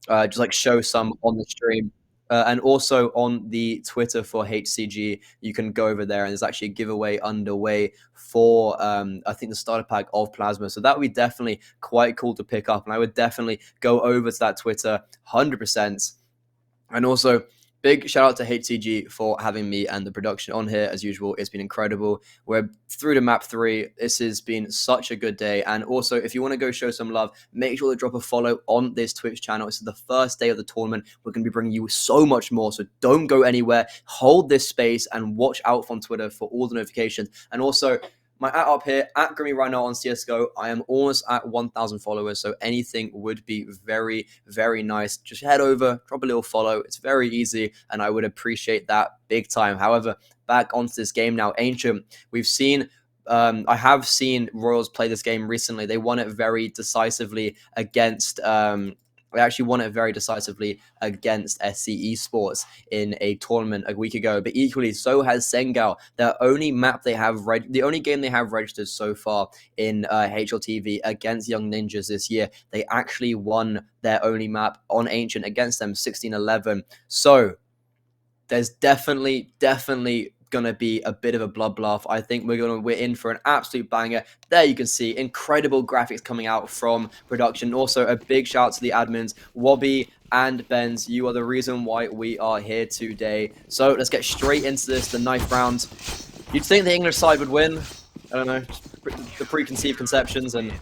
just like show some on the stream. And also on the Twitter for HCG, you can go over there, and there's actually a giveaway underway for, I think, the starter pack of Plasma. So that would be definitely quite cool to pick up. And I would definitely go over to that Twitter 100%. And also, big shout out to HCG for having me and the production on here. As usual, it's been incredible. We're through to map 3. This has been such a good day. And also, if you want to go show some love, make sure to drop a follow on this Twitch channel. This is the first day of the tournament. We're going to be bringing you so much more. So don't go anywhere. Hold this space and watch out on Twitter for all the notifications. And also, my up here, at Grimmy right now on CSGO, I am almost at 1,000 followers, so anything would be very nice. Just head over, drop a little follow. It's very easy, and I would appreciate that big time. However, back onto this game now. Ancient, we've seen... I have seen Royals play this game recently. They won it very decisively against... They actually won it very decisively against SC Esports in a tournament a week ago. But equally, so has Sangal. The only game they have registered so far in HLTV against Young Ninjas this year. They actually won their only map on Ancient against them, 16-11. So there's definitely gonna be a bit of a bloodbath. I think we're in for an absolute banger. There you can see incredible graphics coming out from production. Also, a big shout out to the admins, Wobby and Benz. You are the reason why we are here today. So let's get straight into this, the knife round. You'd think the English side would win. I don't know, the preconceived conceptions, and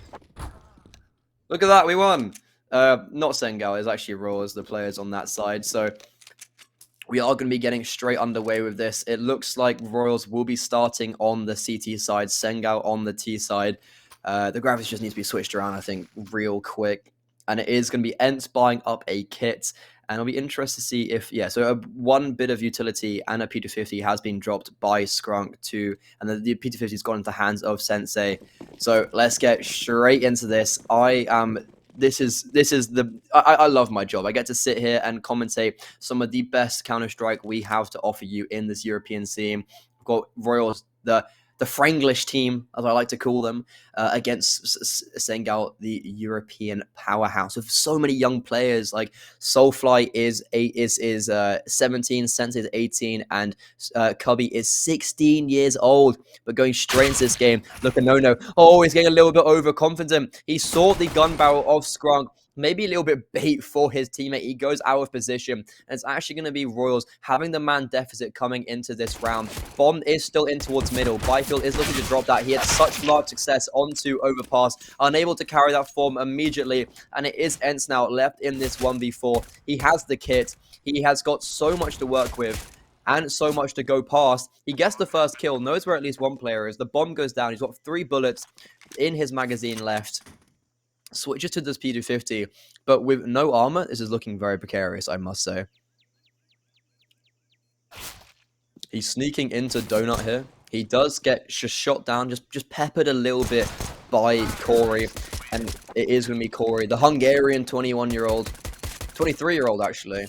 look at that, we won. Not Sangal, it's actually Royals, the players on that side. So we are going to be getting straight underway with this. It looks like Royals will be starting on the CT side, Sangal on the T side. The graphics just need to be switched around, I think, real quick. And it is going to be Ents buying up a kit. And I'll be interested to see if, so one bit of utility and a P250 has been dropped by Skrunk too. And the P250 has gone into the hands of Sensei. So let's get straight into this. I love my job. I get to sit here and commentate some of the best Counter-Strike we have to offer you in this European scene. We've got Royals, the Franglish team, as I like to call them, against Sangal, the European powerhouse with so many young players. Like Soulfly is 17, Sensei is 18, and Cubby is 16 years old. But going straight into this game, look at No. Oh, he's getting a little bit overconfident. He saw the gun barrel of Skrunk. Maybe a little bit bait for his teammate. He goes out of position, and it's actually going to be Royals having the man deficit coming into this round. Bomb is still in towards middle. Byfield is looking to drop that. He had such large success onto overpass, unable to carry that form immediately, and it is Ents now left in this 1v4. He has the kit. He has got so much to work with and so much to go past. He gets the first kill, knows where at least one player is. The bomb goes down. He's got 3 bullets in his magazine left. switches to this P250, but with no armor, this is looking very precarious, I must say. He's sneaking into Donut here. He does get just shot down, just peppered a little bit by Corey, and it is going to be Corey, the Hungarian 21-year-old, 23-year-old actually.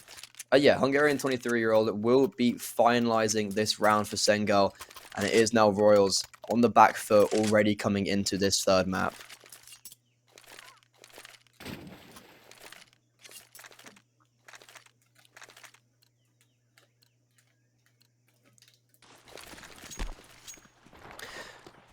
Yeah, Hungarian 23-year-old will be finalizing this round for Sangal, and it is now Royals on the back foot already coming into this third map.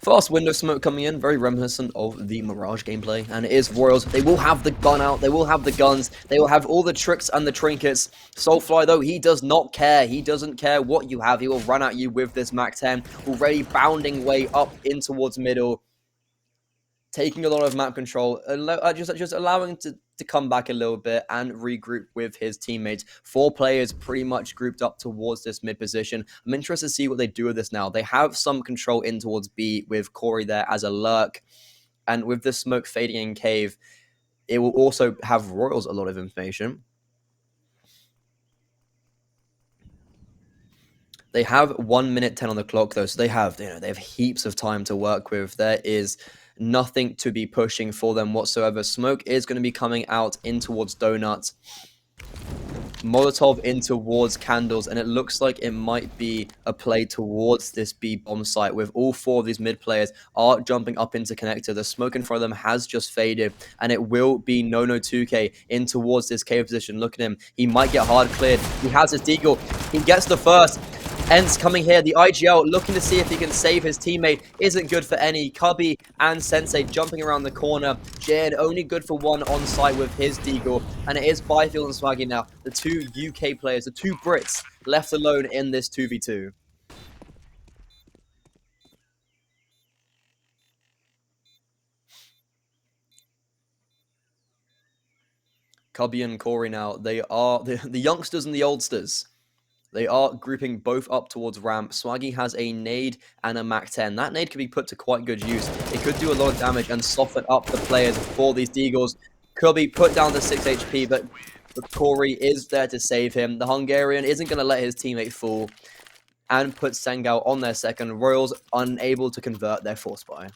Fast window smoke coming in, very reminiscent of the Mirage gameplay, and it is Royals. They will have the gun out, they will have the guns, they will have all the tricks and the trinkets. Soulfly, though, he does not care. He doesn't care what you have. He will run at you with this MAC-10, already bounding way up in towards middle, taking a lot of map control, just allowing to come back a little bit and regroup with his teammates. 4 players pretty much grouped up towards this mid position. I'm interested to see what they do with this now. They have some control in towards B with Corey there as a lurk, and with the smoke fading in cave, it will also have Royals a lot of information. They have 1 minute 10 on the clock though, so they have heaps of time to work with. There is nothing to be pushing for them whatsoever. Smoke is going to be coming out in towards Donuts. Molotov in towards Candles, and it looks like it might be a play towards this B bomb site with all 4 of these mid players are jumping up into connector. The smoke in front of them has just faded, and it will be Nono2K in towards this cave position. Look at him. He might get hard cleared. He has his deagle. He gets the first. Ents coming here, the IGL looking to see if he can save his teammate. Isn't good for any. Cubby and Sensei jumping around the corner. Jane only good for 1 on site with his deagle. And it is Byfield and Swaggy now, the 2 UK players, the 2 Brits left alone in this 2v2. Cubby and Corey now, they are the youngsters and the oldsters. They are grouping both up towards ramp. Swaggy has a nade and a MAC-10. That nade could be put to quite good use. It could do a lot of damage and soften up the players for these Deagles. Could be put down to 6 HP, but Corey is there to save him. The Hungarian isn't going to let his teammate fall and put Sangal on their second. Royals unable to convert their force buy.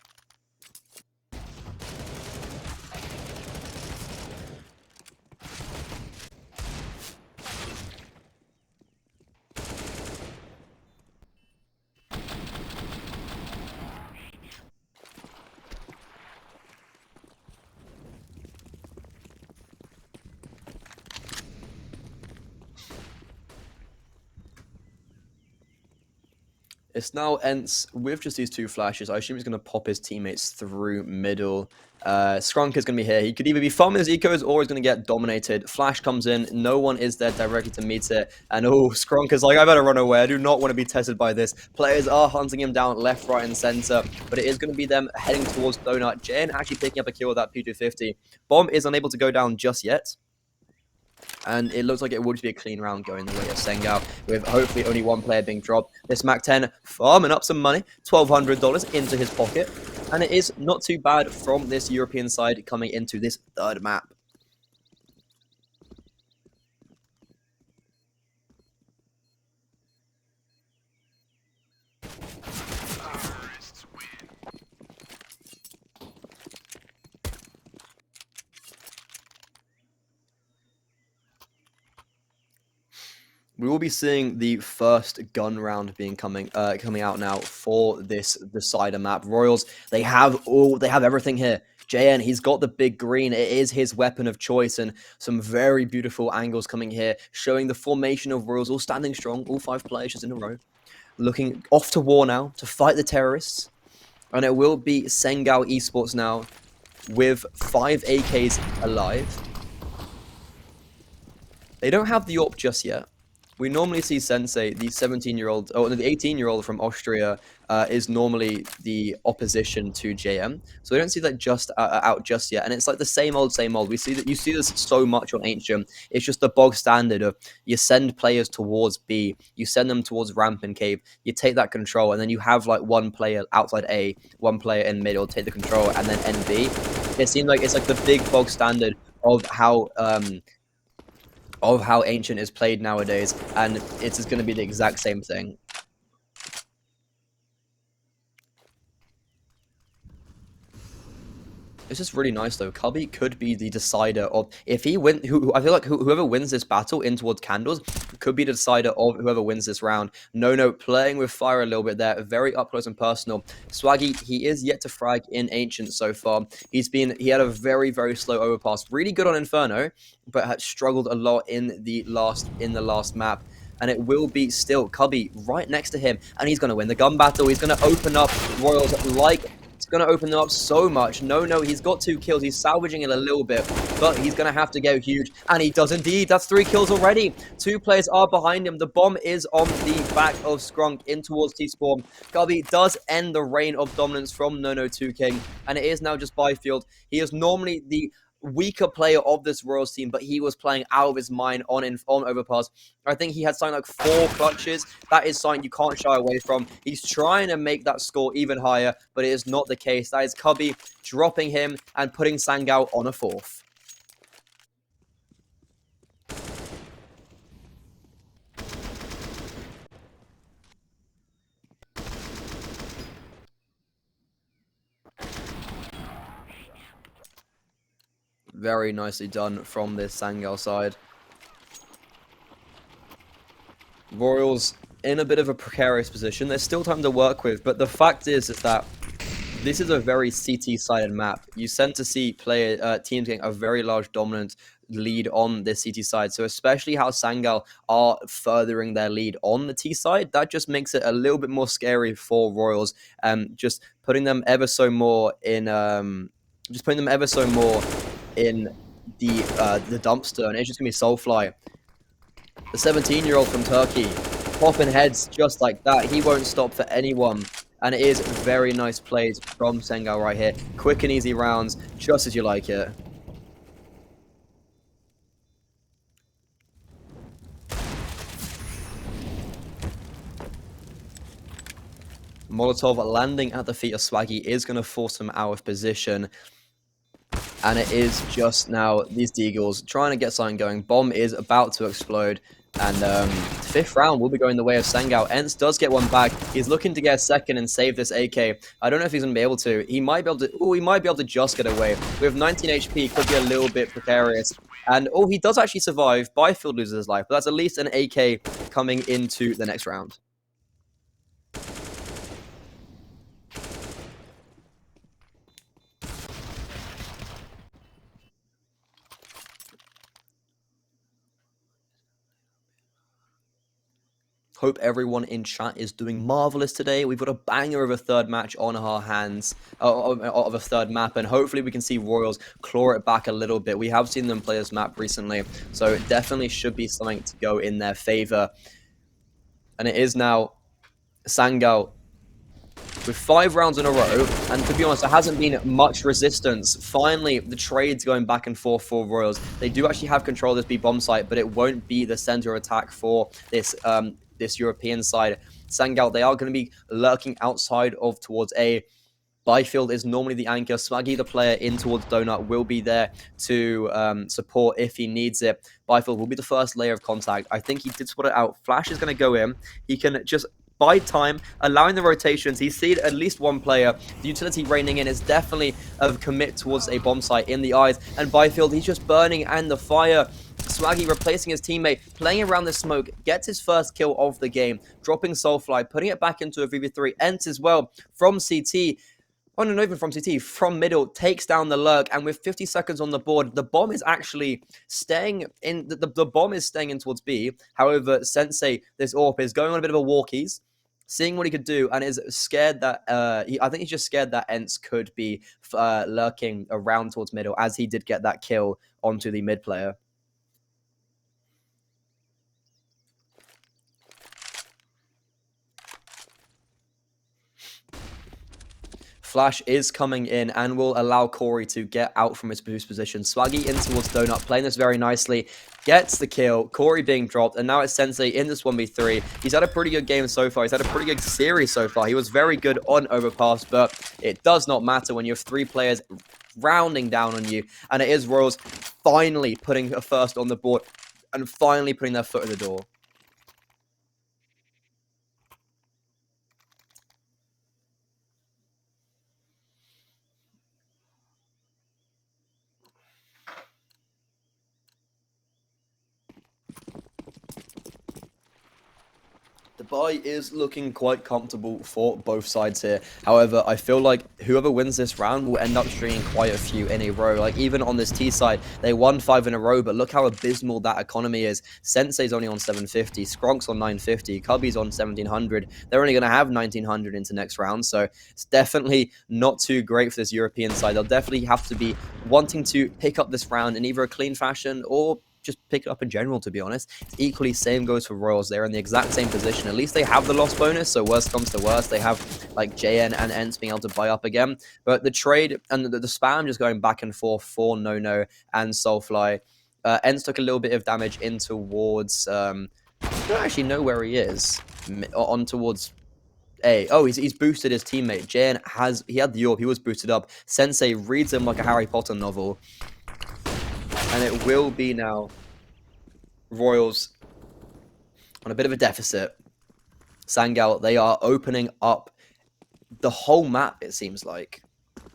It's now Ents with just these 2 flashes. I assume he's going to pop his teammates through middle. Skrunk is going to be here. He could either be farming his ecos or he's going to get dominated. Flash comes in. No one is there directly to meet it. And Skrunk is like, I better run away. I do not want to be tested by this. Players are hunting him down left, right, and center. But it is going to be them heading towards Donut. Jane actually picking up a kill with that P250. Bomb is unable to go down just yet. And it looks like it would be a clean round going the way of Sangal, with hopefully only 1 player being dropped. This MAC-10 farming up some money, $1,200 into his pocket. And it is not too bad from this European side coming into this third map. We will be seeing the first gun round being coming out now for this decider map. Royals, they have everything here. JN, he's got the big green. It is his weapon of choice, and some very beautiful angles coming here, showing the formation of Royals all standing strong, all 5 players just in a row, looking off to war now to fight the terrorists. And it will be Sangal Esports now with 5 AKs alive. They don't have the AWP just yet. we normally see Sensei, the 17-year-old, or the 18-year-old from Austria, is normally the opposition to JM. So we don't see that just out just yet, and it's like the same old, same old. We see that you see this so much on Ancient. It's just the bog standard of you send players towards B, you send them towards ramp and cave, you take that control, and then you have like one player outside A, one player in middle take the control, and then NB. It seems like it's like the big bog standard of how Ancient is played nowadays, and it's going to be the exact same thing. It's just really nice though. Cubby could be the decider of if he win. I feel like whoever wins this battle in towards candles could be the decider of whoever wins this round. No, playing with fire a little bit there, very up close and personal. Swaggy, he is yet to frag in Ancient so far. He had a very slow overpass, really good on Inferno, but had struggled a lot in the last map. And it will be still Cubby right next to him, and he's going to win the gun battle. He's going to open up Royals like it's going to open them up so much. No, he's got 2 kills. He's salvaging it a little bit, but he's going to have to go huge. And he does indeed. That's 3 kills already. 2 players are behind him. The bomb is on the back of Skrunk in towards T-Spawn. Gubby does end the reign of dominance from Nono2 King, and it is now just Byfield. He is normally the weaker player of this Royals team, but he was playing out of his mind on overpass. I think he had something like 4 clutches. That is something you can't shy away from. He's trying to make that score even higher, but it is not the case. That is Cubby dropping him and putting Sangal on a 4th. Very nicely done from this Sangal side. Royals in a bit of a precarious position. There's still time to work with, but the fact is that this is a very CT-sided map. You tend to see teams getting a very large dominant lead on this CT side. So especially how Sangal are furthering their lead on the T side, that just makes it a little bit more scary for Royals. Just putting them ever so more in the dumpster, and it's just gonna be Soulfly, the 17-year-old from Turkey, popping heads just like that. He won't stop for anyone. And it is very nice plays from Sangal right here. Quick and easy rounds, just as you like it. Molotov landing at the feet of Swaggy is going to force him out of position. And it is just now these Deagles trying to get something going. Bomb is about to explode. And 5th round will be going the way of Sangal. Ents does get one back. He's looking to get a second and save this AK. I don't know if he's going to be able to. He might be able to. Oh, he might be able to just get away. With 19 HP, could be a little bit precarious. And oh, he does actually survive. Byfield loses his life. But that's at least an AK coming into the next round. Hope everyone in chat is doing marvelous today. We've got a banger of a 3rd match on our hands, of a 3rd map, and hopefully we can see Royals claw it back a little bit. We have seen them play this map recently, so it definitely should be something to go in their favor. And it is now Sangal with 5 rounds in a row, and to be honest, there hasn't been much resistance. Finally, the trade's going back and forth for Royals. They do actually have control of this B bomb site, but it won't be the center of attack for this European side. Sangal, they are going to be lurking outside of towards A. Byfield is normally the anchor. Swaggy, the player in towards Donut, will be there to support if he needs it. Byfield will be the first layer of contact. I think he did spot it out. Flash is going to go in. He can just bide time, allowing the rotations. He's seen at least one player. The utility raining in is definitely a commit towards a bomb site in the eyes. And Byfield, he's just burning, and the fire. Swaggy replacing his teammate, playing around the smoke, gets his first kill of the game, dropping Soulfly, putting it back into a VV3. Ents as well from CT. Oh, no, not even from CT, from middle, takes down the lurk, and with 50 seconds on the board, the bomb is actually staying in, the bomb is staying in towards B. However, Sensei, this AWP, is going on a bit of a walkies, seeing what he could do, and is scared that, I think he's just scared that Ents could be lurking around towards middle, as he did get that kill onto the mid player. Flash is coming in and will allow Corey to get out from his boost position. Swaggy in towards Donut, playing this very nicely. Gets the kill. Corey being dropped, and now it's Sensei in this 1v3. He's had a pretty good game so far. He's had a pretty good series so far. He was very good on Overpass, but it does not matter when you have 3 players rounding down on you. And it is Royals finally putting a first on the board and finally putting their foot in the door. The bye is looking quite comfortable for both sides here. However, I feel like whoever wins this round will end up stringing quite a few in a row. Like, even on this T side, they won 5 in a row, but look how abysmal that economy is. Sensei's only on 750, Skronk's on 950, Cubby's on 1700. They're only going to have 1900 into next round, so it's definitely not too great for this European side. They'll definitely have to be wanting to pick up this round in either a clean fashion or just pick it up in general, to be honest. It's equally same goes for Royals. They're in the exact same position. At least they have the loss bonus, so worst comes to worst, they have like JN and Ents being able to buy up again. But the trade and the spam just going back and forth for No and Soulfly. Ents took a little bit of damage in towards I don't actually know where he is. On towards A. Oh, he's boosted his teammate. JN had the orb, he was boosted up. Sensei reads him like a Harry Potter novel. And it will be now Royals on a bit of a deficit. Sangal, they are opening up the whole map, it seems like.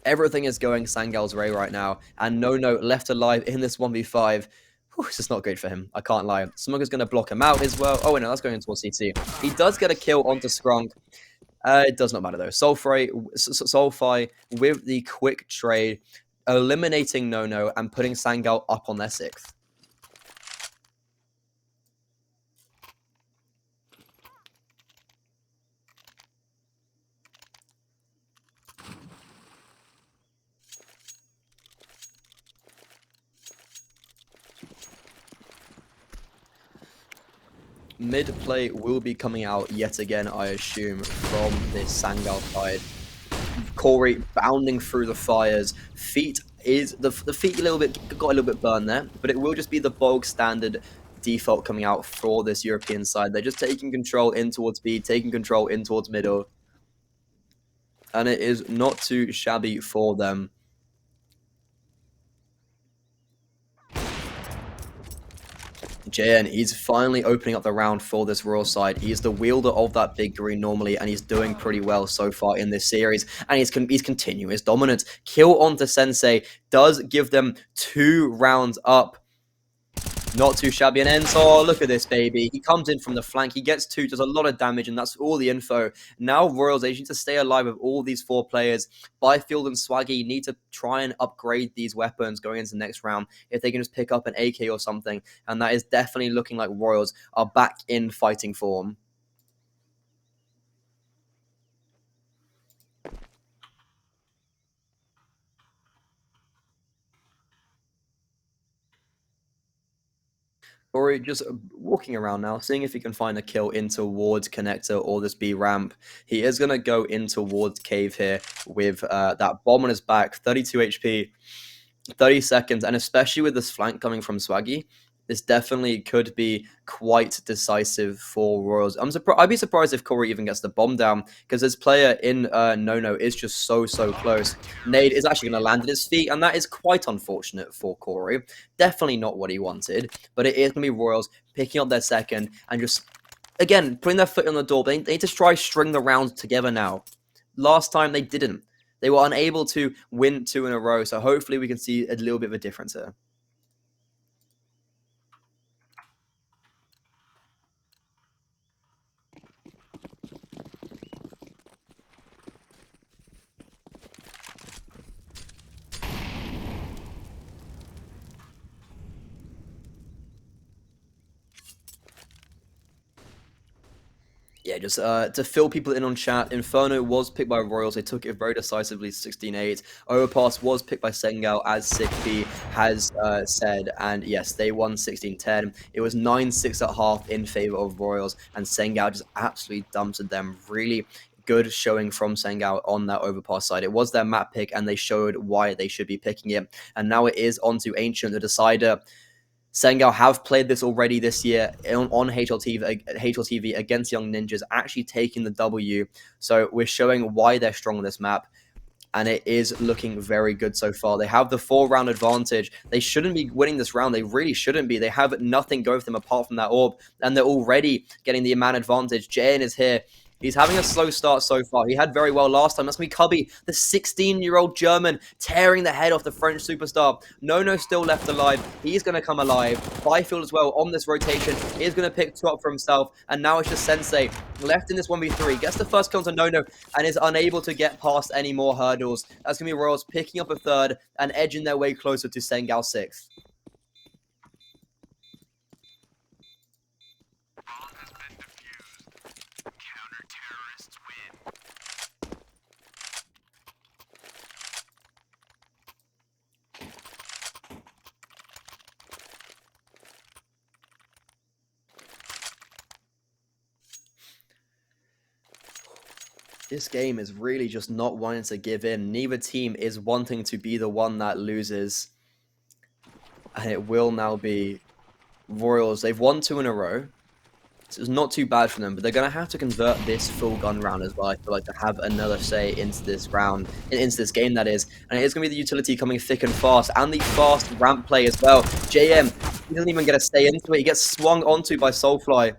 Everything is going Sangal's way right now. And No left alive in this 1v5. Whew, this is not good for him, I can't lie. Smugger's going to block him out as well. Oh, no, that's going towards CT. He does get a kill onto Skronk. It does not matter, though. Soulfly with the quick trade, eliminating No and putting Sangal up on their 6th. Mid play will be coming out yet again, I assume, from this Sangal side. Corey bounding through the fires. Feet is the feet got a little bit burned there, but it will just be the bog standard default coming out for this European side. They're just taking control in towards B, taking control in towards middle, and it is not too shabby for them. JN, he's finally opening up the round for this Royal side. He's the wielder of that big green normally, and he's doing pretty well so far in this series. And he's continuing his dominance. Kill onto Sensei does give them 2 rounds up. Not too shabby. And Ents, oh, look at this, baby. He comes in from the flank. He gets 2, does a lot of damage, and that's all the info. Now Royals, they need to stay alive with all these 4 players. Byfield and Swaggy need to try and upgrade these weapons going into the next round if they can just pick up an AK or something. And that is definitely looking like Royals are back in fighting form. Corey just walking around now, seeing if he can find a kill in towards Connector or this B ramp. He is going to go in towards Cave here with that bomb on his back, 32 HP, 30 seconds, and especially with this flank coming from Swaggy, this definitely could be quite decisive for Royals. I'd be surprised if Corey even gets the bomb down, because this player in No is just so close. Nade is actually going to land at his feet, and that is quite unfortunate for Corey. Definitely not what he wanted, but it is going to be Royals picking up their second and just, again, putting their foot on the door. They need to try string the rounds together now. Last time they didn't. They were unable to win 2 in a row, so hopefully we can see a little bit of a difference here. Yeah, just to fill people in on chat, Inferno was picked by Royals. They took it very decisively, 16-8. Overpass was picked by Sangal, as Sickby has said. And yes, they won 16-10. It was 9-6 at half in favor of Royals. And Sangal just absolutely dumped them. Really good showing from Sangal on that overpass side. It was their map pick, and they showed why they should be picking it. And now it is onto Ancient, the decider. Sangal have played this already this year on HLTV against Young Ninjas, actually taking the W. So we're showing why they're strong on this map, and it is looking very good so far. They have the 4-round advantage. They shouldn't be winning this round. They really shouldn't be. They have nothing going for them apart from that orb, and they're already getting the man advantage. Jayan is here. He's having a slow start so far. He had very well last time. That's going to be Cubby, the 16-year-old German, tearing the head off the French superstar. Nono still left alive. He's going to come alive. Byfield as well on this rotation is going to pick 2 up for himself. And now it's just Sensei left in this 1v3. Gets the first kill to Nono and is unable to get past any more hurdles. That's going to be Royals picking up a 3rd and edging their way closer to Sangal 6th. This game is really just not wanting to give in. Neither team is wanting to be the one that loses. And it will now be Royals. They've won 2 in a row. So it's not too bad for them, but they're going to have to convert this full gun round as well. I feel like to have another say into this round, into this game, that is. And it is going to be the utility coming thick and fast, and the fast ramp play as well. JM, he doesn't even get a stay into it. He gets swung onto by Soulfly.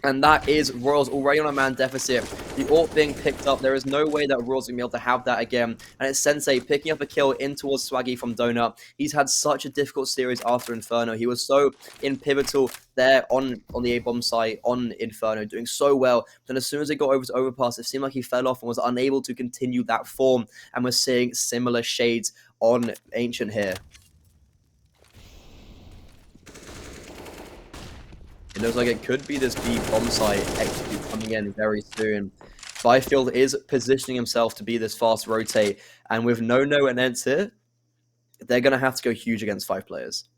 And that is Royals already on a man deficit. The AWP being picked up. There is no way that Royals are going to be able to have that again. And it's Sensei picking up a kill in towards Swaggy from Donut. He's had such a difficult series after Inferno. He was so pivotal there on the A-bomb site on Inferno, doing so well. Then as soon as he got over to Overpass, it seemed like he fell off and was unable to continue that form. And we're seeing similar shades on Ancient here. It looks like it could be this B bomb site execute coming in very soon. Byfield is positioning himself to be this fast rotate, and with No and Ents here, they're going to have to go huge against 5 players.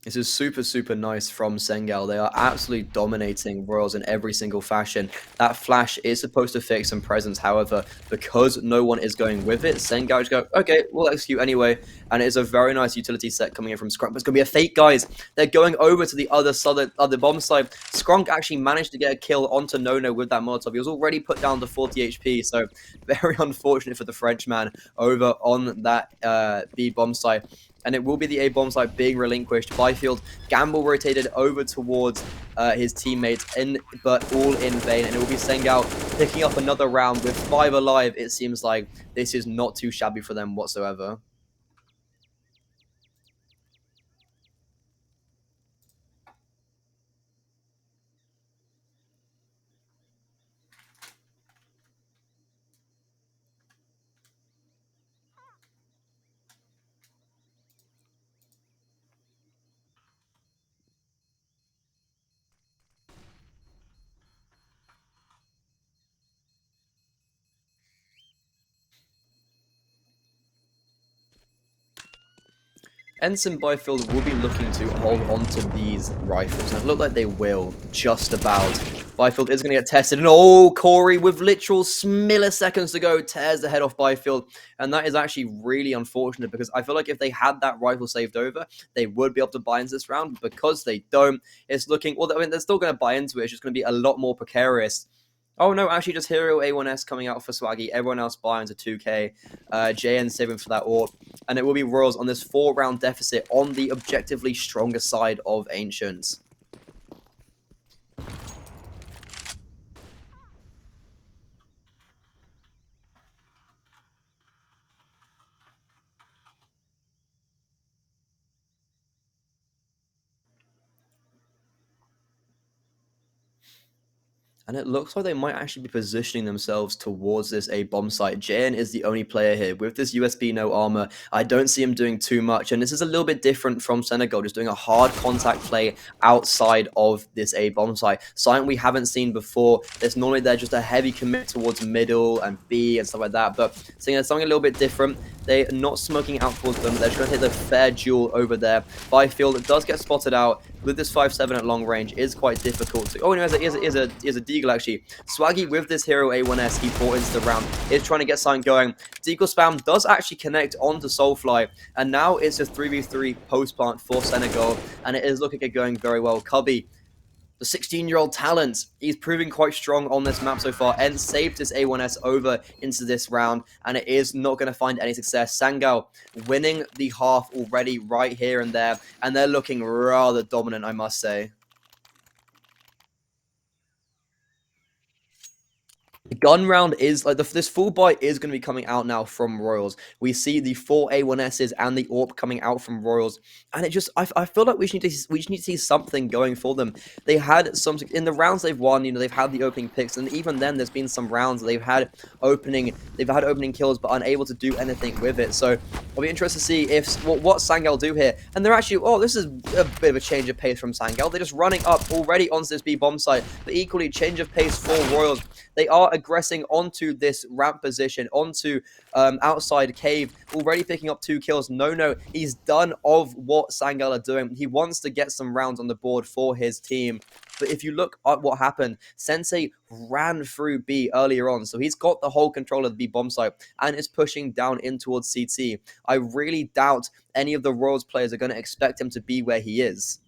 This is super, super nice from Sangal. They are absolutely dominating Royals in every single fashion. That flash is supposed to fix some presence. However, because no one is going with it, Sangal just go, okay, we'll execute anyway. And it is a very nice utility set coming in from Skrunk. But it's going to be a fake, guys. They're going over to the other bomb side. Skrunk actually managed to get a kill onto Nono with that Molotov. He was already put down to 40 HP. So very unfortunate for the Frenchman over on that B bomb side. And it will be the A-bomb site being relinquished. Byfield, Gamble rotated over towards his teammates, but all in vain. And it will be Sangal picking up another round with 5 alive. It seems like this is not too shabby for them whatsoever. Ensign Byfield will be looking to hold on to these rifles, and it looked like they will, just about. Byfield is going to get tested, and oh, Corey, with literal milliseconds to go, tears the head off Byfield, and that is actually really unfortunate, because I feel like if they had that rifle saved over, they would be able to buy into this round. Because they don't, it's looking, well, I mean, they're still going to buy into it, it's just going to be a lot more precarious. Oh no, actually just Hero A1S coming out for Swaggy. Everyone else buying to 2k. JN saving for that AWP. And it will be Royals on this 4-round deficit on the objectively stronger side of Ancients. And it looks like they might actually be positioning themselves towards this A-bomb site. Jayan is the only player here. With this USB no armor, I don't see him doing too much. And this is a little bit different from Senegal, just doing a hard contact play outside of this A-bomb site. Something we haven't seen before. There's normally they're just a heavy commit towards middle and B and stuff like that. But seeing there's something a little bit different. They're not smoking out towards them. They're trying to hit the fair duel over there. Byfield does get spotted out. with this 5-7 at long range is quite difficult to... Oh, no, he has a deagle, actually. Swaggy, with this hero A1S he brought into the round, is trying to get something going. Deagle spam does actually connect onto Soulfly, and now it's a 3v3 post-plant for Senegal, and it is looking at going very well. Cubby, the 16-year-old talent, he's proving quite strong on this map so far, and saved his A1S over into this round, and it is not going to find any success. Sangal winning the half already right here and there, and they're looking rather dominant, I must say. The gun round is like this full buy is going to be coming out now from Royals. We see the 4 A1Ss and the AWP coming out from Royals, and it just I feel like we just need to see something going for them. They had some in the rounds they've won. They've had the opening picks, and even then there's been some rounds they've had opening kills but unable to do anything with it. So I'll be interested to see if what Sangal do here. And they're actually, oh, this is a bit of a change of pace from Sangal. They're just running up already onto this B bomb site, but equally change of pace for Royals. They are aggressing onto this ramp position, onto outside cave, already picking up 2 kills. No, he's done of what Sangal are doing. He wants to get some rounds on the board for his team. But if you look at what happened, Sensei ran through B earlier on, so he's got the whole control of the B bomb site and is pushing down in towards CT. I really doubt any of the Royals players are going to expect him to be where he is.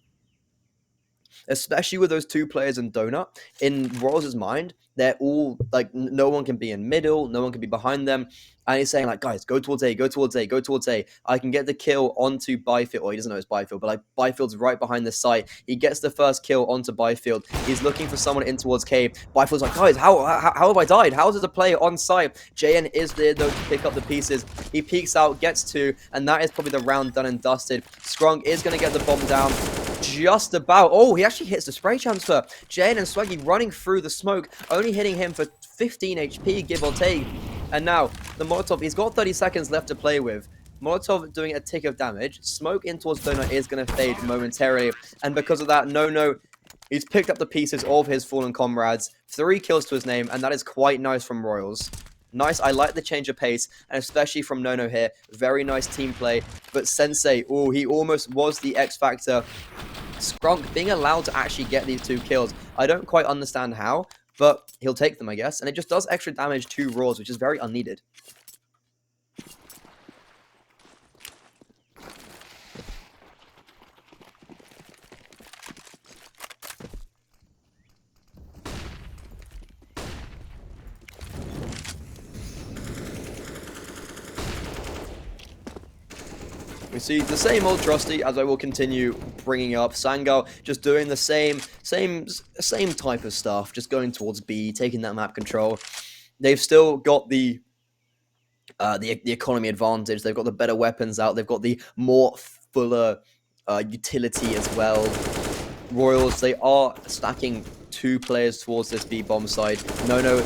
Especially with those 2 players in Donut, in Royals' mind, they're all, like, no one can be in middle, no one can be behind them, and he's saying, like, guys, go towards A, go towards A, go towards A. I can get the kill onto Byfield, or he doesn't know it's Byfield, but, like, Byfield's right behind the site. He gets the first kill onto Byfield. He's looking for someone in towards Cave. Byfield's like, guys, how have I died? How is it a player on site? JN is there, though, to pick up the pieces. He peeks out, gets 2, and that is probably the round done and dusted. Scrunk is going to get the bomb down. Just about. Oh, he actually hits the spray transfer. Jane and Swaggy running through the smoke, only hitting him for 15 HP, give or take. And now, the Molotov, he's got 30 seconds left to play with. Molotov doing a tick of damage. Smoke in towards Donut is going to fade momentarily. And because of that, No, he's picked up the pieces of his fallen comrades. 3 kills to his name, and that is quite nice from Royals. Nice, I like the change of pace, and especially from Nono here. Very nice team play. But Sensei, oh, he almost was the X factor. Scrunk being allowed to actually get these 2 kills. I don't quite understand how, but he'll take them, I guess. And it just does extra damage to Royals, which is very unneeded. We see the same old Trusty, as I will continue bringing up. Sangal just doing the same type of stuff, just going towards B, taking that map control. They've still got the economy advantage. They've got the better weapons out. They've got the more fuller utility as well. Royals, they are stacking 2 players towards this B bomb side. No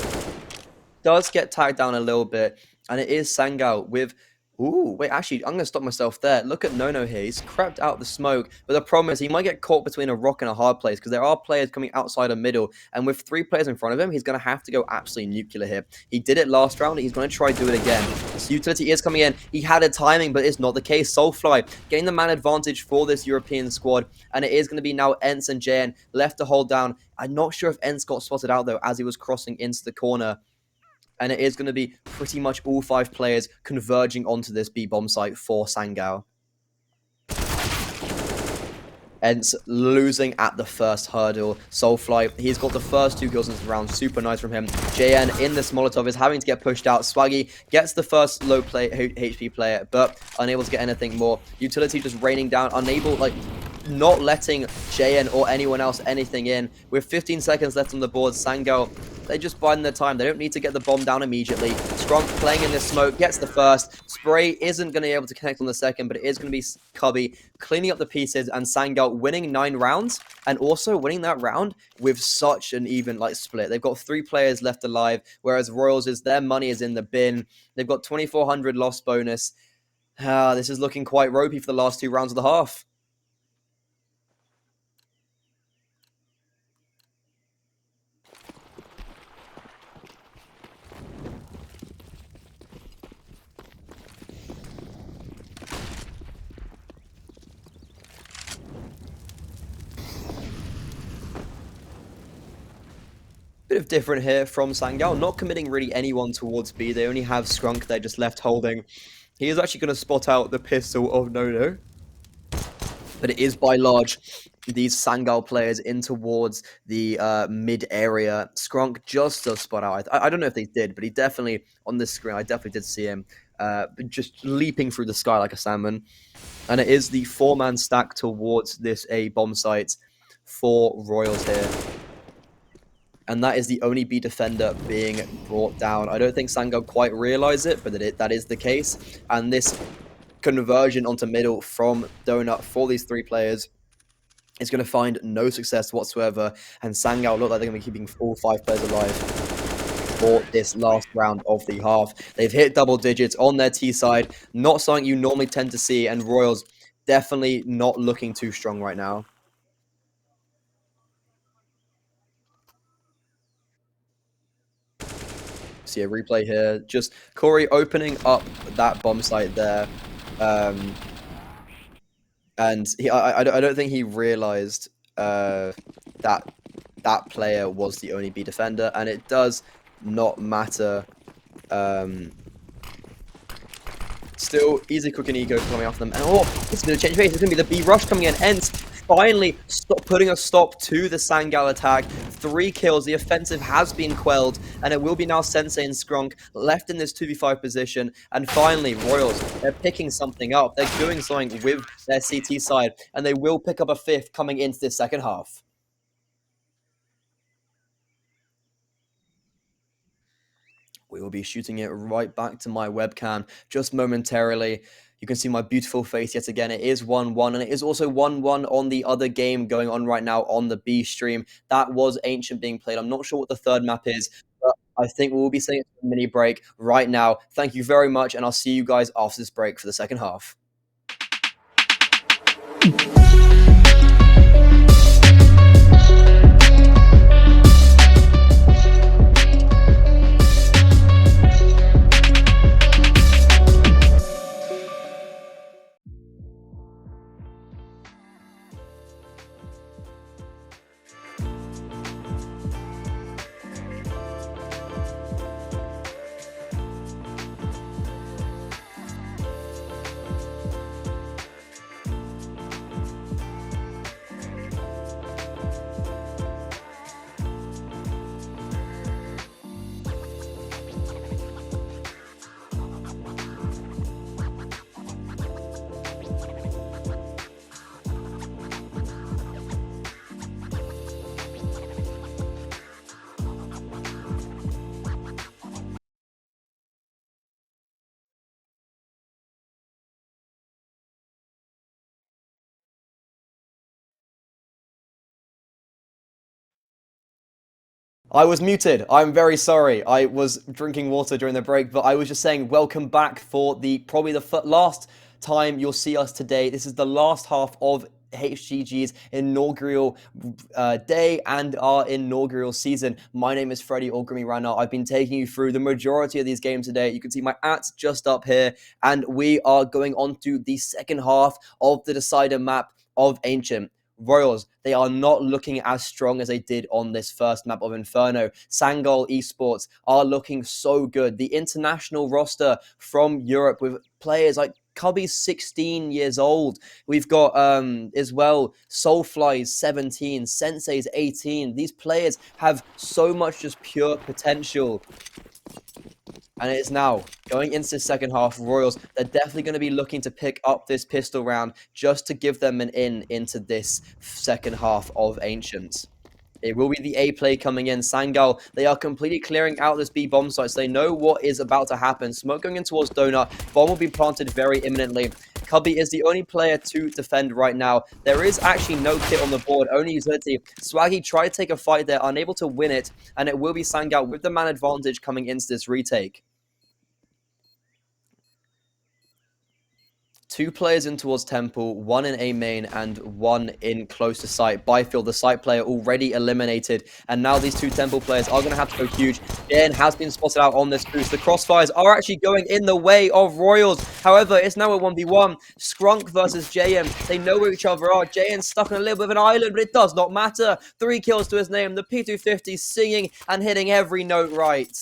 does get tagged down a little bit, and it is Sangal with... Ooh, wait, actually, I'm going to stop myself there. Look at Nono here. He's crept out the smoke, but the problem is he might get caught between a rock and a hard place because there are players coming outside of middle, and with 3 players in front of him, he's going to have to go absolutely nuclear here. He did it last round. He's going to try to do it again. This utility is coming in. He had a timing, but it's not the case. Soulfly getting the man advantage for this European squad, and it is going to be now Ents and JN left to hold down. I'm not sure if Ents got spotted out, though, as he was crossing into the corner. And it is going to be pretty much all 5 players converging onto this B-bomb site for Sangal. Ents losing at the first hurdle. Soulfly, he's got the first 2 kills in this round. Super nice from him. JN in this Molotov is having to get pushed out. Swaggy gets the first low HP player, but unable to get anything more. Utility just raining down, unable, like... not letting JN or anyone else anything in. With 15 seconds left on the board, Sangal, they just biding their time. They don't need to get the bomb down immediately. Scrunk playing in this smoke, gets the first. Spray isn't going to be able to connect on the second, but it is going to be Cubby cleaning up the pieces, and Sangal winning 9 rounds, and also winning that round with such an even split. They've got 3 players left alive, whereas Royals, their money is in the bin. They've got 2,400 loss bonus. This is looking quite ropey for the last 2 rounds of the half. bit of different here from Sangal, not committing really anyone towards B. They only have Skrunk there just left holding. He is actually going to spot out the pistol of Nono. But it is by large these Sangal players in towards the mid area. Skrunk just does spot out. I don't know if they did, but he definitely, on this screen, I definitely did see him just leaping through the sky like a salmon. And it is the 4-man stack towards this A bomb site for Royals here. And that is the only B defender being brought down. I don't think Sangal quite realize it, but that is the case. And this conversion onto middle from Donut for these 3 players is going to find no success whatsoever. And Sangal look like they're going to be keeping all 5 players alive for this last round of the half. They've hit double digits on their T side. Not something you normally tend to see. And Royals definitely not looking too strong right now. See a replay here. Just Corey opening up that bomb site there. And I don't think he realized that that player was the only B defender. And it does not matter. Still, easy cooking ego coming off them. And it's going to change pace. It's going to be the B rush coming in. Ents finally putting a stop to the Sangal attack. 3 kills. The offensive has been quelled. And it will be now Sensei and Skrunk left in this 2v5 position. And finally, Royals, they're picking something up. They're doing something with their CT side. And they will pick up a 5th coming into this second half. We will be shooting it right back to my webcam just momentarily. You can see my beautiful face yet again. It is 1-1, and it is also 1-1 on the other game going on right now on the B stream. That was Ancient being played. I'm not sure what the third map is, but I think we will be seeing a mini break right now. Thank you very much, and I'll see you guys after this break for the second half. I was muted. I'm very sorry. I was drinking water during the break, but I was just saying welcome back for probably the last time you'll see us today. This is the last half of HCG's inaugural day and our inaugural season. My name is Freddie Orgrimmy Rana. I've been taking you through the majority of these games today. You can see my ats just up here, and we are going on to the second half of the decider map of Ancient. Royals, they are not looking as strong as they did on this first map of Inferno. Sangal Esports are looking so good. The international roster from Europe with players like Cubby's 16 years old. We've got as well Soulfly's 17, Sensei's 18. These players have so much just pure potential. And it is now going into the second half. Royals, they're definitely going to be looking to pick up this pistol round just to give them an in into this second half of Ancients. It will be the A play coming in. Sangal, they are completely clearing out this B bomb site, so they know what is about to happen. Smoke going in towards Donut. Bomb will be planted very imminently. Cubby is the only player to defend right now. There is actually no kit on the board, only utility. Swaggy tried to take a fight there, unable to win it, and it will be Sangal with the man advantage coming into this retake. Two players in towards Temple, one in A main and one in close to site. Byfield, the site player, already eliminated. And now these two Temple players are going to have to go huge. Jan has been spotted out on this boost. The crossfires are actually going in the way of Royals. However, it's now a 1v1. Skrunk versus JM. They know where each other are. JM's stuck on a little bit of an island, but it does not matter. 3 kills to his name. The P250 singing and hitting every note right.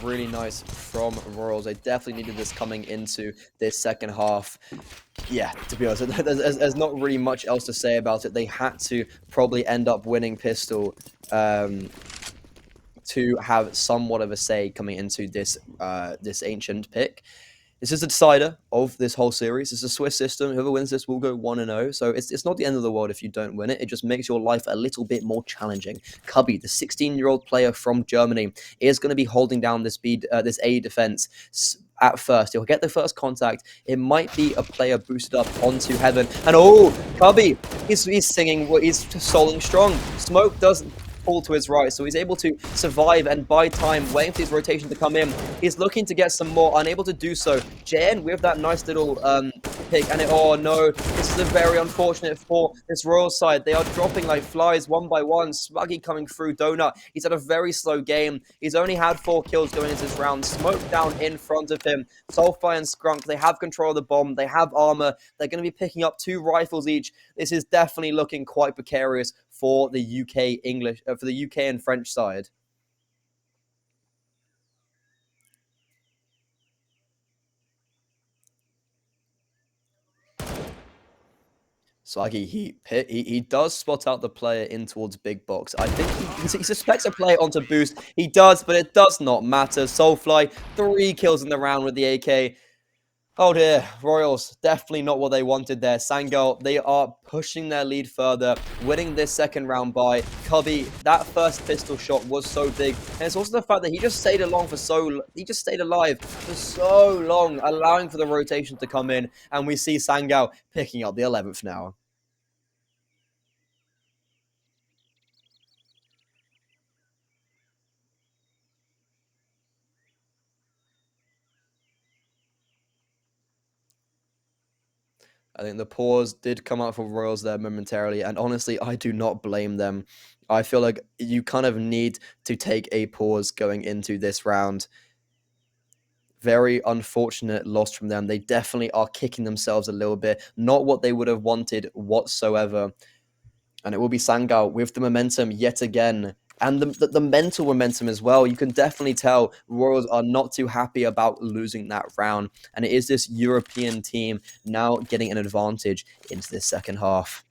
Really nice from Royals. They definitely needed this coming into this second half. Yeah, to be honest, there's not really much else to say about it. They had to probably end up winning Pistol to have somewhat of a say coming into this this ancient pick. This is the decider of this whole series. It's a Swiss system. Whoever wins this will go 1-0. So it's not the end of the world if you don't win it. It just makes your life a little bit more challenging. Cubby, the 16-year-old player from Germany, is going to be holding down this this A defense at first. He'll get the first contact. It might be a player boosted up onto heaven. And oh, Cubby, he's singing, he's soling strong. Smoke doesn't fall to his right, so he's able to survive and buy time, waiting for his rotation to come in. He's looking to get some more, unable to do so. Jen with that nice little pick, and oh no, this is a very unfortunate for this Royal side. They are dropping like flies one by one. Swaggy coming through Donut. He's had a very slow game. He's only had 4 kills going into this round. Smoke down in front of him. Soulfire and Skrunk, they have control of the bomb. They have armor. They're going to be picking up 2 rifles each. This is definitely looking quite precarious for the for the UK and French side. Swaggy, he does spot out the player in towards big box. I think he suspects a player onto boost. He does, but it does not matter. Soulfly, 3 kills in the round with the AK. Oh dear, Royals, definitely not what they wanted there. Sangal, they are pushing their lead further, winning this second round by Cubby. That first pistol shot was so big, and it's also the fact that he just stayed alive for so long, allowing for the rotation to come in, and we see Sangal picking up the 11th now. I think the pause did come out for Royals there momentarily, and honestly, I do not blame them. I feel like you kind of need to take a pause going into this round. Very unfortunate loss from them. They definitely are kicking themselves a little bit. Not what they would have wanted whatsoever. And it will be Sangal with the momentum yet again. And the mental momentum as well. You can definitely tell Royals are not too happy about losing that round. And it is this European team now getting an advantage into this second half.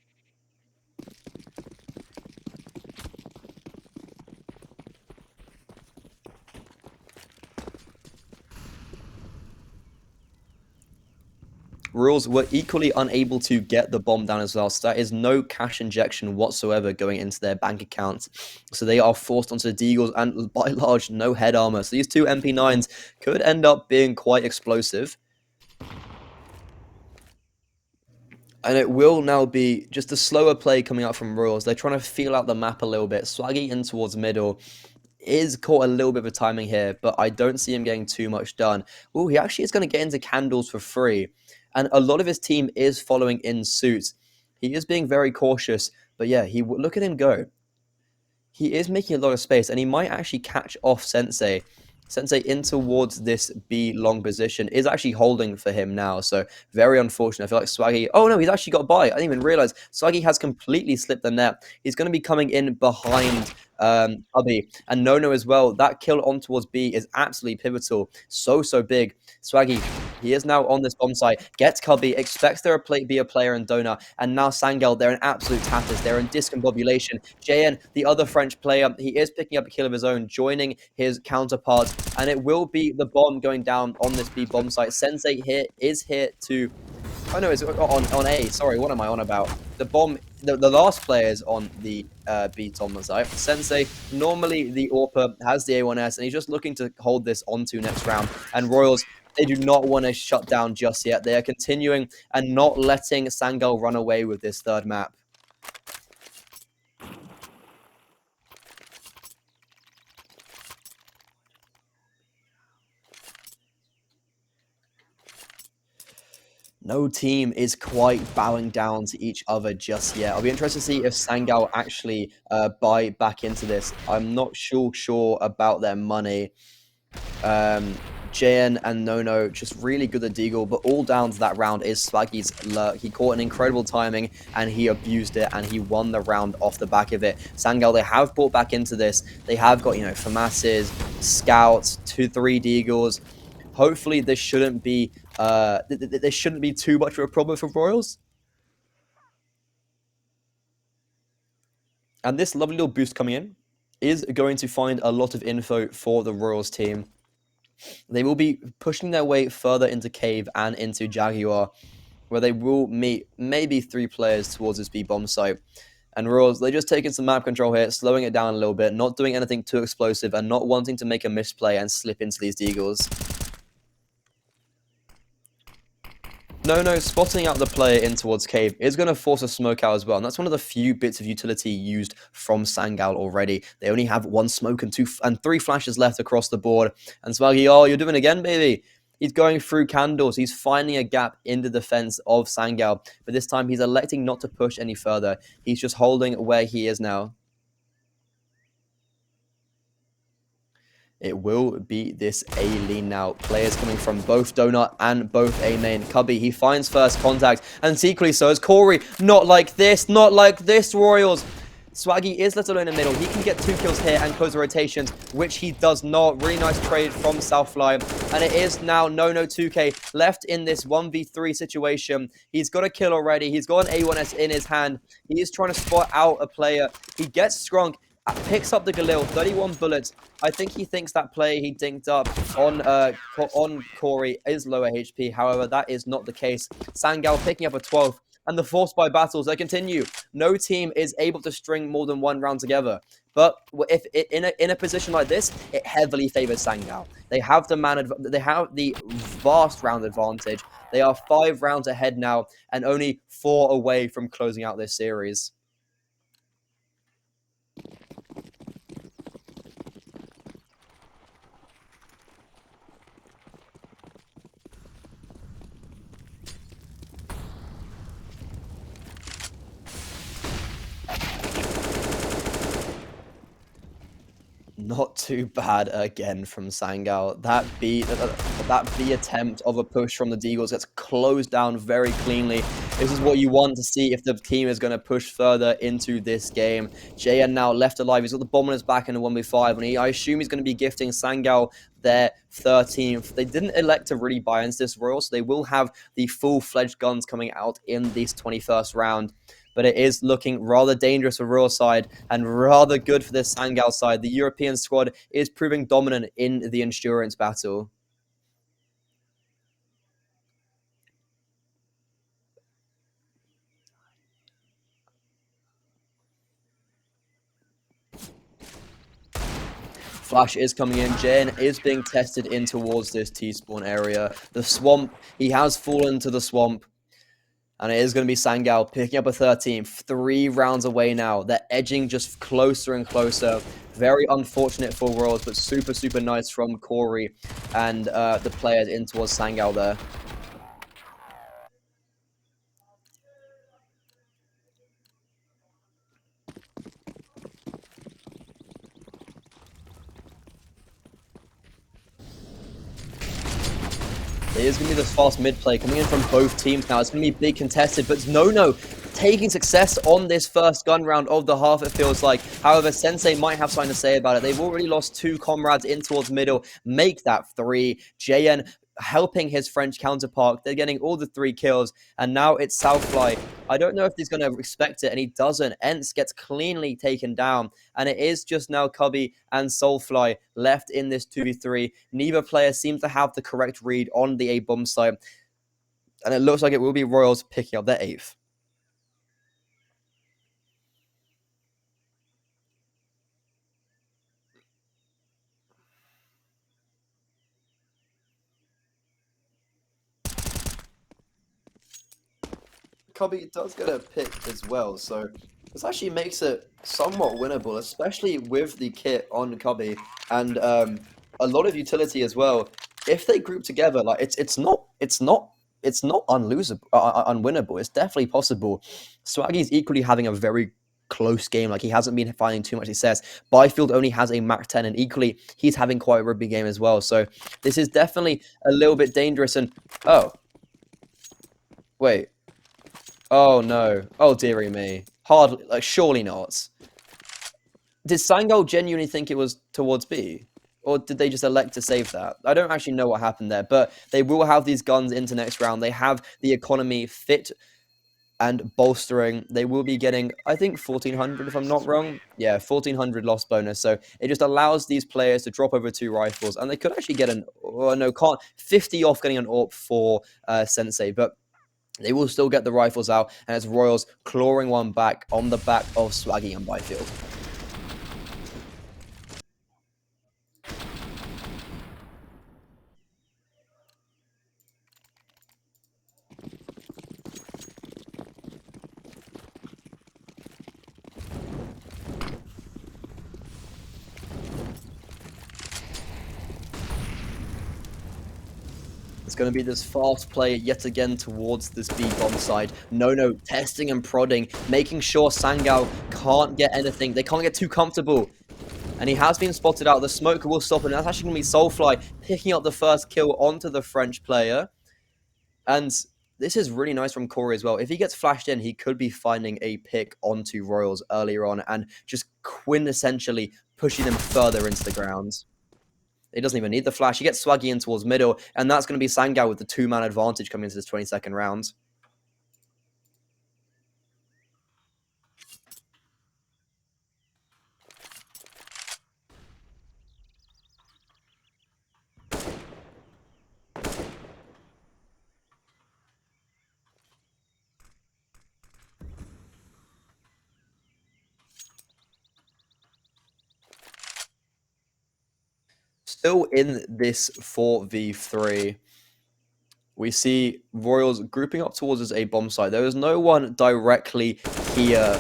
Royals were equally unable to get the bomb down as well, so that is no cash injection whatsoever going into their bank accounts. So they are forced onto the Deagles and by large, no head armor. So these 2 MP9s could end up being quite explosive. And it will now be just a slower play coming out from Royals. They're trying to feel out the map a little bit. Swaggy in towards middle is caught a little bit of a timing here, but I don't see him getting too much done. Oh, he actually is going to get into candles for free. And a lot of his team is following in suit. He is being very cautious, but yeah, look at him go. He is making a lot of space, and he might actually catch off Sensei. Sensei in towards this B long position is actually holding for him now, so very unfortunate. I feel like Swaggy... Oh no, he's actually got by. I didn't even realize. Swaggy has completely slipped the net. He's going to be coming in behind Cubby and Nono as well. That kill on towards B is absolutely pivotal. So big. Swaggy, he is now on this bomb site, gets Cubby, expects there to be a player in Donut, and now Sangal, they're in absolute tatters. They're in discombobulation. JN, the other French player, he is picking up a kill of his own, joining his counterparts, and it will be the bomb going down on this B bomb site. Sensei here is here to... Oh no, it's on A. Sorry, what am I on about? The bomb, the last player is on the B Tom side. Sensei, normally the AWPer has the A1S, and he's just looking to hold this onto next round. And Royals, they do not want to shut down just yet. They are continuing and not letting Sangal run away with this third map. No team is quite bowing down to each other just yet. I'll be interested to see if Sangal actually buy back into this. I'm not sure about their money. JN and Nono just really good at Deagle, but all down to that round is Swaggy's lurk. He caught an incredible timing and he abused it and he won the round off the back of it. Sangal, they have brought back into this. They have got, FAMASes, Scouts, 2-3 Deagles. Hopefully this shouldn't be there shouldn't be too much of a problem for Royals. And this lovely little boost coming in is going to find a lot of info for the Royals team. They will be pushing their way further into Cave and into Jaguar, where they will meet maybe 3 players towards this B bomb site. And Royals, they're just taking some map control here, slowing it down a little bit, not doing anything too explosive, and not wanting to make a misplay and slip into these Deagles. No, spotting out the player in towards Cave is going to force a smoke out as well. And that's one of the few bits of utility used from Sangal already. They only have 1 smoke and 3 flashes left across the board. And Swaggy, oh, you're doing it again, baby. He's going through candles. He's finding a gap in the defense of Sangal. But this time he's electing not to push any further. He's just holding where he is now. It will be this A lean now. Players coming from both Donut and both A main. Cubby, he finds first contact, and equally so is Corey. Not like this, Royals. Swaggy is left alone in the middle. He can get 2 kills here and close the rotations, which he does not. Really nice trade from Southfly. And it is now Nono 2K left in this 1v3 situation. He's got a kill already. He's got an A1S in his hand. He is trying to spot out a player. He gets Scrunk, picks up the Galil, 31 bullets. I think he thinks that player he dinked up on Corey is lower HP. However, that is not the case. Sangal picking up a 12th. And the force by battles, they continue. No team is able to string more than 1 round together. But if in a position like this, it heavily favors Sangal. They have they have the vast round advantage. They are 5 rounds ahead now and only 4 away from closing out this series. Not too bad again from Sangal. That B attempt of a push from the Deagles gets closed down very cleanly. This is what you want to see if the team is going to push further into this game. JN now left alive. He's got the bomb on his back in the 1v5, and I assume he's going to be gifting Sangal their 13th. They didn't elect to really buy into this Royal, so they will have the full-fledged guns coming out in this 21st round. But it is looking rather dangerous for Royal side and rather good for this Sangal side. The European squad is proving dominant in the endurance battle. Flash is coming in. Jane is being tested in towards this T-spawn area. The swamp, he has fallen to the swamp. And it is going to be Sangal picking up a 13th. 3 rounds away now. They're edging just closer and closer. Very unfortunate for Royals, but super nice from Corey and the players in towards Sangal there. It is going to be this fast mid play coming in from both teams now. It's going to be big contested, but No taking success on this first gun round of the half, it feels like. However, Sensei might have something to say about it. They've already lost 2 comrades in towards middle. Make that 3. JN helping his French counterpart. They're getting all the 3 kills, and now it's Southfly. I don't know if he's going to respect it, and he doesn't. Ents gets cleanly taken down, and it is just now Cubby and Soulfly left in this 2v3. Neither player seems to have the correct read on the A-bomb site, and it looks like it will be Royals picking up their 8th. Cubby does get a pick as well, so this actually makes it somewhat winnable, especially with the kit on Cubby and a lot of utility as well. If they group together, like it's not it's not unlosable, unwinnable. It's definitely possible. Swaggy's equally having a very close game. Like, he hasn't been finding too much success. Byfield only has a Mac 10, and equally, he's having quite a rugby game as well. So this is definitely a little bit dangerous. And oh, wait. Oh no. Oh dearie me. Hardly, like, surely not. Did Sangal genuinely think it was towards B? Or did they just elect to save that? I don't actually know what happened there, but they will have these guns into next round. They have the economy fit and bolstering. They will be getting, I think, 1,400 if I'm not wrong. Yeah, 1,400 loss bonus. So it just allows these players to drop over 2 rifles, and they could actually get an, oh no, can't, 50 off getting an AWP for Sensei, but they will still get the rifles out, and it's Royals clawing one back on the back of Swaggy and Byfield. It's going to be this fast play yet again towards this B-bomb side. No, testing and prodding, making sure Sangal can't get anything. They can't get too comfortable. And he has been spotted out. The smoke will stop, and that's actually going to be Soulfly picking up the first kill onto the French player. And this is really nice from Corey as well. If he gets flashed in, he could be finding a pick onto Royals earlier on and just quintessentially pushing them further into the ground. He doesn't even need the flash. He gets Swaggy in towards middle, and that's going to be Sangal with the 2-man advantage coming into this 22nd round. Still in this 4v3, we see Royals grouping up towards a bomb site. There is no one directly here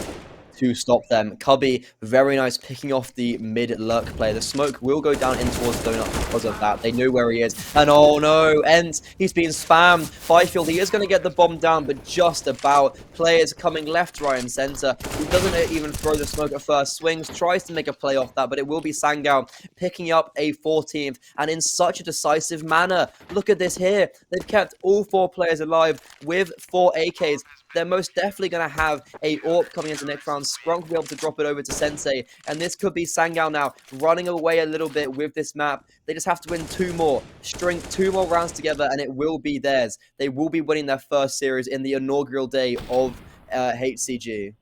to stop them. Cubby, very nice, picking off the mid-lurk player. The smoke will go down in towards Donut because of that. They knew where he is. And oh no, Ent, he's being spammed. Byfield, he is going to get the bomb down, but just about. Players coming left, right, and center. He doesn't even throw the smoke at first. Swings, tries to make a play off that, but it will be Sangal picking up a 14th, and in such a decisive manner. Look at this here. They've kept all 4 players alive with 4 AKs. They're most definitely going to have a AWP coming into next round. Scrunk will be able to drop it over to Sensei. And this could be Sangal now running away a little bit with this map. They just have to win 2 more. String 2 more rounds together, and it will be theirs. They will be winning their first series in the inaugural day of HCG.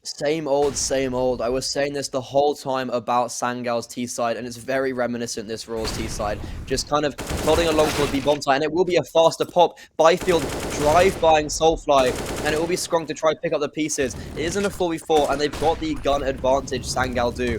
Same old, same old. I was saying this the whole time about Sangal's T-side, and it's very reminiscent, this Royals T-side. Just kind of plodding along towards the bomb side, and it will be a faster pop. Byfield drive-bying Soulfly, and it will be Scrunk to try to pick up the pieces. It isn't a 4v4, and they've got the gun advantage, Sangal do.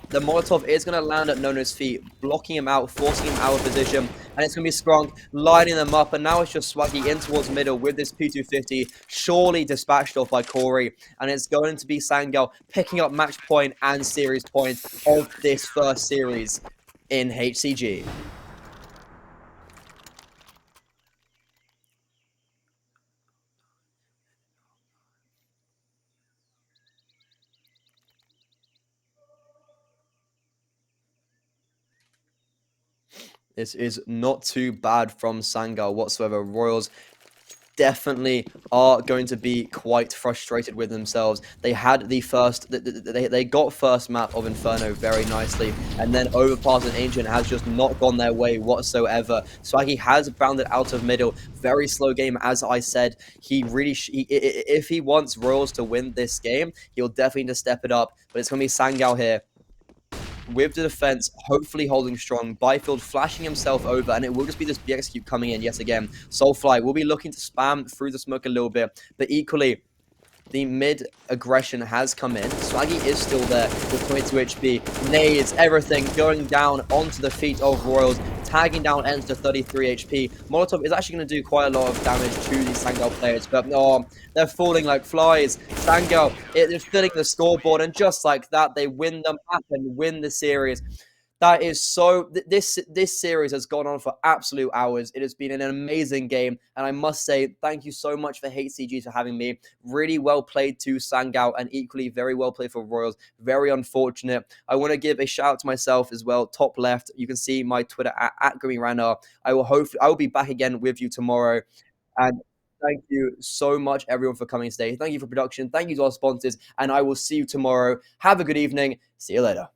The Molotov is going to land at Nono's feet, blocking him out, forcing him out of position. And it's going to be Scrunk lining them up. And now it's just Swaggy in towards middle with this P250, surely dispatched off by Corey. And it's going to be Sangal picking up match point and series point of this first series in HCG. This is not too bad from Sangal whatsoever. Royals definitely are going to be quite frustrated with themselves. They had the first, they got first map of Inferno very nicely, and then Overpass and Ancient has just not gone their way whatsoever. Swaggy has bounded out of middle. Very slow game, as I said. He really, if he wants Royals to win this game, he'll definitely need to step it up, but it's going to be Sangal here with the defense hopefully holding strong. Byfield flashing himself over, and it will just be this BX cube coming in yet again. Soulfly will be looking to spam through the smoke a little bit, but equally, the mid aggression has come in. Swaggy is still there with 22 HP, nades, everything going down onto the feet of Royals, tagging down ends to 33 HP. Molotov is actually going to do quite a lot of damage to these Sangal players, but no, they're falling like flies. Sangal, it is filling the scoreboard, and just like that, they win the map and win the series. That is so. This series has gone on for absolute hours. It has been an amazing game, and I must say thank you so much for HCG for having me. Really well played to Sangal, and equally very well played for Royals. Very unfortunate. I want to give a shout out to myself as well. Top left, you can see my Twitter at GrimmyRanar. I will be back again with you tomorrow, and thank you so much everyone for coming today. Thank you for production. Thank you to our sponsors, and I will see you tomorrow. Have a good evening. See you later.